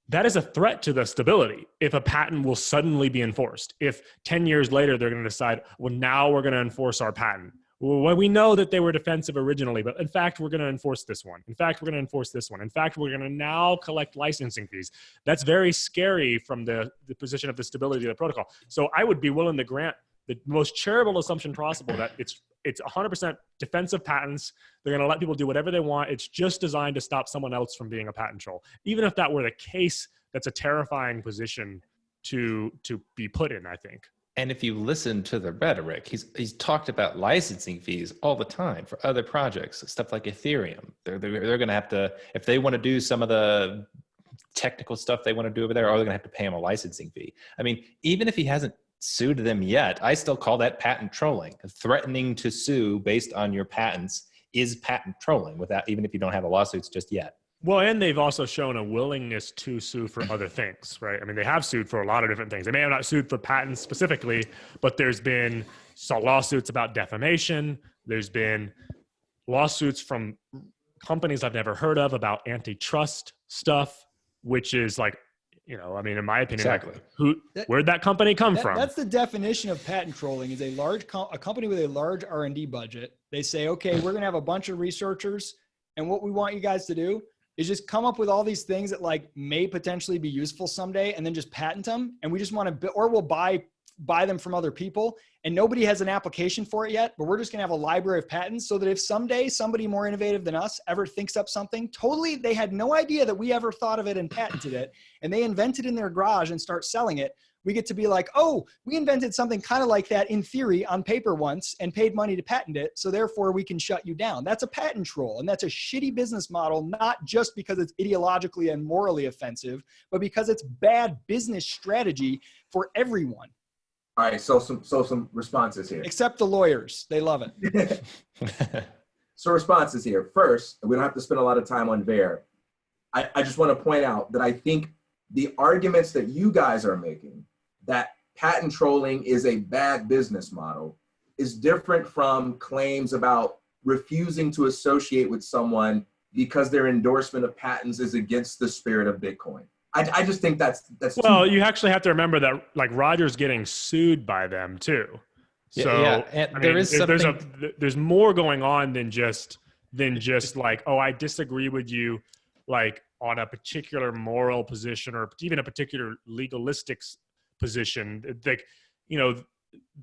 that is a threat to the stability if a patent will suddenly be enforced. If 10 years later they're going to decide, well, now we're going to enforce our patent. Well, we know that they were defensive originally, but in fact, we're going to enforce this one. In fact, we're going to enforce this one. In fact, we're going to now collect licensing fees. That's very scary from the position of the stability of the protocol. So I would be willing to grant the most charitable assumption possible that it's 100% defensive patents. They're going to let people do whatever they want. It's just designed to stop someone else from being a patent troll. Even if that were the case, that's a terrifying position to be put in, I think. And if you listen to the rhetoric, he's talked about licensing fees all the time for other projects, stuff like Ethereum. They're going to have to, if they want to do some of the technical stuff they want to do over there, they're going to have to pay him a licensing fee. I mean, even if he hasn't sued them yet, I still call that patent trolling. Threatening to sue based on your patents is patent trolling, even if you don't have the lawsuits just yet. Well, and they've also shown a willingness to sue for other things, right? I mean, they have sued for a lot of different things. They may have not sued for patents specifically, but there's been lawsuits about defamation. There's been lawsuits from companies I've never heard of about antitrust stuff, which is like, I mean, in my opinion, exactly. Where'd that company come from? That's the definition of patent trolling, is a company with a large R&D budget. They say, okay, we're going to have a bunch of researchers, and what we want you guys to do is just come up with all these things that may potentially be useful someday, and then just patent them. And we just want to, or we'll buy them from other people, and nobody has an application for it yet, but we're just going to have a library of patents so that if someday somebody more innovative than us ever thinks up something, totally, they had no idea that we ever thought of it and patented it, and they invent it in their garage and start selling it, We get to be like, oh, we invented something kind of like that in theory on paper once and paid money to patent it. So therefore we can shut you down. That's a patent troll. And that's a shitty business model, not just because it's ideologically and morally offensive, but because it's bad business strategy for everyone. All right, so some responses here. Except the lawyers. They love it. So responses here. First, we don't have to spend a lot of time on VAR. I just want to point out that I think the arguments that you guys are making, that patent trolling is a bad business model, is different from claims about refusing to associate with someone because their endorsement of patents is against the spirit of Bitcoin. I just think that's well, you actually have to remember that like Roger's getting sued by them too. So yeah, and there's more going on than just like, oh, I disagree with you like on a particular moral position or even a particular legalistic position. Like, you know,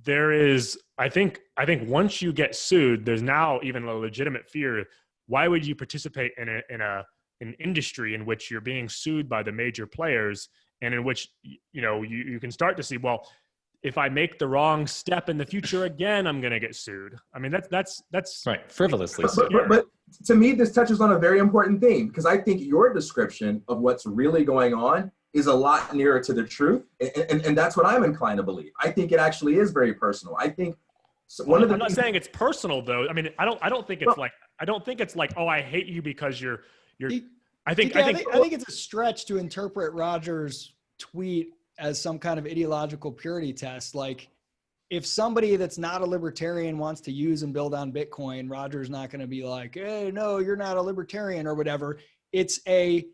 there is, I think once you get sued, there's now even a legitimate fear. Why would you participate in an industry in which you're being sued by the major players and in which, you know, you can start to see, well, if I make the wrong step in the future again, I'm going to get sued. I mean, that's right. Frivolously. But to me, this touches on a very important thing, because I think your description of what's really going on is a lot nearer to the truth. And that's what I'm inclined to believe. I think it actually is very personal. I think I'm not saying it's personal though. I mean, I don't think it's like, oh, I hate you because you're, I think it's a stretch to interpret Roger's tweet as some kind of ideological purity test. Like, if somebody that's not a libertarian wants to use and build on Bitcoin, Roger's not going to be like, hey, no, you're not a libertarian or whatever. It's hey,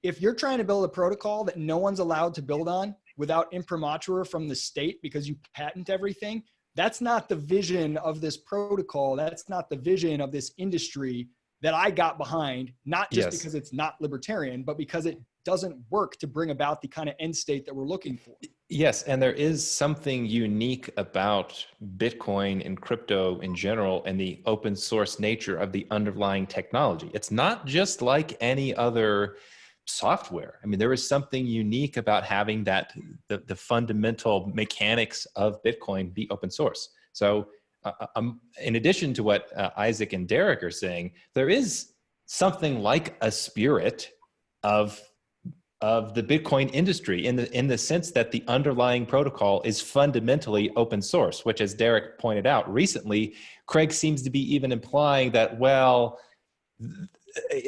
if you're trying to build a protocol that no one's allowed to build on without imprimatur from the state because you patent everything, that's not the vision of this protocol. That's not the vision of this industry that I got behind, not just because it's not libertarian, but because it doesn't work to bring about the kind of end state that we're looking for. Yes, and there is something unique about Bitcoin and crypto in general and the open source nature of the underlying technology. It's not just like any other software. I mean, there is something unique about having that the fundamental mechanics of Bitcoin be open source. So in addition to what Isaac and Deryk are saying, there is something like a spirit of the Bitcoin industry in the sense that the underlying protocol is fundamentally open source, which, as Deryk pointed out recently, Craig seems to be even implying that, well,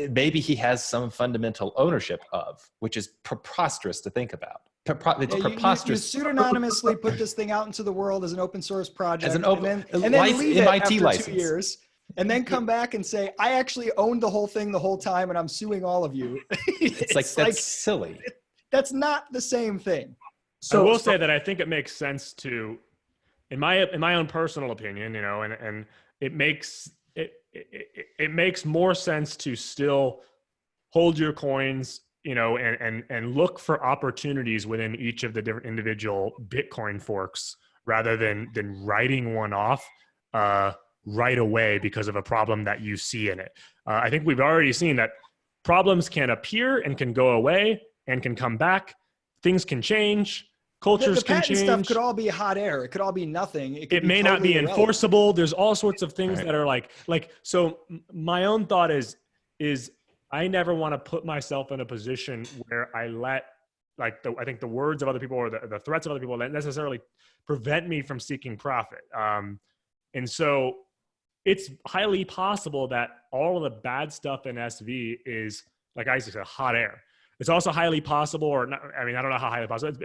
maybe he has some fundamental ownership of, which is preposterous to think about. It's preposterous. You pseudonymously put this thing out into the world as an open source project, as an and then leave it after 2 years, and then come back and say, I actually owned the whole thing the whole time and I'm suing all of you. It's like, that's silly. That's not the same thing. So I will say that I think it makes sense to, in my own personal opinion, you know, and it makes more sense to still hold your coins, you know, and look for opportunities within each of the different individual Bitcoin forks rather than writing one off right away because of a problem that you see in it. I think we've already seen that problems can appear and can go away and can come back. Things can change. Cultures can change. The patent stuff could all be hot air. It could all be nothing. It may not be enforceable. There's all sorts of things that are like, so my own thought is I never want to put myself in a position where I let, like, I think the words of other people or the threats of other people that necessarily prevent me from seeking profit. And so it's highly possible that all of the bad stuff in SV is, like Isaac said, hot air. It's also highly possible, or not, I mean, I don't know how highly possible.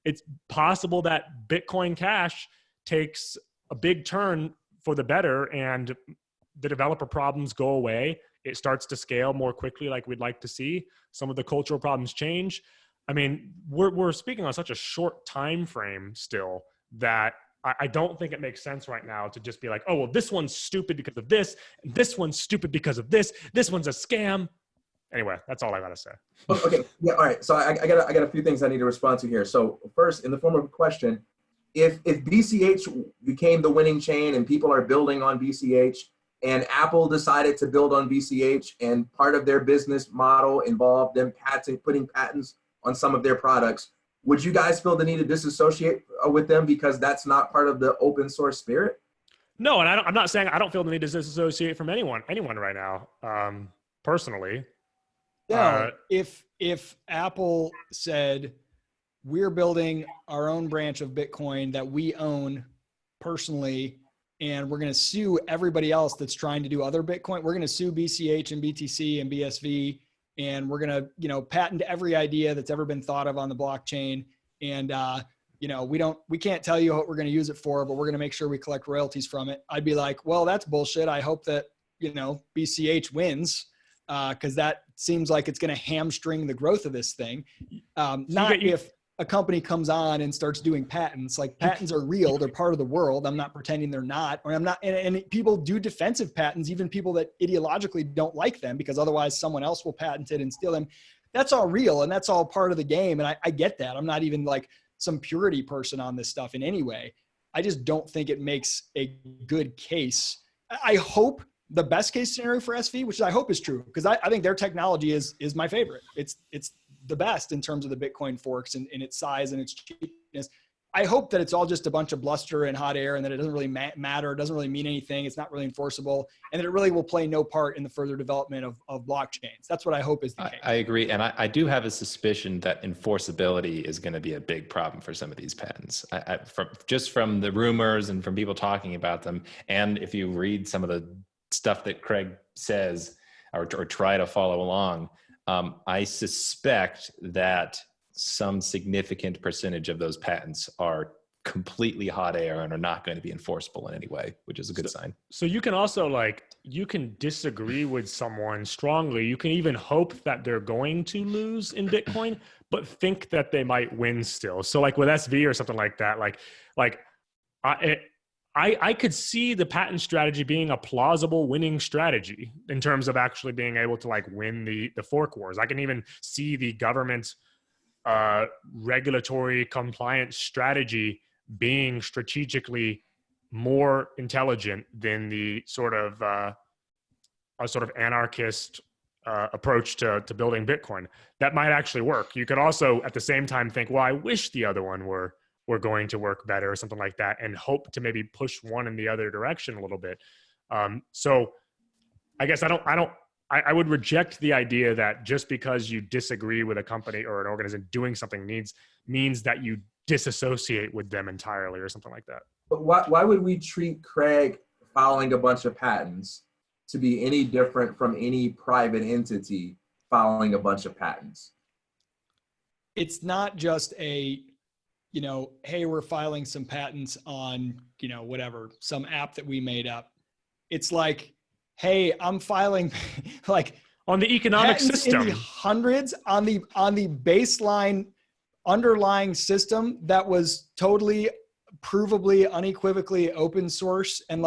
It's possible that Bitcoin Cash takes a big turn for the better and the developer problems go away. It starts to scale more quickly like we'd like to see. Some of the cultural problems change. I mean, we're speaking on such a short time frame still that I don't think it makes sense right now to just be like, oh, well, this one's stupid because of this, and this one's stupid because of this. This one's a scam. Anyway, that's all I gotta say. Okay, yeah, all right. So I got a few things I need to respond to here. So first, in the form of a question, if BCH became the winning chain and people are building on BCH, and Apple decided to build on BCH, and part of their business model involved them putting patents on some of their products, would you guys feel the need to disassociate with them because that's not part of the open source spirit? No, and I'm not saying I don't feel the need to disassociate from anyone right now, personally. No, if Apple said we're building our own branch of Bitcoin that we own personally, and we're going to sue everybody else that's trying to do other Bitcoin, we're going to sue BCH and BTC and BSV, and we're going to, patent every idea that's ever been thought of on the blockchain. And, we can't tell you what we're going to use it for, but we're going to make sure we collect royalties from it. I'd be like, well, that's bullshit. I hope that, BCH wins, because that seems like it's going to hamstring the growth of this thing. If a company comes on and starts doing patents. Like, patents are real. They're part of the world. I'm not pretending they're not, or I'm not. And people do defensive patents, even people that ideologically don't like them, because otherwise someone else will patent it and steal them. That's all real. And that's all part of the game. And I get that. I'm not even like some purity person on this stuff in any way. I just don't think it makes a good case. I hope the best case scenario for SV, which I hope is true, because I think their technology is my favorite. It's the best in terms of the Bitcoin forks and its size and its cheapness. I hope that it's all just a bunch of bluster and hot air, and that it doesn't really matter. It doesn't really mean anything. It's not really enforceable, and that it really will play no part in the further development of blockchains. That's what I hope is the case. I agree. And I do have a suspicion that enforceability is going to be a big problem for some of these patents. From the rumors and from people talking about them. And if you read some of the stuff that Craig says or try to follow along, I suspect that some significant percentage of those patents are completely hot air and are not going to be enforceable in any way, which is a good sign. So you can also you can disagree with someone strongly. You can even hope that they're going to lose in Bitcoin, but think that they might win still. So like with SV or something like that, I could see the patent strategy being a plausible winning strategy in terms of actually being able to win the fork wars. I can even see the government regulatory compliance strategy being strategically more intelligent than the sort of anarchist approach to building Bitcoin. That might actually work. You could also at the same time think, well, I wish the other one were going to work better or something like that, and hope to maybe push one in the other direction a little bit. So I guess I would reject the idea that just because you disagree with a company or an organization doing something means that you disassociate with them entirely or something like that. But why would we treat Craig filing a bunch of patents to be any different from any private entity filing a bunch of patents? It's not just a, hey, we're filing some patents on, whatever, some app that we made up. It's like, hey, I'm filing on the economic system in the hundreds on the baseline underlying system that was totally provably unequivocally open source, and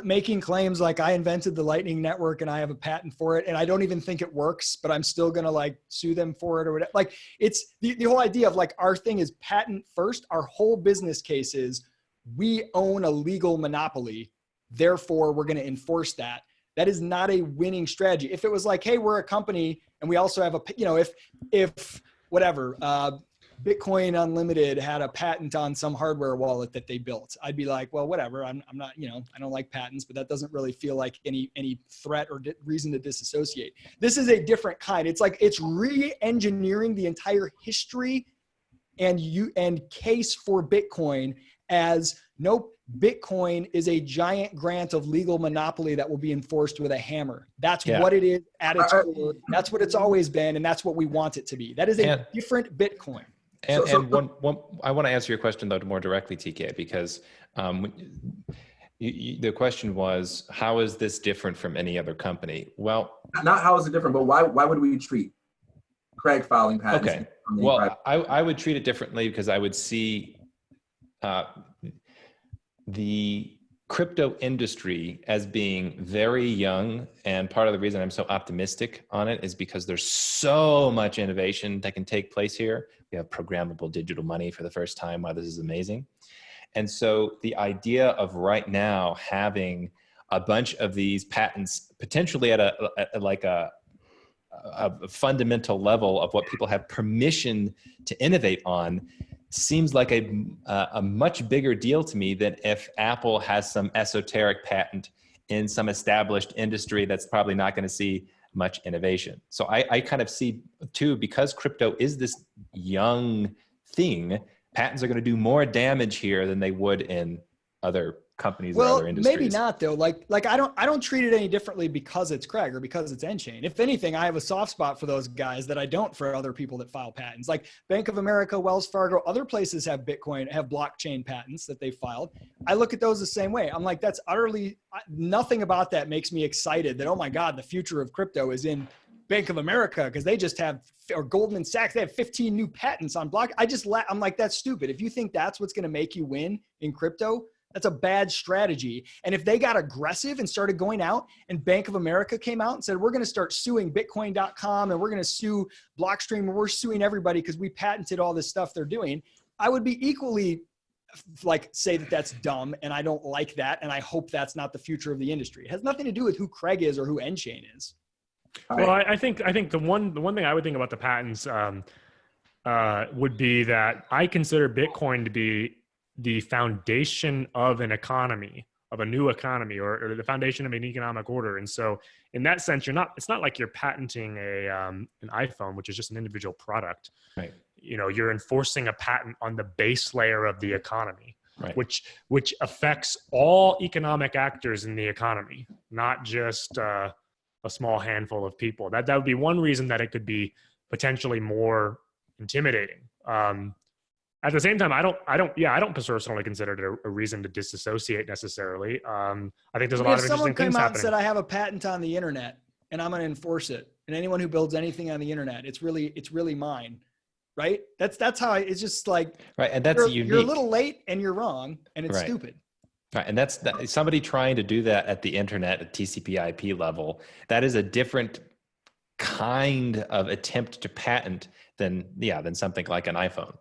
making claims like I invented the Lightning Network and I have a patent for it, and I don't even think it works, but I'm still gonna sue them for it or whatever. It's the whole idea of our thing is patent first. Our whole business case is we own a legal monopoly, therefore we're gonna enforce that. That is not a winning strategy. If it was hey, we're a company and we also have if whatever, Bitcoin Unlimited had a patent on some hardware wallet that they built, I'd be like, well, whatever. I'm not, I don't like patents, but that doesn't really feel like any threat or reason to disassociate. This is a different kind. It's it's re-engineering the entire history and case for Bitcoin as nope, Bitcoin is a giant grant of legal monopoly that will be enforced with a hammer. That's what it is at its core. That's what it's always been, and that's what we want it to be. That is a different Bitcoin. And I want to answer your question though more directly, TK, because the question was, how is this different from any other company? Well, not how is it different, but why would we treat Craig filing patents? Okay. Well, I would treat it differently because I would see the crypto industry as being very young, and part of the reason I'm so optimistic on it is because there's so much innovation that can take place here. We have programmable digital money for the first time. Wow, this is amazing. And so the idea of right now having a bunch of these patents potentially at a a fundamental level of what people have permission to innovate on seems like a much bigger deal to me than if Apple has some esoteric patent in some established industry that's probably not going to see much innovation. So I kind of see too, because crypto is this young thing, patents are going to do more damage here than they would in other companies or other industries. Maybe not though. Like I don't treat it any differently because it's Craig or because it's Enchain. If anything, I have a soft spot for those guys that I don't for other people that file patents. Like Bank of America, Wells Fargo, other places have blockchain patents that they filed. I look at those the same way. I'm like, that's utterly nothing about that makes me excited that, oh my God, the future of crypto is in Bank of America because they just have, or Goldman Sachs, they have 15 new patents on block. I'm like, that's stupid. If you think that's what's going to make you win in crypto, that's a bad strategy. And if they got aggressive and started going out and Bank of America came out and said, we're going to start suing Bitcoin.com and we're going to sue Blockstream and we're suing everybody because we patented all this stuff they're doing, I would be equally like say that that's dumb and I don't like that. And I hope that's not the future of the industry. It has nothing to do with who Craig is or who Enchain is. Well, I think the one thing I would think about the patents would be that I consider Bitcoin to be the foundation of an economy, of a new economy, or the foundation of an economic order. And so in that sense, it's not like you're patenting an iPhone, which is just an individual product. Right. You know, you're enforcing a patent on the base layer of the economy, right, which affects all economic actors in the economy, not just a small handful of people. That would be one reason that it could be potentially more intimidating. At the same time, I don't personally consider it a reason to disassociate necessarily. I think there's a lot of interesting things happening. If someone came out and said, I have a patent on the internet and I'm going to enforce it, and anyone who builds anything on the internet, it's really mine, right? That's how it's just like, right. And that's unique. You're a little late and you're wrong and it's stupid. Right. And that's somebody trying to do that at the internet at TCP/IP level. That is a different kind of attempt to patent than something like an iPhone.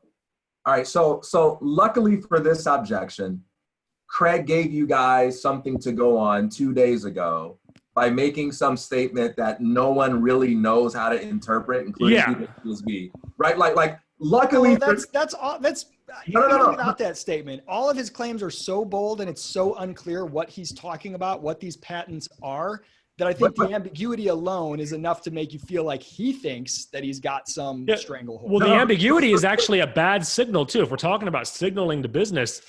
All right, so luckily for this objection, Craig gave you guys something to go on 2 days ago by making some statement that no one really knows how to interpret, including BSV, right? Like luckily, that's no. About that statement. All of his claims are so bold and it's so unclear what he's talking about, what these patents are, that I think the ambiguity alone is enough to make you feel like he thinks that he's got some stranglehold. Well, the ambiguity is actually a bad signal too. If we're talking about signaling to business,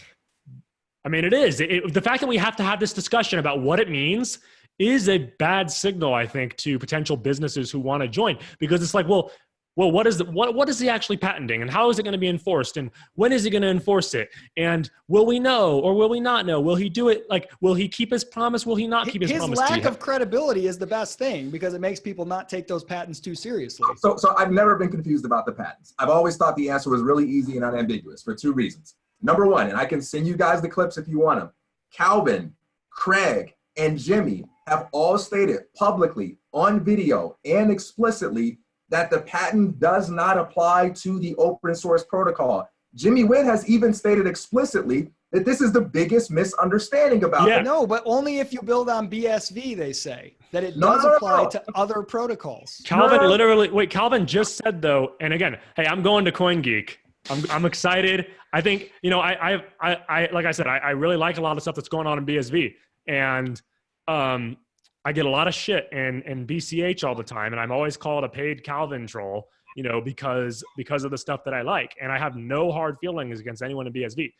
I mean, it is. The fact that we have to have this discussion about what it means is a bad signal, I think, to potential businesses who want to join, because it's like, well, what is he actually patenting, and how is it going to be enforced, and when is he going to enforce it, and will we know or will we not know? Will he do it? Like, will he keep his promise? Will he not keep his promise? His lack of credibility is the best thing because it makes people not take those patents too seriously. So I've never been confused about the patents. I've always thought the answer was really easy and unambiguous for two reasons. Number one, and I can send you guys the clips if you want them. Calvin, Craig, and Jimmy have all stated publicly on video and explicitly that the patent does not apply to the open source protocol. Jimmy Nguyen has even stated explicitly that this is the biggest misunderstanding about it. No, but only if you build on BSV, they say, that it does apply to other protocols. Calvin just said though, and again, hey, I'm going to CoinGeek. I'm excited. I think, I like I said, I really like a lot of stuff that's going on in BSV, and I get a lot of shit in BCH all the time, and I'm always called a paid Calvin troll, because of the stuff that I like, and I have no hard feelings against anyone in BSV.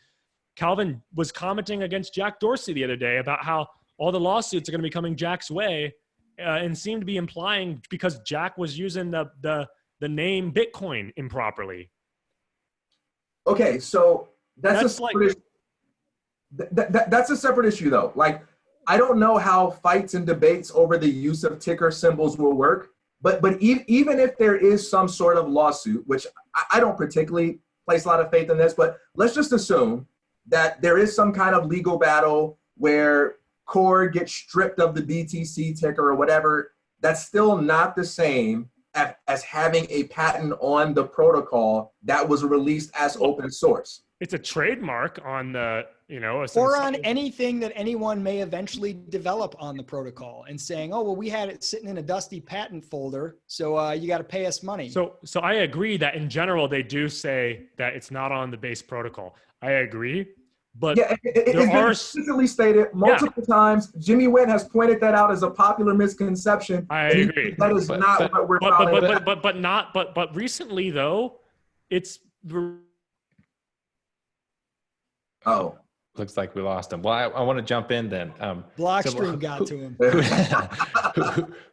Calvin was commenting against Jack Dorsey the other day about how all the lawsuits are going to be coming Jack's way, and seemed to be implying because Jack was using the name Bitcoin improperly. Okay, so that's a separate issue though. Like, I don't know how fights and debates over the use of ticker symbols will work, but even if there is some sort of lawsuit, which I don't particularly place a lot of faith in this, but let's just assume that there is some kind of legal battle where Core gets stripped of the BTC ticker or whatever. That's still not the same as having a patent on the protocol that was released as open source. It's a trademark on the or on anything that anyone may eventually develop on the protocol, and saying, oh, well, we had it sitting in a dusty patent folder, so you got to pay us money. So I agree that in general, they do say that it's not on the base protocol. I agree. But yeah, it's been explicitly stated multiple times. Jimmy Nguyen has pointed that out as a popular misconception. I agree. That is not what we're talking about. But recently though, it's. Oh, looks like we lost him. Well, I want to jump in then. Blockstream got to him.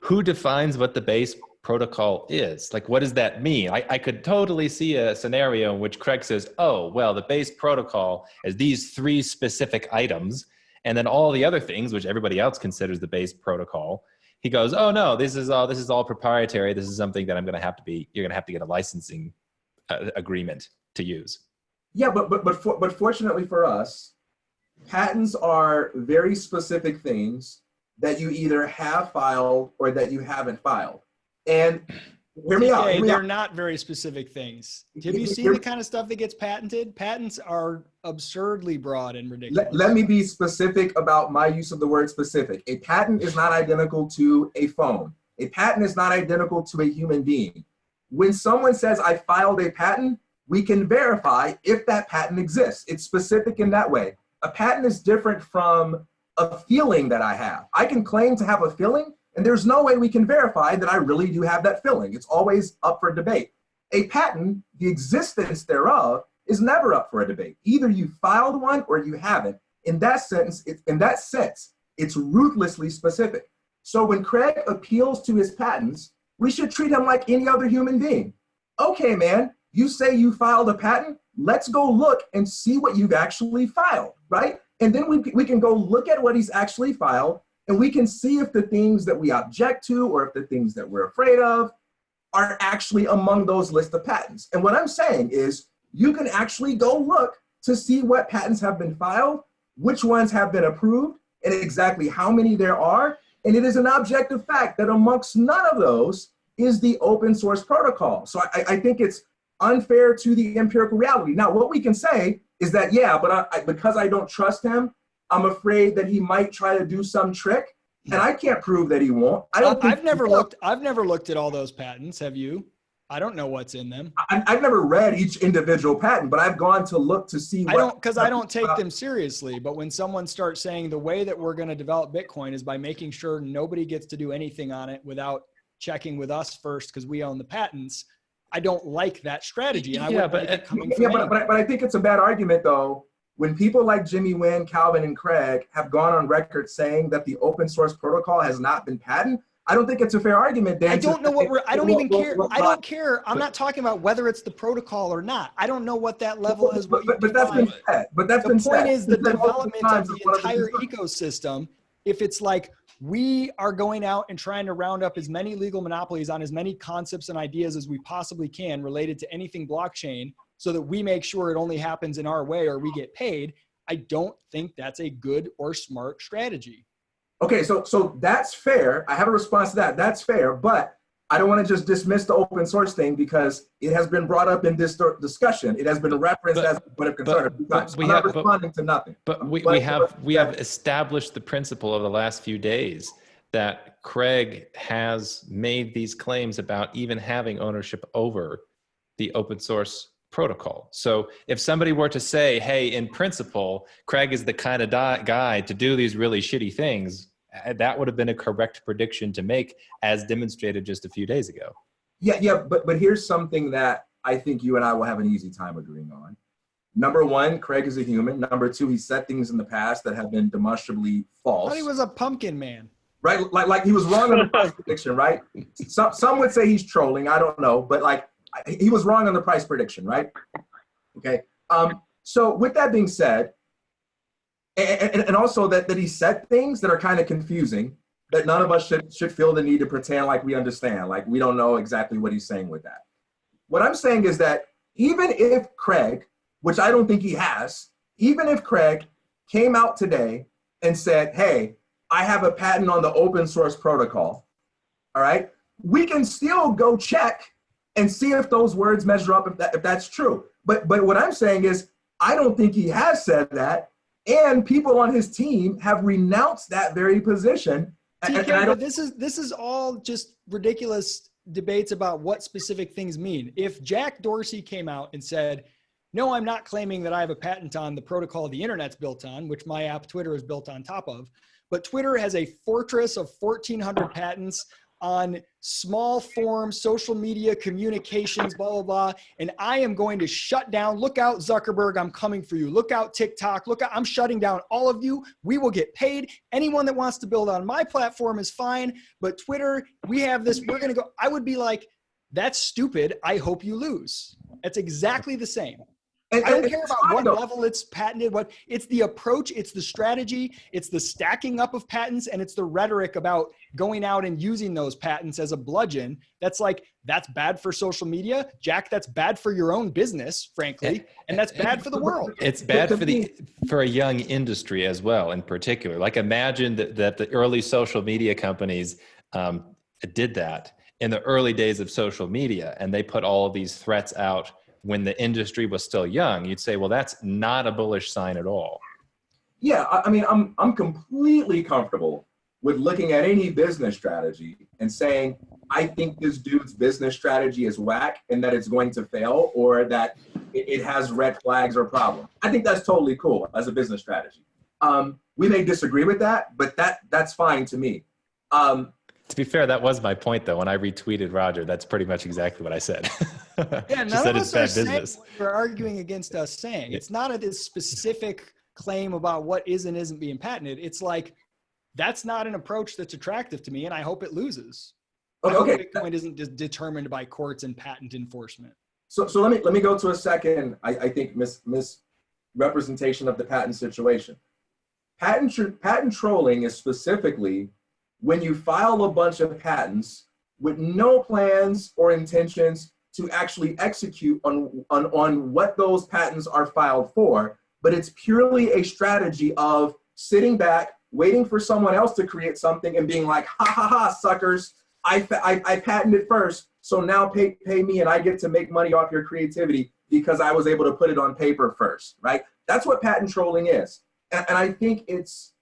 Who defines what the base protocol is? Like, what does that mean? I could totally see a scenario in which Craig says, oh, well, the base protocol is these 3 specific items, and then all the other things, which everybody else considers the base protocol, he goes, oh no, this is all proprietary. This is something that you're going to have to get a licensing agreement to use. Yeah, but fortunately for us, patents are very specific things that you either have filed or that you haven't filed. And hear me out. They're not very specific things. Have you seen the kind of stuff that gets patented? Patents are absurdly broad and ridiculous. Let me be specific about my use of the word specific. A patent is not identical to a phone. A patent is not identical to a human being. When someone says, I filed a patent, we can verify if that patent exists. It's specific in that way. A patent is different from a feeling that I have. I can claim to have a feeling, and there's no way we can verify that I really do have that feeling. It's always up for debate. A patent, the existence thereof, is never up for a debate. Either you filed one or you haven't. In that sense, it's ruthlessly specific. So when Craig appeals to his patents, we should treat him like any other human being. Okay, man, you say you filed a patent, let's go look and see what you've actually filed, right? And then we can go look at what he's actually filed, and we can see if the things that we object to or if the things that we're afraid of are actually among those list of patents. And what I'm saying is you can actually go look to see what patents have been filed, which ones have been approved, and exactly how many there are. And it is an objective fact that amongst none of those is the open source protocol. So I think it's unfair to the empirical reality. Now, what we can say is that, yeah, but because I don't trust him, I'm afraid that he might try to do some trick, and I can't prove that he won't. I've never looked at all those patents. Have you? I don't know what's in them. I've never read each individual patent, but I've gone to look to see. Because I don't take them seriously. But when someone starts saying the way that we're going to develop Bitcoin is by making sure nobody gets to do anything on it without checking with us first because we own the patents, I don't like that strategy. And but I think it's a bad argument though. When people like Jimmy Nguyen, Calvin, and Craig have gone on record saying that the open source protocol has not been patented, I don't think it's a fair argument, Dan. I don't even care. I don't care. I'm not talking about whether it's the protocol or not. I don't know what that level is. But that's been said. The point is the development of the entire ecosystem. If it's like we are going out and trying to round up as many legal monopolies on as many concepts and ideas as we possibly can related to anything blockchain, so that we make sure it only happens in our way or we get paid, I don't think that's a good or smart strategy. Okay, so that's fair. I have a response to that. That's fair, but I don't want to just dismiss the open source thing because it has been brought up in this discussion. It has been referenced as a point of concern. I'm not responding to nothing. But we have established the principle of the last few days that Craig has made these claims about even having ownership over the open source protocol. So if somebody were to say, hey, in principle, Craig is the kind of guy to do these really shitty things, that would have been a correct prediction to make as demonstrated just a few days ago. Yeah, but here's something that I think you and I will have an easy time agreeing on. Number one, Craig is a human. Number two, he said things in the past that have been demonstrably false. I thought he was a pumpkin man. Right? Like he was wrong on the price prediction, right? Some would say he's trolling. I don't know. But like, he was wrong on the price prediction, right? Okay. So with that being said, and also that he said things that are kind of confusing, that none of us should feel the need to pretend like we understand, like we don't know exactly what he's saying with that. What I'm saying is that even if Craig, which I don't think he has, even if Craig came out today and said, hey, I have a patent on the open source protocol, all right, we can still go check and see if those words measure up, if that's true. But what I'm saying is, I don't think he has said that. And people on his team have renounced that very position. TK, but this is all just ridiculous debates about what specific things mean. If Jack Dorsey came out and said, no, I'm not claiming that I have a patent on the protocol the internet's built on, which my app Twitter is built on top of, but Twitter has a fortress of 1,400 patents on small form social media communications, blah, blah, blah. And I am going to shut down. Look out, Zuckerberg, I'm coming for you. Look out, TikTok. Look out, I'm shutting down all of you. We will get paid. Anyone that wants to build on my platform is fine. But Twitter, we have this, we're going to go. I would be like, that's stupid. I hope you lose. That's exactly the same. I don't care about what level it's patented, what it's the approach, it's the strategy, it's the stacking up of patents, and it's the rhetoric about going out and using those patents as a bludgeon. That's like, that's bad for social media. Jack, that's bad for your own business, frankly, and that's bad for the world. It's bad for a young industry as well, in particular. Like imagine that the early social media companies did that in the early days of social media, and they put all of these threats out when the industry was still young. You'd say, well, that's not a bullish sign at all. Yeah, I mean, I'm completely comfortable with looking at any business strategy and saying, I think this dude's business strategy is whack and that it's going to fail, or that it has red flags or problems. I think that's totally cool as a business strategy. We may disagree with that, but that's fine to me. To be fair, that was my point, though. When I retweeted Roger, that's pretty much exactly what I said. Yeah, none of us are saying what you're arguing against us saying. It's not a specific claim about what is and isn't being patented. It's like, that's not an approach that's attractive to me, and I hope it loses. I hope Bitcoin isn't determined by courts and patent enforcement. So let me go to a second, I think, misrepresentation of the patent situation. Patent trolling is specifically when you file a bunch of patents with no plans or intentions to actually execute on what those patents are filed for, but it's purely a strategy of sitting back, waiting for someone else to create something and being like, ha ha ha, suckers, I patented first, so now pay me and I get to make money off your creativity because I was able to put it on paper first, right? That's what patent trolling is. And I think it's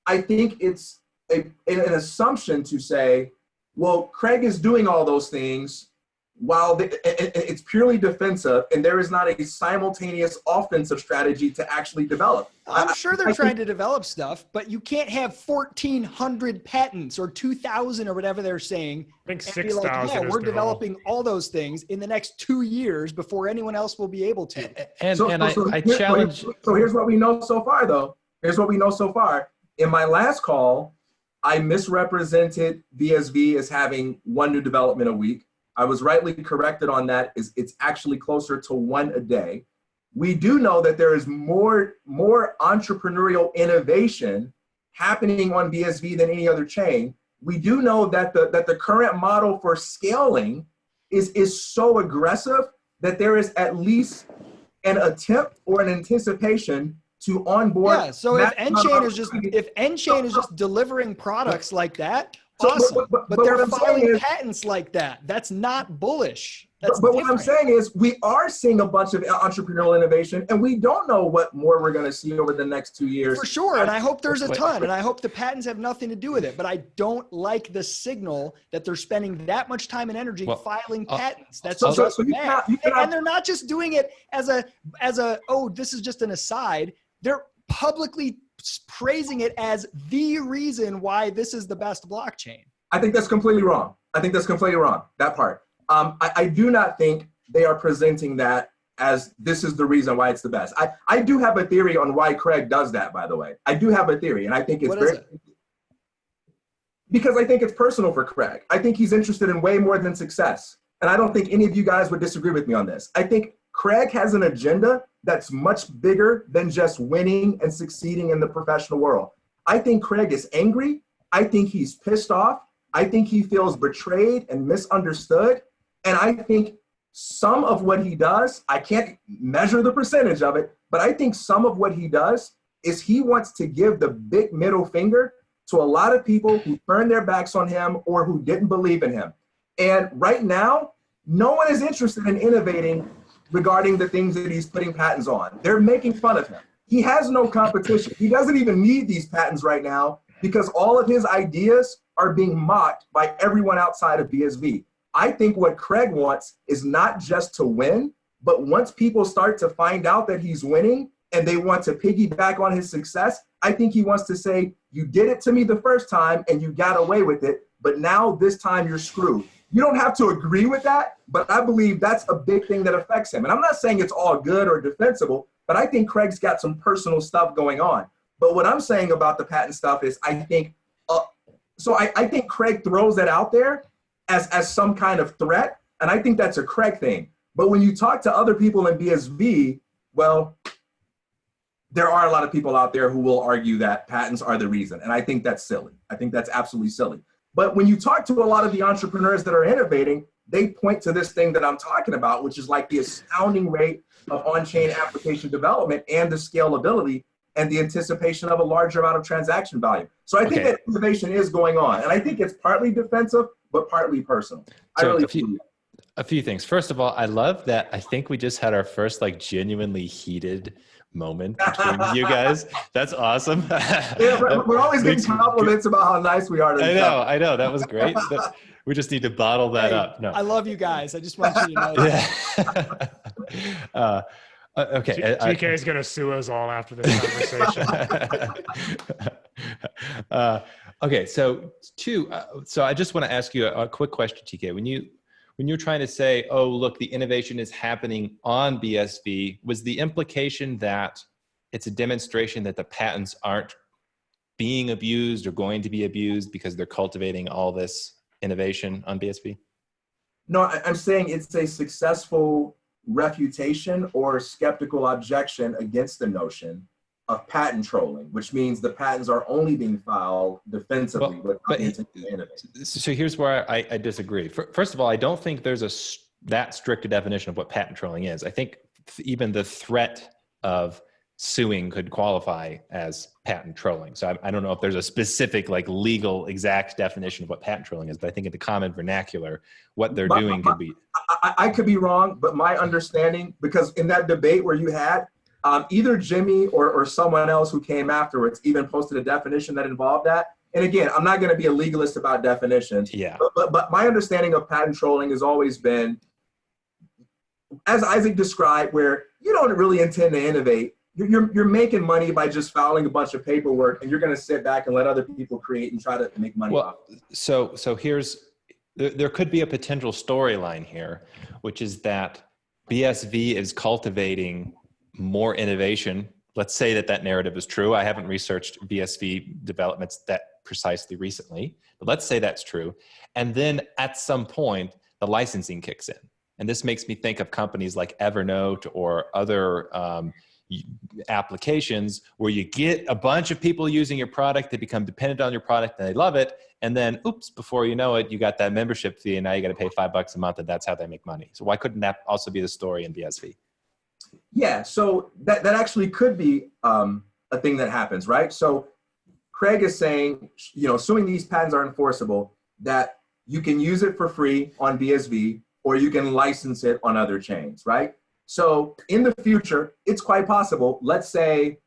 an assumption to say, well, Craig is doing all those things while it's purely defensive, and there is not a simultaneous offensive strategy to actually develop. I'm sure they're trying to develop stuff, but you can't have 1,400 patents or 2,000 or whatever they're saying. I think 6,000. Like, yeah, we're developing all those things in the next 2 years before anyone else will be able to. I challenge. So here's what we know so far, though. Here's what we know so far. In my last call, I misrepresented BSV as having one new development a week. I was rightly corrected on that. It's actually closer to one a day. We do know that there is more entrepreneurial innovation happening on BSV than any other chain. We do know that the current model for scaling is so aggressive that there is at least an attempt or an anticipation to onboard. Yeah, so if Nchain is just delivering products like that, awesome. But they're filing patents like that. That's not bullish. But what I'm saying is we are seeing a bunch of entrepreneurial innovation, and we don't know what more we're going to see over the next 2 years. For sure, and I hope there's a ton, and I hope the patents have nothing to do with it. But I don't like the signal that they're spending that much time and energy filing patents. That's just bad. And they're not just doing it as a oh, this is just an aside. They're publicly praising it as the reason why this is the best blockchain. I think that's completely wrong. That part. I do not think they are presenting that as this is the reason why it's the best. I do have a theory on why Craig does that, by the way. I do have a theory, and I think it's because I think it's personal for Craig. I think he's interested in way more than success. And I don't think any of you guys would disagree with me on this. I think Craig has an agenda that's much bigger than just winning and succeeding in the professional world. I think Craig is angry. I think he's pissed off. I think he feels betrayed and misunderstood. And I think some of what he does, I can't measure the percentage of it, but I think some of what he does is he wants to give the big middle finger to a lot of people who turned their backs on him or who didn't believe in him. And right now, no one is interested in innovating regarding the things that he's putting patents on. They're making fun of him. he has no competition. He doesn't even need these patents right now because all of his ideas are being mocked by everyone outside of BSV. I think what Craig wants is not just to win, but once people start to find out that he's winning and they want to piggyback on his success, I think he wants to say, you did it to me the first time and you got away with it, but now this time you're screwed. You don't have to agree with that, but I believe that's a big thing that affects him. And I'm not saying it's all good or defensible, but I think Craig's got some personal stuff going on. But what I'm saying about the patent stuff is I think Craig throws that out there as some kind of threat, and I think that's a Craig thing. But when you talk to other people in BSV, well, there are a lot of people out there who will argue that patents are the reason, and I think that's silly. I think that's absolutely silly. But when you talk to a lot of the entrepreneurs that are innovating, they point to this thing that I'm talking about, which is like the astounding rate of on-chain application development and the scalability and the anticipation of a larger amount of transaction value. So I think that innovation is going on, and I think it's partly defensive, but partly personal. So a few things. First of all, I love that. I think we just had our first like genuinely heated moment between you guys. That's awesome. Yeah, we're always getting compliments about how nice we are. I know. That was great. We just need to bottle that up. No, I love you guys. I just want you to know that. Yeah. Okay. TK is going to sue us all after this conversation. Okay. So so I just want to ask you a quick question, TK. When you're trying to say, oh, look, the innovation is happening on BSV, was the implication that it's a demonstration that the patents aren't being abused or going to be abused because they're cultivating all this innovation on BSV? No, I'm saying it's a successful refutation or skeptical objection against the notion of patent trolling, which means the patents are only being filed defensively. So here's where I disagree. First of all, I don't think there's that strict a definition of what patent trolling is. I think even the threat of suing could qualify as patent trolling. So I don't know if there's a specific like legal exact definition of what patent trolling is, but I think in the common vernacular, what they're doing could be. I could be wrong, but my understanding, because in that debate where you had, either Jimmy or someone else who came afterwards even posted a definition that involved that. And again, I'm not going to be a legalist about definitions. Yeah. But my understanding of patent trolling has always been, as Isaac described, where you don't really intend to innovate. You're making money by just filing a bunch of paperwork, and you're going to sit back and let other people create and try to make money off it. So there could be a potential storyline here, which is that BSV is cultivating more innovation. Let's say that narrative is true. I haven't researched BSV developments that precisely recently, but let's say that's true. And then at some point, the licensing kicks in. And this makes me think of companies like Evernote or other applications where you get a bunch of people using your product, they become dependent on your product and they love it. And then, oops, before you know it, you got that membership fee and now you got to pay $5 a month and that's how they make money. So why couldn't that also be the story in BSV? Yeah, so that actually could be a thing that happens, right? So Craig is saying, assuming these patents are enforceable, that you can use it for free on BSV or you can license it on other chains, right? So in the future, it's quite possible. Let's say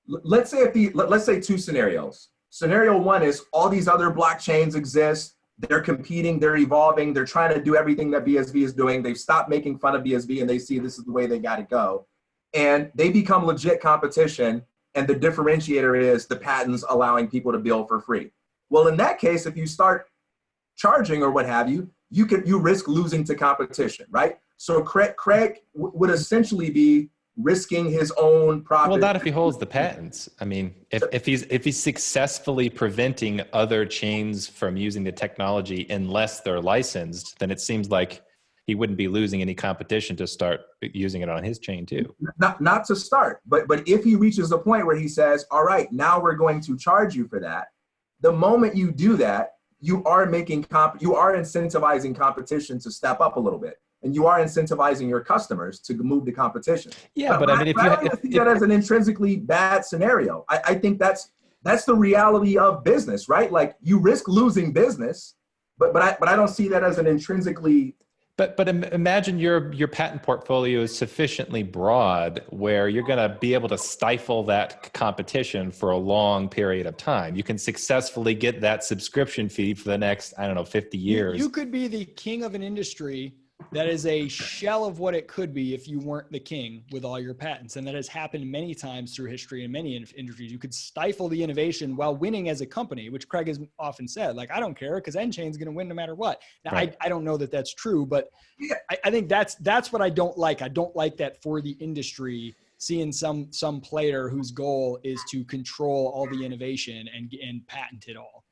two scenarios. Scenario one is all these other blockchains exist. They're competing, they're evolving, they're trying to do everything that BSV is doing. They've stopped making fun of BSV and they see this is the way they got to go. And they become legit competition. And the differentiator is the patents allowing people to build for free. Well, in that case, if you start charging or what have you, you risk losing to competition, right? So Craig would essentially be risking his own profit. Well, not if he holds the patents. I mean, if he's successfully preventing other chains from using the technology unless they're licensed, then it seems like he wouldn't be losing any competition to start using it on his chain too. Not to start, but if he reaches the point where he says, all right, now we're going to charge you for that. The moment you do that, you are incentivizing competition to step up a little bit. And you are incentivizing your customers to move the competition. Yeah, but I mean, I don't see that as an intrinsically bad scenario. I think that's the reality of business, right? Like you risk losing business, but I don't see that as an intrinsically But imagine your patent portfolio is sufficiently broad where you're going to be able to stifle that competition for a long period of time. You can successfully get that subscription fee for the next, I don't know, 50 years. You could be the king of an industry that is a shell of what it could be if you weren't the king with all your patents. And that has happened many times through history in many industries. You could stifle the innovation while winning as a company, which Craig has often said, like, I don't care because N-Chain's going to win no matter what. Now, right. I don't know that that's true, but I think that's what I don't like. I don't like that for the industry, seeing some player whose goal is to control all the innovation and patent it all.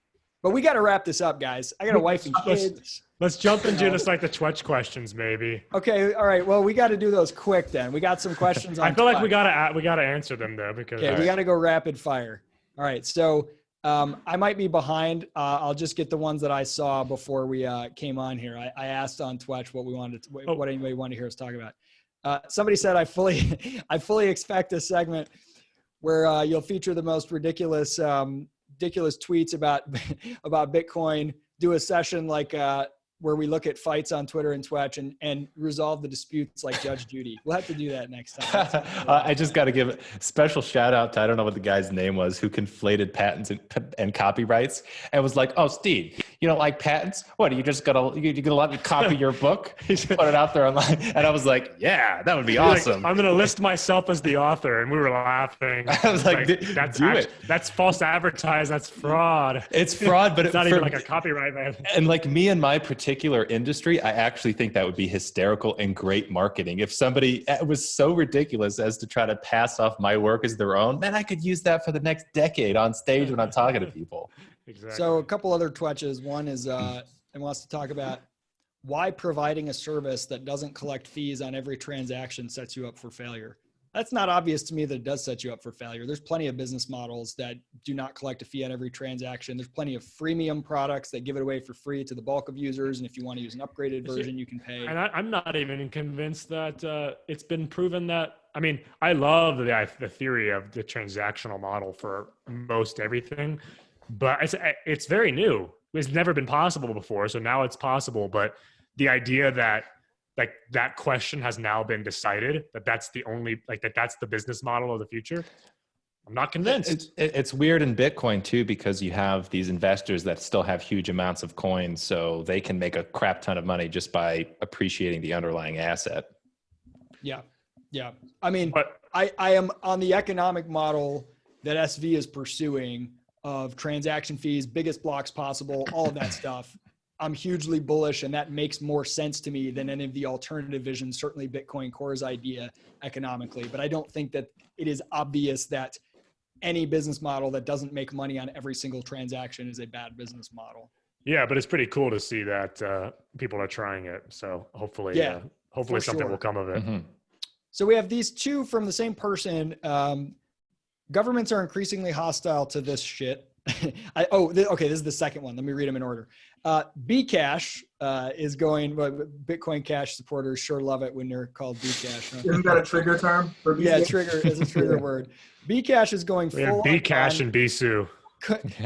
But we got to wrap this up, guys. I got a wife and kids. Let's jump into just like the Twitch questions, maybe. Okay. All right. Well, we got to do those quick then. We got some questions on I feel like we gotta answer them though, because we got to go rapid fire. All right. So I might be behind. I'll just get the ones that I saw before we came on here. I asked on Twitch what we wanted to, what anybody wanted to hear us talk about. Somebody said I fully expect a segment where you'll feature the most ridiculous tweets about Bitcoin, do a session like where we look at fights on Twitter and Twitch and resolve the disputes like Judge Judy. We'll have to do that next time. I just got to give a special shout out to, I don't know what the guy's name was, who conflated patents and copyrights and was like, oh, Steve, you don't like patents? What, are you just gonna let me copy your book? Put it out there online? And I was like, yeah, that would be awesome. Like, I'm going to list myself as the author. And we were laughing. I was like that's false advertising. That's fraud. It's fraud, but it's not even like a copyright, man. And like me and my particular industry, I actually think that would be hysterical and great marketing. If somebody was so ridiculous as to try to pass off my work as their own, man, I could use that for the next decade on stage when I'm talking to people. Exactly. So a couple other Twitches. One is and wants to talk about why providing a service that doesn't collect fees on every transaction sets you up for failure. That's not obvious to me that it does set you up for failure. There's plenty of business models that do not collect a fee on every transaction. There's plenty of freemium products that give it away for free to the bulk of users. And if you want to use an upgraded version, you can pay. And I'm not even convinced that it's been proven that, I mean, I love the theory of the transactional model for most everything, but it's very new. It's never been possible before. So now it's possible. But the idea that like that question has now been decided, that's the only, that's the business model of the future. I'm not convinced. It's weird in Bitcoin too, because you have these investors that still have huge amounts of coins, so they can make a crap ton of money just by appreciating the underlying asset. Yeah. Yeah. I mean, I am on the economic model that SV is pursuing of transaction fees, biggest blocks possible, all of that stuff. I'm hugely bullish, and that makes more sense to me than any of the alternative visions, certainly Bitcoin Core's idea economically. But I don't think that it is obvious that any business model that doesn't make money on every single transaction is a bad business model. Yeah, but it's pretty cool to see that people are trying it. So hopefully something will come of it. Mm-hmm. So we have these two from the same person. Governments are increasingly hostile to this shit. Okay, this is the second one. Let me read them in order. Bcash is going, Bitcoin Cash supporters sure love it when they're called Bcash. Huh? Isn't that a trigger term for Bcash? Yeah, trigger is a trigger word. Bcash is going full on Bcash and Bsu.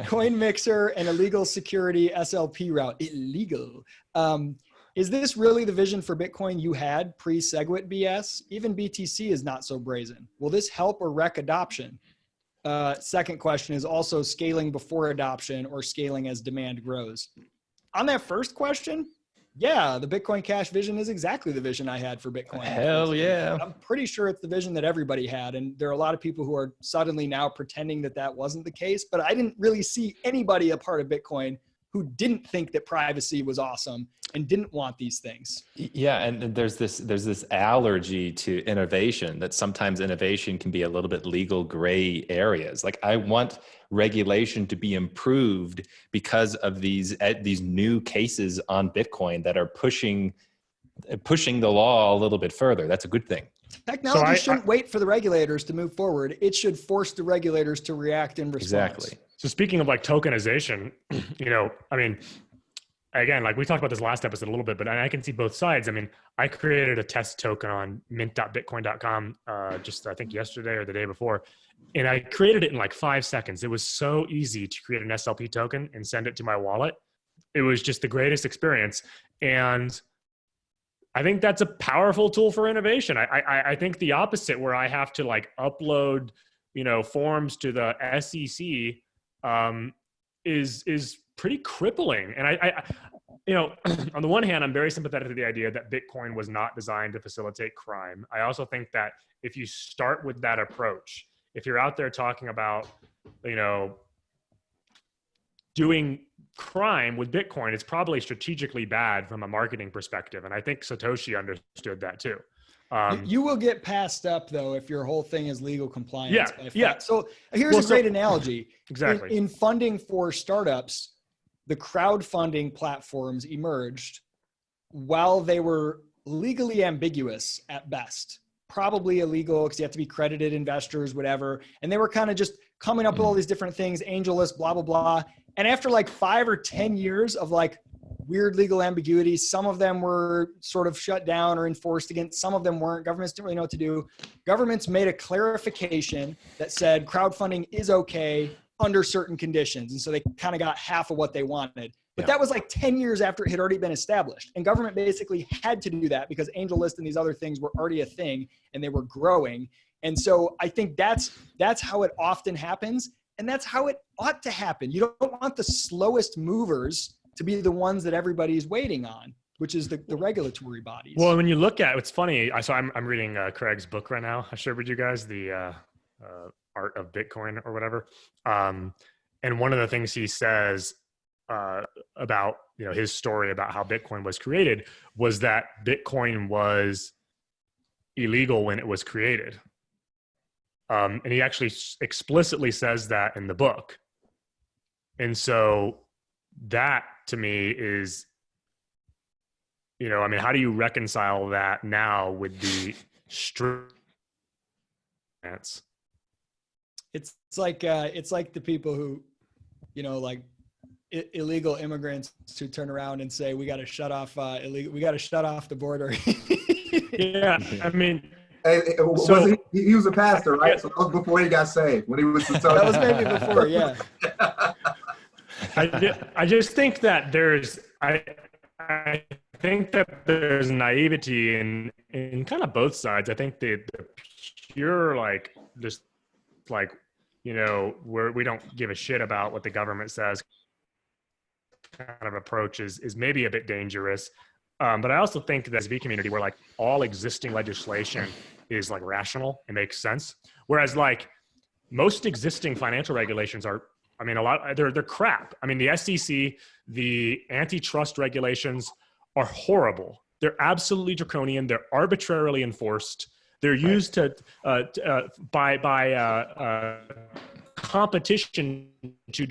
Coin mixer and illegal security SLP route. Illegal. Is this really the vision for Bitcoin you had pre-SegWit BS? Even BTC is not so brazen. Will this help or wreck adoption? Second question is also scaling before adoption or scaling as demand grows. On that first question, yeah, the Bitcoin Cash vision is exactly the vision I had for Bitcoin. Hell yeah. I'm pretty sure it's the vision that everybody had. And there are a lot of people who are suddenly now pretending that that wasn't the case, but I didn't really see anybody a part of Bitcoin who didn't think that privacy was awesome and didn't want these things. Yeah, and there's this allergy to innovation, that sometimes innovation can be a little bit legal gray areas. Like, I want regulation to be improved because of these new cases on Bitcoin that are pushing the law a little bit further. That's a good thing. Technology shouldn't wait for the regulators to move forward. It should force the regulators to react in response. Exactly. So speaking of like tokenization, I mean, again, like we talked about this last episode a little bit, but I can see both sides. I mean, I created a test token on mint.bitcoin.com just I think yesterday or the day before, and I created it in like 5 seconds. It was so easy to create an SLP token and send it to my wallet. It was just the greatest experience. And I think that's a powerful tool for innovation. I think the opposite, where I have to like upload, forms to the SEC, is pretty crippling. And I on the one hand, I'm very sympathetic to the idea that Bitcoin was not designed to facilitate crime. I also think that if you start with that approach, if you're out there talking about, doing crime with Bitcoin, it's probably strategically bad from a marketing perspective. And I think Satoshi understood that too. You will get passed up though if your whole thing is legal compliance. Yeah. So here's a great analogy. Exactly. In funding for startups, the crowdfunding platforms emerged while they were legally ambiguous at best, probably illegal because you have to be credited investors, whatever. And they were kind of just coming up with all these different things, AngelList, blah, blah, blah. And after like 5 or 10 years of like weird legal ambiguity, some of them were sort of shut down or enforced against, some of them weren't. Governments didn't really know what to do. Governments made a clarification that said crowdfunding is okay under certain conditions. And so they kind of got half of what they wanted. But that was like 10 years after it had already been established. And government basically had to do that because AngelList and these other things were already a thing and they were growing. And so I think that's how it often happens. And that's how it ought to happen. You don't want the slowest movers to be the ones that everybody's waiting on, which is the regulatory bodies. Well, when you look at it's funny. I'm reading Craig's book right now. I shared with you guys the Art of Bitcoin or whatever. And one of the things he says about his story about how Bitcoin was created was that Bitcoin was illegal when it was created. And he actually explicitly says that in the book. And so that to me is, how do you reconcile that now with the strict stance? It's like the people who, like illegal immigrants who turn around and say, we got to shut off we got to shut off the border. Yeah. I mean, he was a pastor, right? So that was before he got saved. When he was that was maybe before, yeah. I just think that I think that there's naivety in kind of both sides. I think the pure where we don't give a shit about what the government says kind of approach is maybe a bit dangerous. But I also think that as a V community where like all existing legislation is like rational and makes sense. Whereas like most existing financial regulations are, they're crap. The SEC, the antitrust regulations are horrible. They're absolutely draconian. They're arbitrarily enforced. They're used by competition to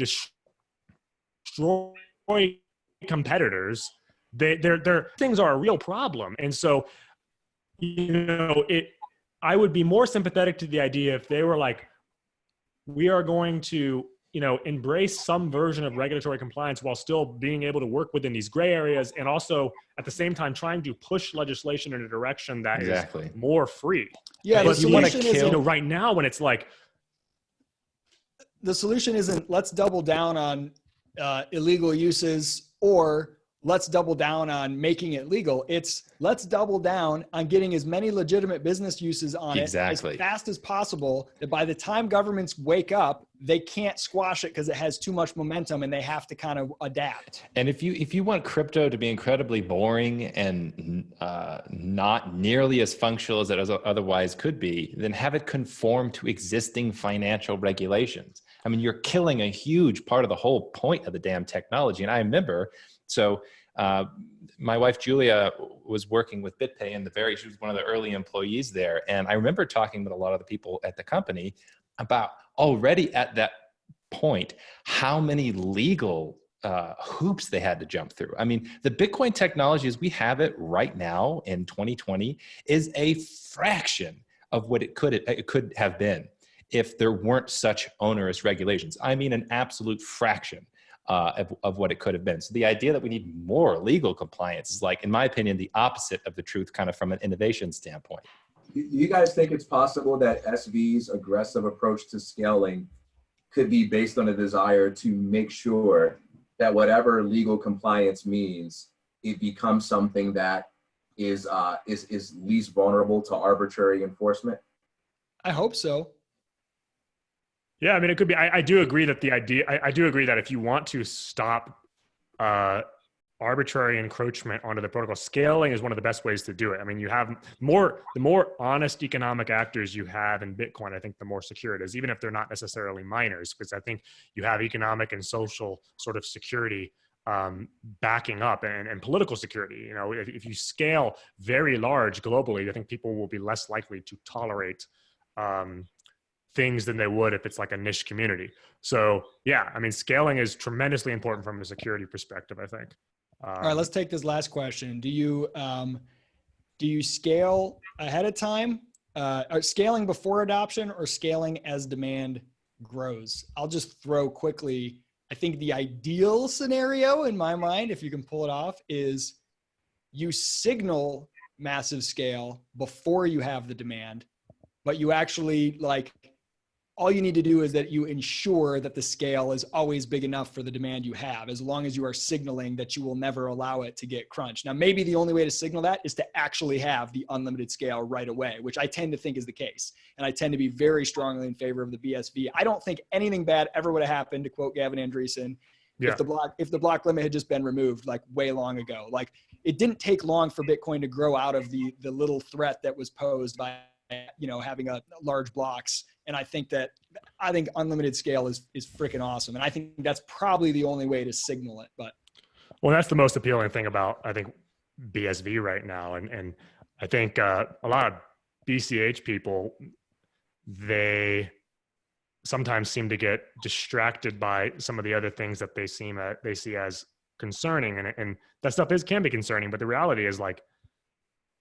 destroy competitors. Their things are a real problem. And so, I would be more sympathetic to the idea if they were like, we are going to, embrace some version of regulatory compliance while still being able to work within these gray areas. And also at the same time, trying to push legislation in a direction that is more free. Yeah. But you want to kill right now when it's like, the solution isn't let's double down on illegal uses or let's double down on making it legal. It's let's double down on getting as many legitimate business uses on it as fast as possible, that by the time governments wake up, they can't squash it because it has too much momentum and they have to kind of adapt. And if you want crypto to be incredibly boring and not nearly as functional as it otherwise could be, then have it conform to existing financial regulations. You're killing a huge part of the whole point of the damn technology. And I remember, my wife, Julia, was working with BitPay she was one of the early employees there. And I remember talking with a lot of the people at the company about already at that point, how many legal hoops they had to jump through. The Bitcoin technology as we have it right now in 2020 is a fraction of what it could have been if there weren't such onerous regulations. An absolute fraction of what it could have been. So the idea that we need more legal compliance is in my opinion, the opposite of the truth kind of from an innovation standpoint. Do you guys think it's possible that SV's aggressive approach to scaling could be based on a desire to make sure that whatever legal compliance means, it becomes something that is least vulnerable to arbitrary enforcement? I hope so. Yeah, I mean, it could be. I do agree that I do agree that if you want to stop arbitrary encroachment onto the protocol, scaling is one of the best ways to do it. I mean, you have the more honest economic actors you have in Bitcoin, I think the more secure it is, even if they're not necessarily miners, because I think you have economic and social sort of security backing up and political security. You know, if you scale very large globally, I think people will be less likely to tolerate things than they would if it's like a niche community. So yeah, I mean, scaling is tremendously important from a security perspective, I think. All right, let's take this last question. Do you scale ahead of time, or scaling before adoption, or scaling as demand grows? I'll just throw quickly. I think the ideal scenario in my mind, if you can pull it off, is you signal massive scale before you have the demand, but you actually, like, all you need to do is that you ensure that the scale is always big enough for the demand you have, as long as you are signaling that you will never allow it to get crunched. Now, maybe the only way to signal that is to actually have the unlimited scale right away, which I tend to think is the case. And I tend to be very strongly in favor of the BSV. I don't think anything bad ever would have happened, to quote Gavin Andreessen, if the block limit had just been removed like way long ago. Like, it didn't take long for Bitcoin to grow out of the little threat that was posed by, you know, having a large blocks. And I think unlimited scale is freaking awesome. And I think that's probably the only way to signal it. But well, that's the most appealing thing about, I think, BSV right now. And I think a lot of BCH people, they sometimes seem to get distracted by some of the other things that they see as concerning. And that stuff can be concerning, but the reality is, like,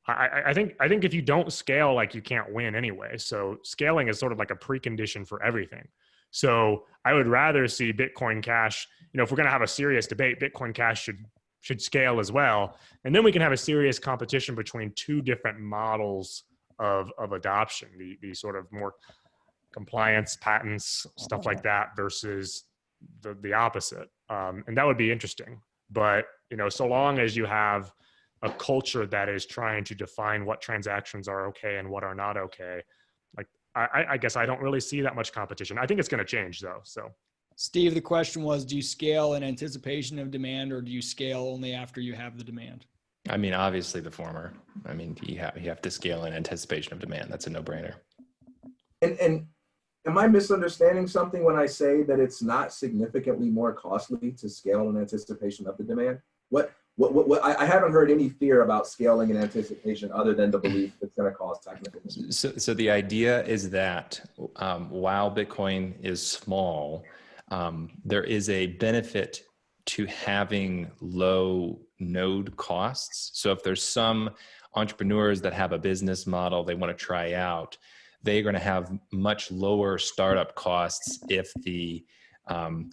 I think if you don't scale, like, you can't win anyway. So scaling is sort of like a precondition for everything. So I would rather see Bitcoin Cash, you know, if we're going to have a serious debate, Bitcoin Cash should scale as well. And then we can have a serious competition between two different models of adoption, the sort of more compliance, patents, stuff like that, versus the opposite. And that would be interesting. But, you know, so long as you have a culture that is trying to define what transactions are okay and what are not okay, like, I guess I don't really see that much competition. I think it's going to change, though. So, Steve, the question was, do you scale in anticipation of demand, or do you scale only after you have the demand? I mean, obviously the former. I mean, you have to scale in anticipation of demand. That's a no-brainer. And am I misunderstanding something when I say that it's not significantly more costly to scale in anticipation of the demand? What I haven't heard any fear about scaling in anticipation other than the belief it's going to cause technical issues. So the idea is that while Bitcoin is small, there is a benefit to having low node costs. So if there's some entrepreneurs that have a business model they want to try out, they're going to have much lower startup costs if the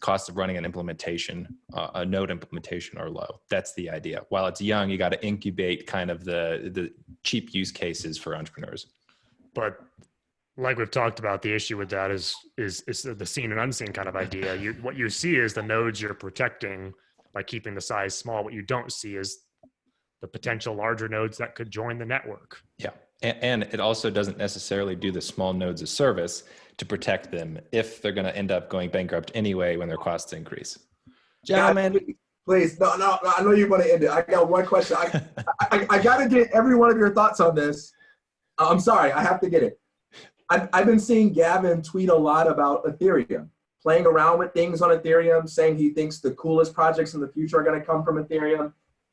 cost of running an implementation, a node implementation, are low. That's the idea. While it's young, you got to incubate kind of the cheap use cases for entrepreneurs. but like we've talked about, the issue with that is the seen and unseen kind of idea. What you see is the nodes you're protecting by keeping the size small. What you don't see is the potential larger nodes that could join the network. Yeah. And it also doesn't necessarily do the small nodes a service to protect them if they're going to end up going bankrupt anyway when their costs increase. Gentlemen, please, no, I know you want to end it. I got one question. I got to get every one of your thoughts on this. I'm sorry, I have to get it. I've been seeing Gavin tweet a lot about Ethereum, playing around with things on Ethereum, saying he thinks the coolest projects in the future are going to come from Ethereum.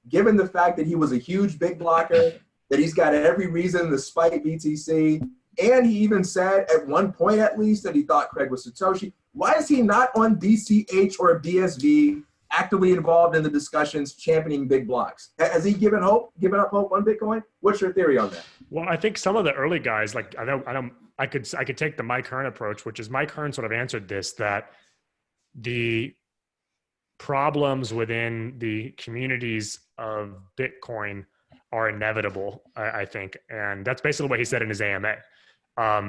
Given the fact that he was a huge big blocker, that he's got every reason to spite BTC, and he even said at one point at least that he thought Craig was Satoshi, why is he not on BCH or BSV actively involved in the discussions championing big blocks? Has he given up hope on Bitcoin? What's your theory on that? Well, I think some of the early guys, like I could take the Mike Hearn approach, which is Mike Hearn sort of answered this, that the problems within the communities of Bitcoin are inevitable, I think. And that's basically what he said in his AMA.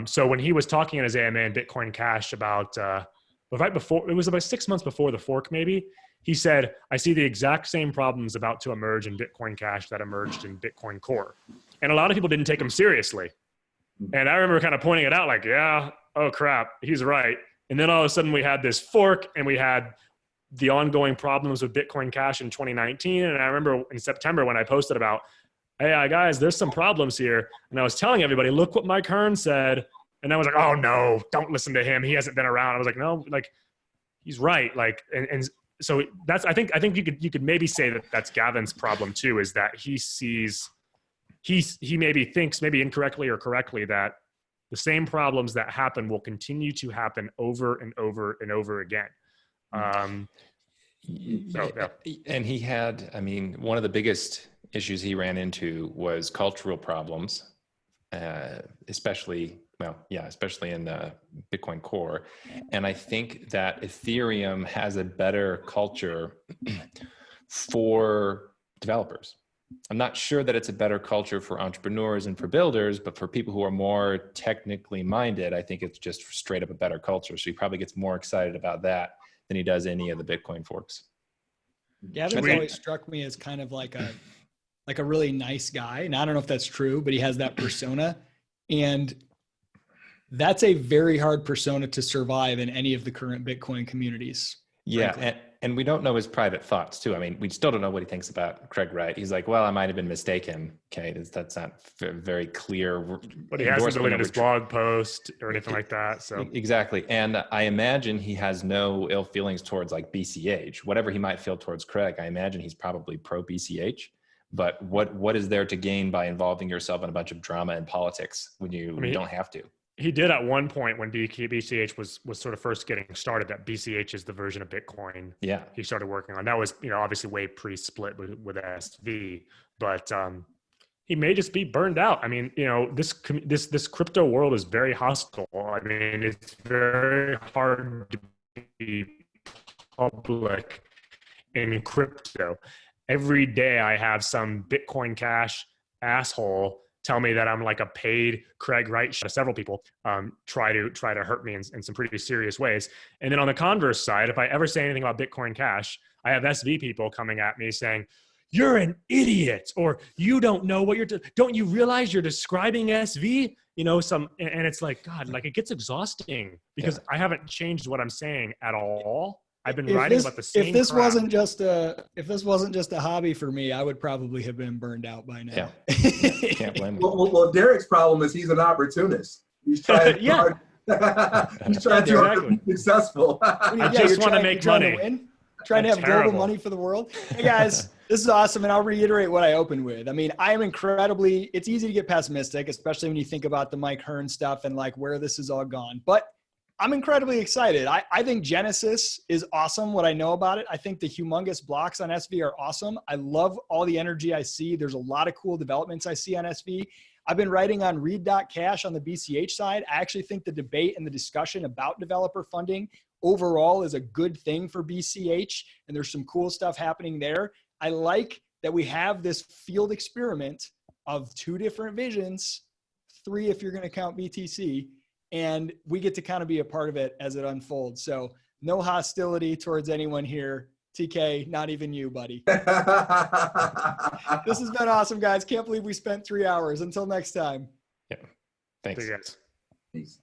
So when he was talking in his AMA in Bitcoin Cash about, right before, it was about 6 months before the fork maybe, He said, I see the exact same problems about to emerge in Bitcoin Cash that emerged in Bitcoin Core. And a lot of people didn't take him seriously. And I remember kind of pointing it out like, yeah, oh crap, he's right. And then all of a sudden we had this fork and we had the ongoing problems with Bitcoin Cash in 2019. And I remember in September when I posted about, hey guys, there's some problems here. And I was telling everybody, look what Mike Hearn said. And I was like, oh no, don't listen to him. He hasn't been around. I was like, no, like he's right. Like, and so that's, I think you could maybe say that that's Gavin's problem too, is that he sees, he maybe thinks maybe incorrectly or correctly that the same problems that happen will continue to happen over and over and over again. So, yeah. And he had, I mean, one of the biggest issues he ran into was cultural problems, especially in Bitcoin Core. And I think that Ethereum has a better culture for developers. I'm not sure that it's a better culture for entrepreneurs and for builders, but for people who are more technically minded, I think it's just straight up a better culture. So he probably gets more excited about that than he does any of the Bitcoin forks. Gavin's always struck me as kind of like a really nice guy. And I don't know if that's true, but he has that persona. And that's a very hard persona to survive in any of the current Bitcoin communities. Yeah. And we don't know his private thoughts too. I mean, we still don't know what he thinks about Craig Wright. He's like, well, I might've been mistaken. Okay. That's not very clear. But he hasn't deleted his blog post or anything like that. So exactly. And I imagine he has no ill feelings towards like BCH, whatever he might feel towards Craig. I imagine he's probably pro BCH, but what is there to gain by involving yourself in a bunch of drama and politics when you don't have to? He did at one point when BCH was sort of first getting started, that BCH is the version of Bitcoin. Yeah. He started working on. That was, obviously way pre-split with SV, but he may just be burned out. I mean, this crypto world is very hostile. I mean, it's very hard to be public in crypto. Every day I have some Bitcoin Cash asshole tell me that I'm like a paid Craig Wright. Several people try to hurt me in some pretty serious ways. And then on the converse side, if I ever say anything about Bitcoin Cash, I have SV people coming at me saying, you're an idiot, or you don't know what don't you realize you're describing SV? And it's like, God, like it gets exhausting because I haven't changed what I'm saying at all. I've been writing about the same. If this wasn't just a hobby for me, I would probably have been burned out by now. Yeah. Can't blame him. Well, Deryk's problem is he's an opportunist. He's trying hard. He's trying to be successful. I just want to make money. Trying to have global money for the world. Hey guys, this is awesome. And I'll reiterate what I opened with. I mean, I am it's easy to get pessimistic, especially when you think about the Mike Hearn stuff and like where this has all gone. But I'm incredibly excited. I think Genesis is awesome, what I know about it. I think the humongous blocks on SV are awesome. I love all the energy I see. There's a lot of cool developments I see on SV. I've been writing on read.cash on the BCH side. I actually think the debate and the discussion about developer funding overall is a good thing for BCH, and there's some cool stuff happening there. I like that we have this field experiment of 2 different visions, 3 if you're going to count BTC, and we get to kind of be a part of it as it unfolds. So no hostility towards anyone here. TK, not even you, buddy. This has been awesome, guys. Can't believe we spent 3 hours. Until next time. Yeah. Thanks. See you guys. Peace.